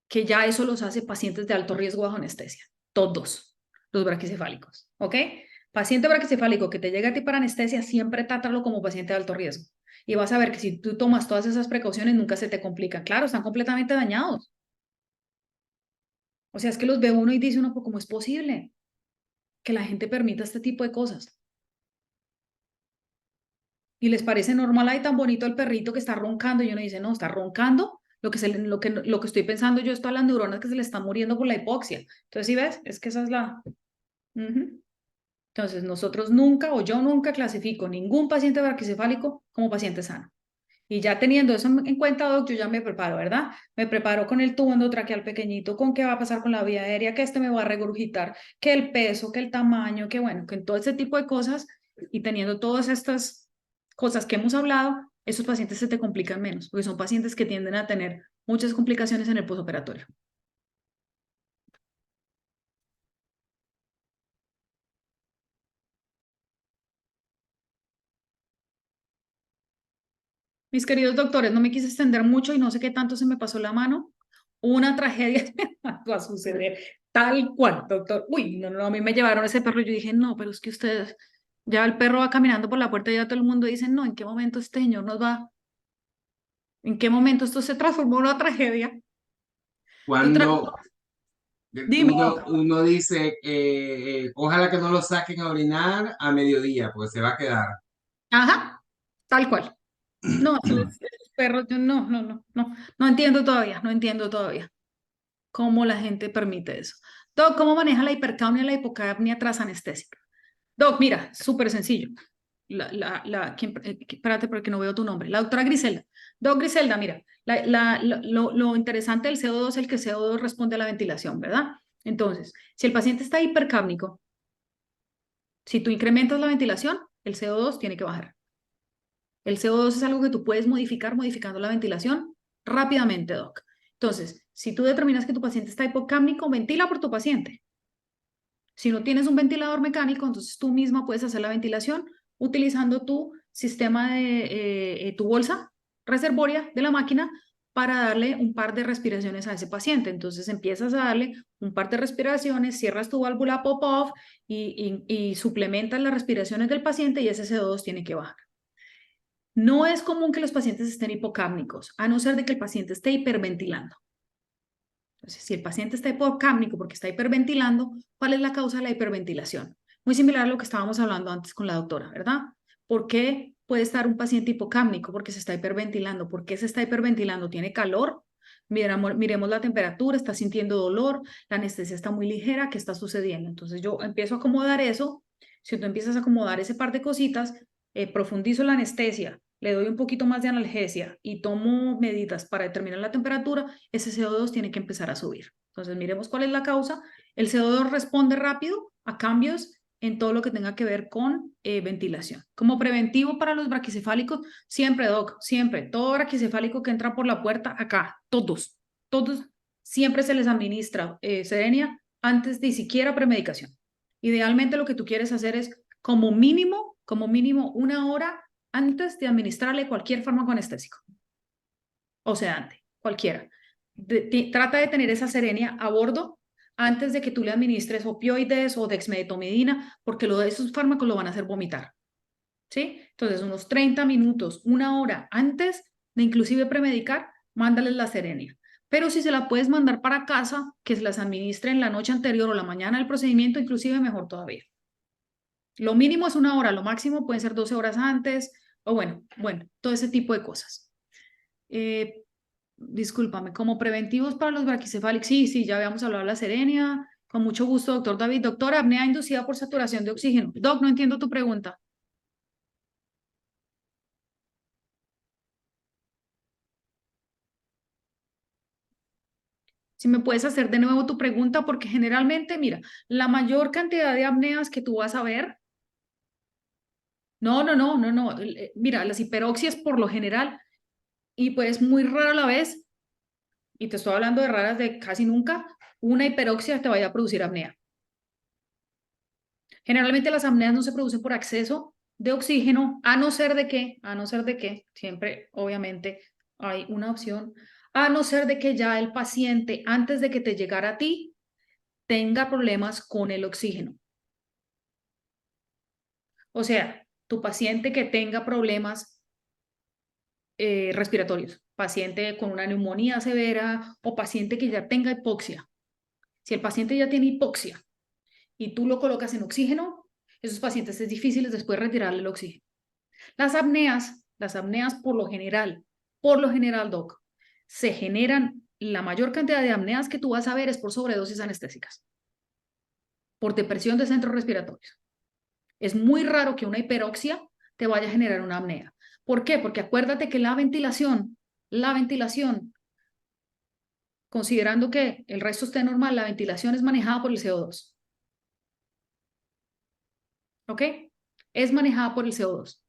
que ya eso los hace pacientes de alto riesgo bajo anestesia. Todos los braquicefálicos, ¿ok? Paciente braquicefálico que te llega a ti para anestesia, siempre trátalo como paciente de alto riesgo. Y vas a ver que si tú tomas todas esas precauciones, nunca se te complican. Claro, están completamente dañados. O sea, es que los ve uno y dice uno, pues, ¿cómo es posible que la gente permita este tipo de cosas? Y les parece normal, ay, tan bonito el perrito que está roncando, y uno dice, no, está roncando, lo que estoy pensando yo, están las neuronas que se le están muriendo por la hipoxia. Entonces, ¿sí ves? Es que esa es la... Ujú. Entonces, nosotros nunca, o yo nunca clasifico ningún paciente braquicefálico como paciente sano. Y ya teniendo eso en cuenta, doc, yo ya me preparo, ¿verdad? Me preparo con el tubo endotraqueal pequeñito, con qué va a pasar con la vía aérea, que este me va a regurgitar, que el peso, que el tamaño, que bueno, que en todo ese tipo de cosas, y teniendo todas estas cosas que hemos hablado, esos pacientes se te complican menos, porque son pacientes que tienden a tener muchas complicaciones en el posoperatorio. Mis queridos doctores, no me quise extender mucho y no sé qué tanto se me pasó la mano. Una tragedia va a suceder tal cual, doctor. Uy, no, no, a mí me llevaron ese perro y yo dije, no, pero es que ustedes, ya el perro va caminando por la puerta y ya todo el mundo dice, no, ¿en qué momento este señor nos va? ¿En qué momento esto se transformó en una tragedia? Yo Cuando Dime. uno dice, ojalá que no lo saquen a orinar a mediodía, porque se va a quedar. Ajá, tal cual. No, esos perros, yo no entiendo todavía, no entiendo todavía cómo la gente permite eso. Doc, ¿cómo maneja la hipercapnia y la hipocapnia tras anestesia? Doc, mira, súper sencillo. Espérate porque no veo tu nombre. La doctora Griselda. Doc Griselda, mira, lo interesante del CO2 es el que el CO2 responde a la ventilación, ¿verdad? Entonces, si el paciente está hipercápnico, si tú incrementas la ventilación, el CO2 tiene que bajar. El CO2 es algo que tú puedes modificar modificando la ventilación rápidamente, Doc. Entonces, si tú determinas que tu paciente está hipocápnico, ventila por tu paciente. Si no tienes un ventilador mecánico, entonces tú misma puedes hacer la ventilación utilizando tu sistema de tu bolsa reservoria de la máquina para darle un par de respiraciones a ese paciente. Entonces empiezas a darle un par de respiraciones, cierras tu válvula pop-off y suplementas las respiraciones del paciente y ese CO2 tiene que bajar. No es común que los pacientes estén hipocápnicos, a no ser de que el paciente esté hiperventilando. Entonces, si el paciente está hipocápnico porque está hiperventilando, ¿cuál es la causa de la hiperventilación? Muy similar a lo que estábamos hablando antes con la doctora, ¿verdad? ¿Por qué puede estar un paciente hipocápnico? Porque se está hiperventilando. ¿Por qué se está hiperventilando? ¿Tiene calor? Miremos la temperatura, está sintiendo dolor, la anestesia está muy ligera, ¿qué está sucediendo? Entonces yo empiezo a acomodar eso. Si tú empiezas a acomodar ese par de cositas, profundizo la anestesia, le doy un poquito más de analgesia y tomo medidas para determinar la temperatura, ese CO2 tiene que empezar a subir. Entonces, miremos cuál es la causa. El CO2 responde rápido a cambios en todo lo que tenga que ver con ventilación. Como preventivo para los braquicefálicos, siempre, doc, siempre, todo braquicefálico que entra por la puerta, acá, todos, siempre se les administra Sedenia antes de siquiera premedicación. Idealmente lo que tú quieres hacer es como mínimo 1 hora antes de administrarle cualquier fármaco anestésico o sedante, cualquiera. Trata de tener esa serenia a bordo antes de que tú le administres opioides o dexmedetomidina, porque esos fármacos lo van a hacer vomitar. ¿Sí? Entonces, unos 30 minutos, 1 hora antes de inclusive premedicar, mándales la serenia. Pero si se la puedes mandar para casa, que se las administre en la noche anterior o la mañana del procedimiento, inclusive mejor todavía. Lo mínimo es 1 hora, lo máximo pueden ser 12 horas antes, o bueno, todo ese tipo de cosas. Discúlpame, como preventivos para los braquicefálicos, sí, ya habíamos hablado de la serenia, Con mucho gusto, doctor David. Doctor, apnea inducida por saturación de oxígeno. Doc, no entiendo tu pregunta. Si me puedes hacer de nuevo tu pregunta, porque generalmente, mira, la mayor cantidad de apneas que tú vas a ver, no. Mira, las hiperoxias por lo general, y pues muy rara a la vez, y te estoy hablando de raras de casi nunca, una hiperoxia te vaya a producir apnea. Generalmente las apneas no se producen por exceso de oxígeno, a no ser de que, siempre obviamente hay una opción, a no ser de que ya el paciente, antes de que te llegara a ti, tenga problemas con el oxígeno. O sea, tu paciente que tenga problemas respiratorios, paciente con una neumonía severa o paciente que ya tenga hipoxia. Si el paciente ya tiene hipoxia y tú lo colocas en oxígeno, esos pacientes es difícil después retirarle el oxígeno. Las apneas por lo general, doc, se generan, la mayor cantidad de apneas que tú vas a ver es por sobredosis anestésicas, por depresión de centros respiratorios. Es muy raro que una hiperoxia te vaya a generar una apnea. ¿Por qué? Porque acuérdate que la ventilación, considerando que el resto esté normal, la ventilación es manejada por el CO2. ¿Ok? Es manejada por el CO2.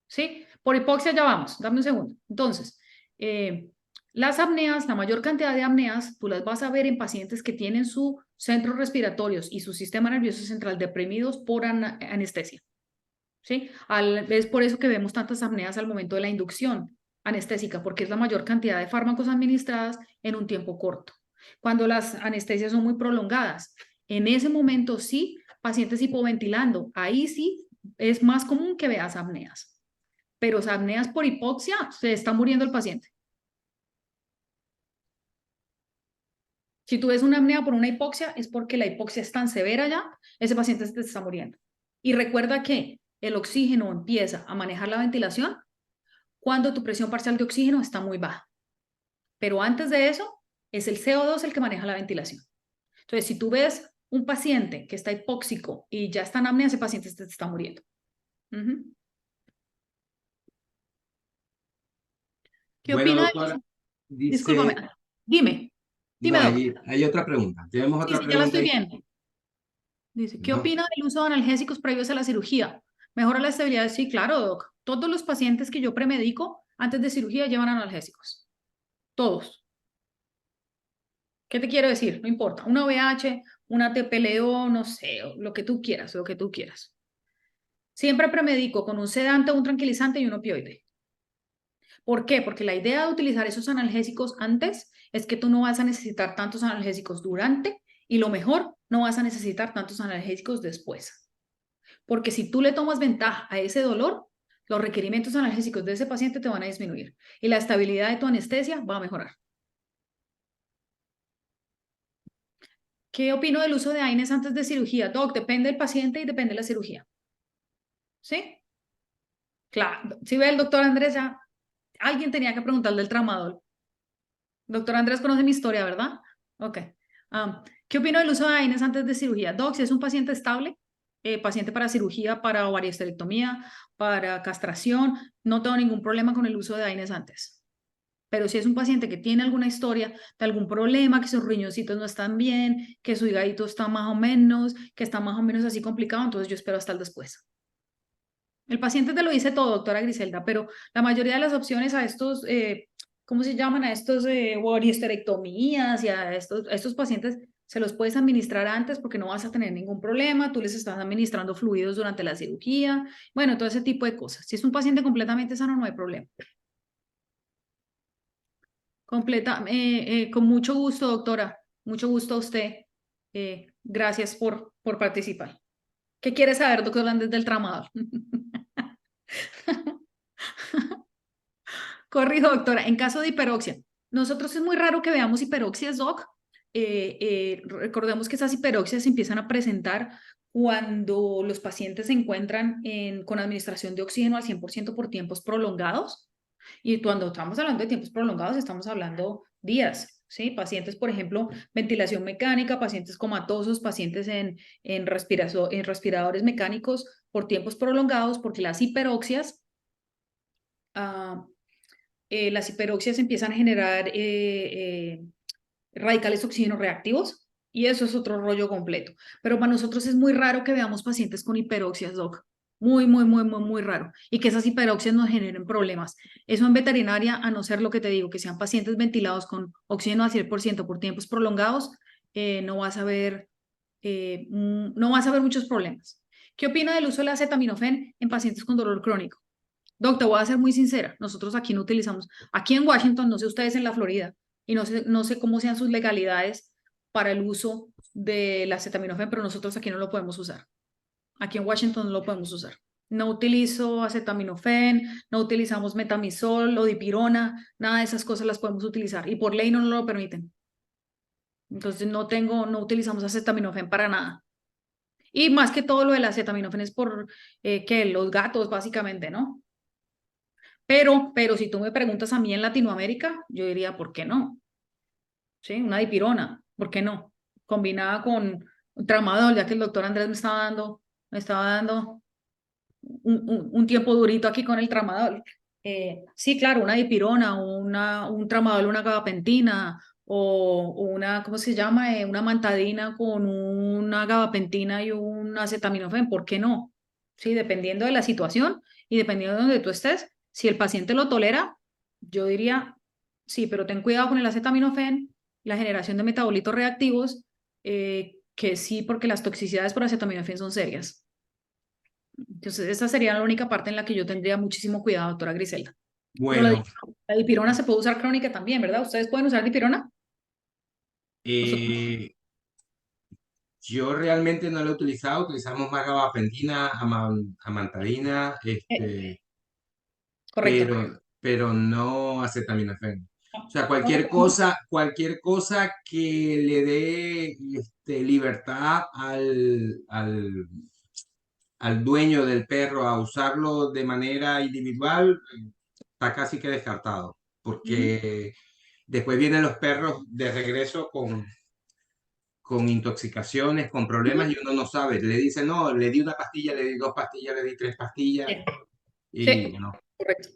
¿Sí? Por hipoxia ya vamos, dame un segundo. Entonces, las apneas, la mayor cantidad de apneas, tú las vas a ver en pacientes que tienen sus centros respiratorios y su sistema nervioso central deprimidos por anestesia. ¿Sí? Es por eso que vemos tantas apneas al momento de la inducción anestésica, porque es la mayor cantidad de fármacos administradas en un tiempo corto. Cuando las anestesias son muy prolongadas, en ese momento sí, pacientes hipoventilando, ahí sí es más común que veas apneas. Pero apneas por hipoxia, se está muriendo el paciente. Si tú ves una apnea por una hipoxia, es porque la hipoxia es tan severa ya, ese paciente se te está muriendo. Y recuerda que el oxígeno empieza a manejar la ventilación cuando tu presión parcial de oxígeno está muy baja. Pero antes de eso, es el CO2 el que maneja la ventilación. Entonces, si tú ves un paciente que está hipóxico y ya está en apnea, ese paciente se te está muriendo. ¿Qué Bueno, opina de doctora, eso? Discúlpame, dice, dime, no, doc. hay otra pregunta. Tenemos Sí, otra sí, ya la pregunta estoy ahí. viendo. Dice, ¿qué No. opina del uso de analgésicos previos a la cirugía? ¿Mejora la estabilidad? Sí, claro, doc. Todos los pacientes que yo premedico antes de cirugía llevan analgésicos. Todos. ¿Qué te quiero decir? No importa. Una OVH, una TPLO, no sé, lo que tú quieras, lo que tú quieras. Siempre premedico con un sedante, un tranquilizante y un opioide. ¿Por qué? Porque la idea de utilizar esos analgésicos antes es que tú no vas a necesitar tantos analgésicos durante y lo mejor, no vas a necesitar tantos analgésicos después. Porque si tú le tomas ventaja a ese dolor, los requerimientos analgésicos de ese paciente te van a disminuir y la estabilidad de tu anestesia va a mejorar. ¿Qué opino del uso de AINES antes de cirugía? Doc, depende del paciente y depende de la cirugía. ¿Sí? Claro. Si ve el doctor Andrés, ya alguien tenía que preguntarle del tramadol. Doctor Andrés conoce mi historia, ¿verdad? Ok. ¿Qué opino del uso de AINES antes de cirugía? Doc, si es un paciente estable, paciente para cirugía, para ovariosterectomía, para castración, no tengo ningún problema con el uso de AINES antes. Pero si es un paciente que tiene alguna historia de algún problema, que sus riñoncitos no están bien, que su hígado está más o menos, que está más o menos así complicado, entonces yo espero hasta el después. El paciente te lo dice todo, doctora Griselda, pero la mayoría de las opciones a estos, ¿cómo se llaman? A estos histerectomías y a estos pacientes se los puedes administrar antes porque no vas a tener ningún problema, tú les estás administrando fluidos durante la cirugía, bueno, todo ese tipo de cosas. Si es un paciente completamente sano, no hay problema. Con mucho gusto, doctora. Mucho gusto a usted. Gracias por participar. ¿Qué quiere saber, doctor Hernández, del tramador? Corrijo, doctora. En caso de hiperoxia, nosotros es muy raro que veamos hiperoxias, doc. Recordemos que esas hiperoxias se empiezan a presentar cuando los pacientes se encuentran con administración de oxígeno al 100% por tiempos prolongados. Y cuando estamos hablando de tiempos prolongados, estamos hablando días, ¿sí? Pacientes, por ejemplo, ventilación mecánica, pacientes comatosos, pacientes en respiradores mecánicos por tiempos prolongados, porque ah, las hiperoxias empiezan a generar radicales oxígeno reactivos y eso es otro rollo completo. Pero para nosotros es muy raro que veamos pacientes con hiperoxias, doc. Muy, muy, muy, muy, muy raro. Y que esas hiperoxias nos generen problemas. Eso en veterinaria, a no ser lo que te digo, que sean pacientes ventilados con oxígeno al 100% por tiempos prolongados, no vas a ver, no vas a ver muchos problemas. ¿Qué opina del uso del acetaminofén en pacientes con dolor crónico? Doc, te voy a ser muy sincera, nosotros aquí no utilizamos, aquí en Washington, no sé ustedes en la Florida, y no sé cómo sean sus legalidades para el uso del acetaminofén, pero nosotros aquí no lo podemos usar. Aquí en Washington no lo podemos usar. No utilizo acetaminofén, no utilizamos metamizol o dipirona, nada de esas cosas las podemos utilizar y por ley no nos lo permiten. Entonces no utilizamos acetaminofén para nada. Y más que todo lo del acetaminofén es por que los gatos básicamente, ¿no? Pero si tú me preguntas a mí en Latinoamérica, yo diría, ¿por qué no? ¿Sí? Una dipirona, ¿por qué no? Combinada con un tramadol, ya que el doctor Andrés me estaba dando un tiempo durito aquí con el tramadol. Sí, claro, una dipirona, un tramadol, una gabapentina o una, ¿cómo se llama? Una mantadina con una gabapentina y un acetaminofén, ¿por qué no? Sí, dependiendo de la situación y dependiendo de donde tú estés, si el paciente lo tolera, yo diría, sí, pero ten cuidado con el acetaminofén, la generación de metabolitos reactivos, que sí, porque las toxicidades por acetaminofén son serias. Entonces, esa sería la única parte en la que yo tendría muchísimo cuidado, doctora Griselda. Pero Bueno, la dipirona se puede usar crónica también, ¿verdad? ¿Ustedes pueden usar dipirona? Nosotros, eh, yo realmente no lo he utilizado, utilizamos más gabapentina, amantadina, eh, correcto. pero no acetaminofén. O No, sea, no, cualquier cosa que le dé libertad al dueño del perro a usarlo de manera individual, está casi que descartado, ujú, porque después vienen los perros de regreso con intoxicaciones, con problemas ujú. y uno no sabe. Le dice, no, le di una pastilla, le di dos pastillas, le di tres pastillas Sí, y sí, no. correcto.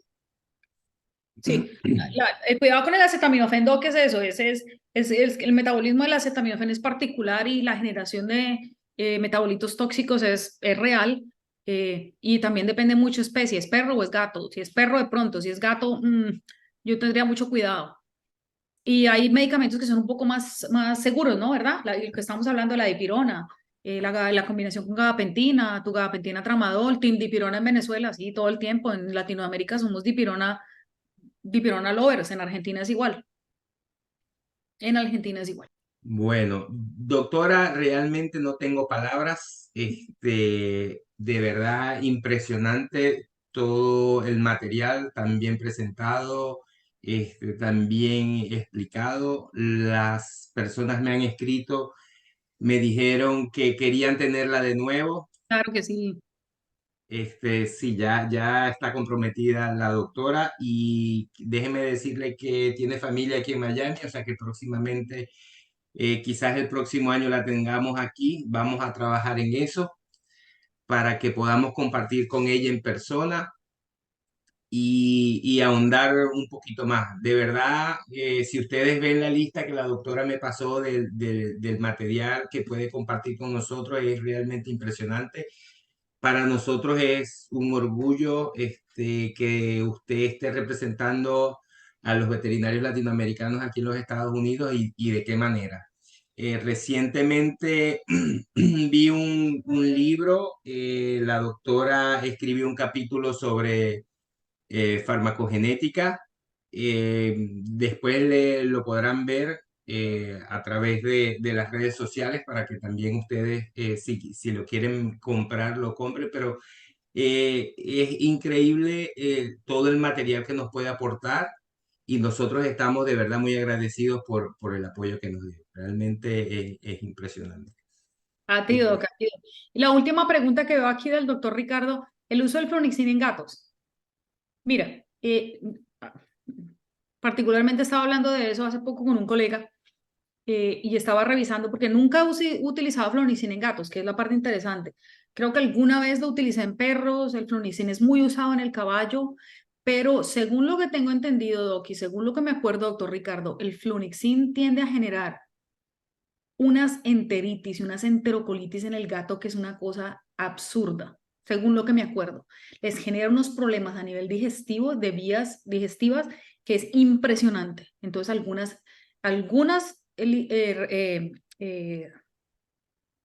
Sí, el cuidado con el acetaminofén, ¿qué es eso? El metabolismo del acetaminofén es particular y la generación de metabolitos tóxicos es real y también depende mucho especie, ¿es perro o es gato? Si es perro, de pronto, si es gato, yo tendría mucho cuidado. Y hay medicamentos que son un poco más seguros, ¿no? ¿Verdad? El que estamos hablando, la dipirona, la combinación con gabapentina, tu gabapentina tramadol, team dipirona en Venezuela, sí, todo el tiempo. En Latinoamérica somos dipirona lovers, en Argentina es igual. En Argentina es igual. Bueno, doctora, realmente no tengo palabras. De verdad impresionante todo el material, tan bien presentado, tan bien explicado. Las personas me han escrito, me dijeron que querían tenerla de nuevo. Claro que sí. Sí, ya está comprometida la doctora y déjeme decirle que tiene familia aquí en Miami, o sea que próximamente, quizás el próximo año la tengamos aquí. Vamos a trabajar en eso para que podamos compartir con ella en persona y ahondar un poquito más. De verdad, si ustedes ven la lista que la doctora me pasó del material que puede compartir con nosotros, es realmente impresionante. Para nosotros es un orgullo que usted esté representando a los veterinarios latinoamericanos aquí en los Estados Unidos y de qué manera. Recientemente vi un libro, la doctora escribió un capítulo sobre farmacogenética. Después lo podrán ver a través de las redes sociales para que también ustedes, si lo quieren comprar, lo compren, pero es increíble todo el material que nos puede aportar y nosotros estamos de verdad muy agradecidos por el apoyo que nos dio. Realmente es impresionante. A ti, Eh, Doc, a ti, Doc. Y la última pregunta que veo aquí del doctor Ricardo, el uso del flonixin en gatos. Mira, Particularmente estaba hablando de eso hace poco con un colega y estaba revisando, porque nunca he utilizado flonicina en gatos, que es la parte interesante. Creo que alguna vez lo utilicé en perros, el flonicina es muy usado en el caballo, pero según lo que tengo entendido, Doc, y según lo que me acuerdo, doctor Ricardo, el flunixin tiende a generar unas enteritis y unas enterocolitis en el gato, que es una cosa absurda, según lo que me acuerdo. Les genera unos problemas a nivel digestivo, de vías digestivas, que es impresionante. Entonces, algunas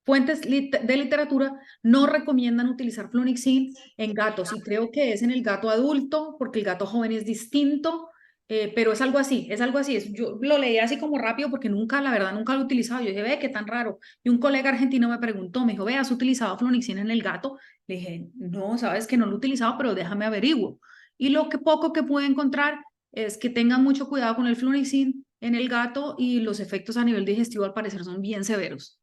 fuentes de literatura no recomiendan utilizar flunixin en gatos y creo que es en el gato adulto porque el gato joven es distinto, pero es algo así, es algo así. Yo lo leí así como rápido porque nunca, la verdad, nunca lo he utilizado. Yo dije, ve, qué tan raro. Y un colega argentino me preguntó, me dijo, ve, ¿has utilizado flunixin en el gato? Le dije, no, sabes que no lo he utilizado, pero déjame averiguo. Y lo que poco que pude encontrar es que tengan mucho cuidado con el flunixin en el gato y los efectos a nivel digestivo al parecer son bien severos.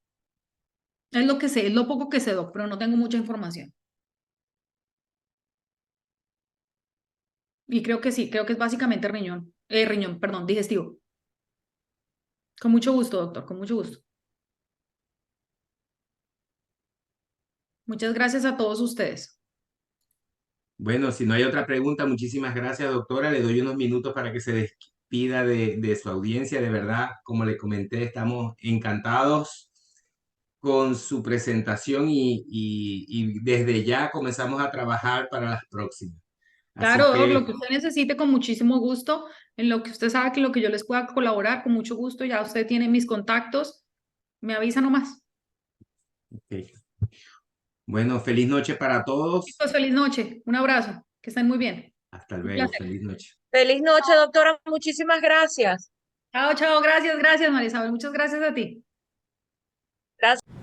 Es lo que sé, es lo poco que sé, Doc, pero no tengo mucha información. Y creo que sí, creo que es básicamente riñón, perdón, digestivo. Con mucho gusto, doctor, con mucho gusto. Muchas gracias a todos ustedes. Bueno, si no hay otra pregunta, muchísimas gracias, doctora. Le doy unos minutos para que se despida de su audiencia. De verdad, como le comenté, estamos encantados con su presentación y desde ya comenzamos a trabajar para las próximas. Así Claro, Doc, lo que, que usted necesite con muchísimo gusto, en lo que usted sabe que lo que yo les pueda colaborar, con mucho gusto, ya usted tiene mis contactos, me avisa nomás. ok. Bueno, feliz noche para todos. Chicos, feliz noche, un abrazo, que estén muy bien. Hasta Un luego, placer. feliz noche. Feliz noche, doctora. Muchísimas gracias. Chao, chao, gracias, gracias, María Isabel, muchas gracias a ti. Gracias.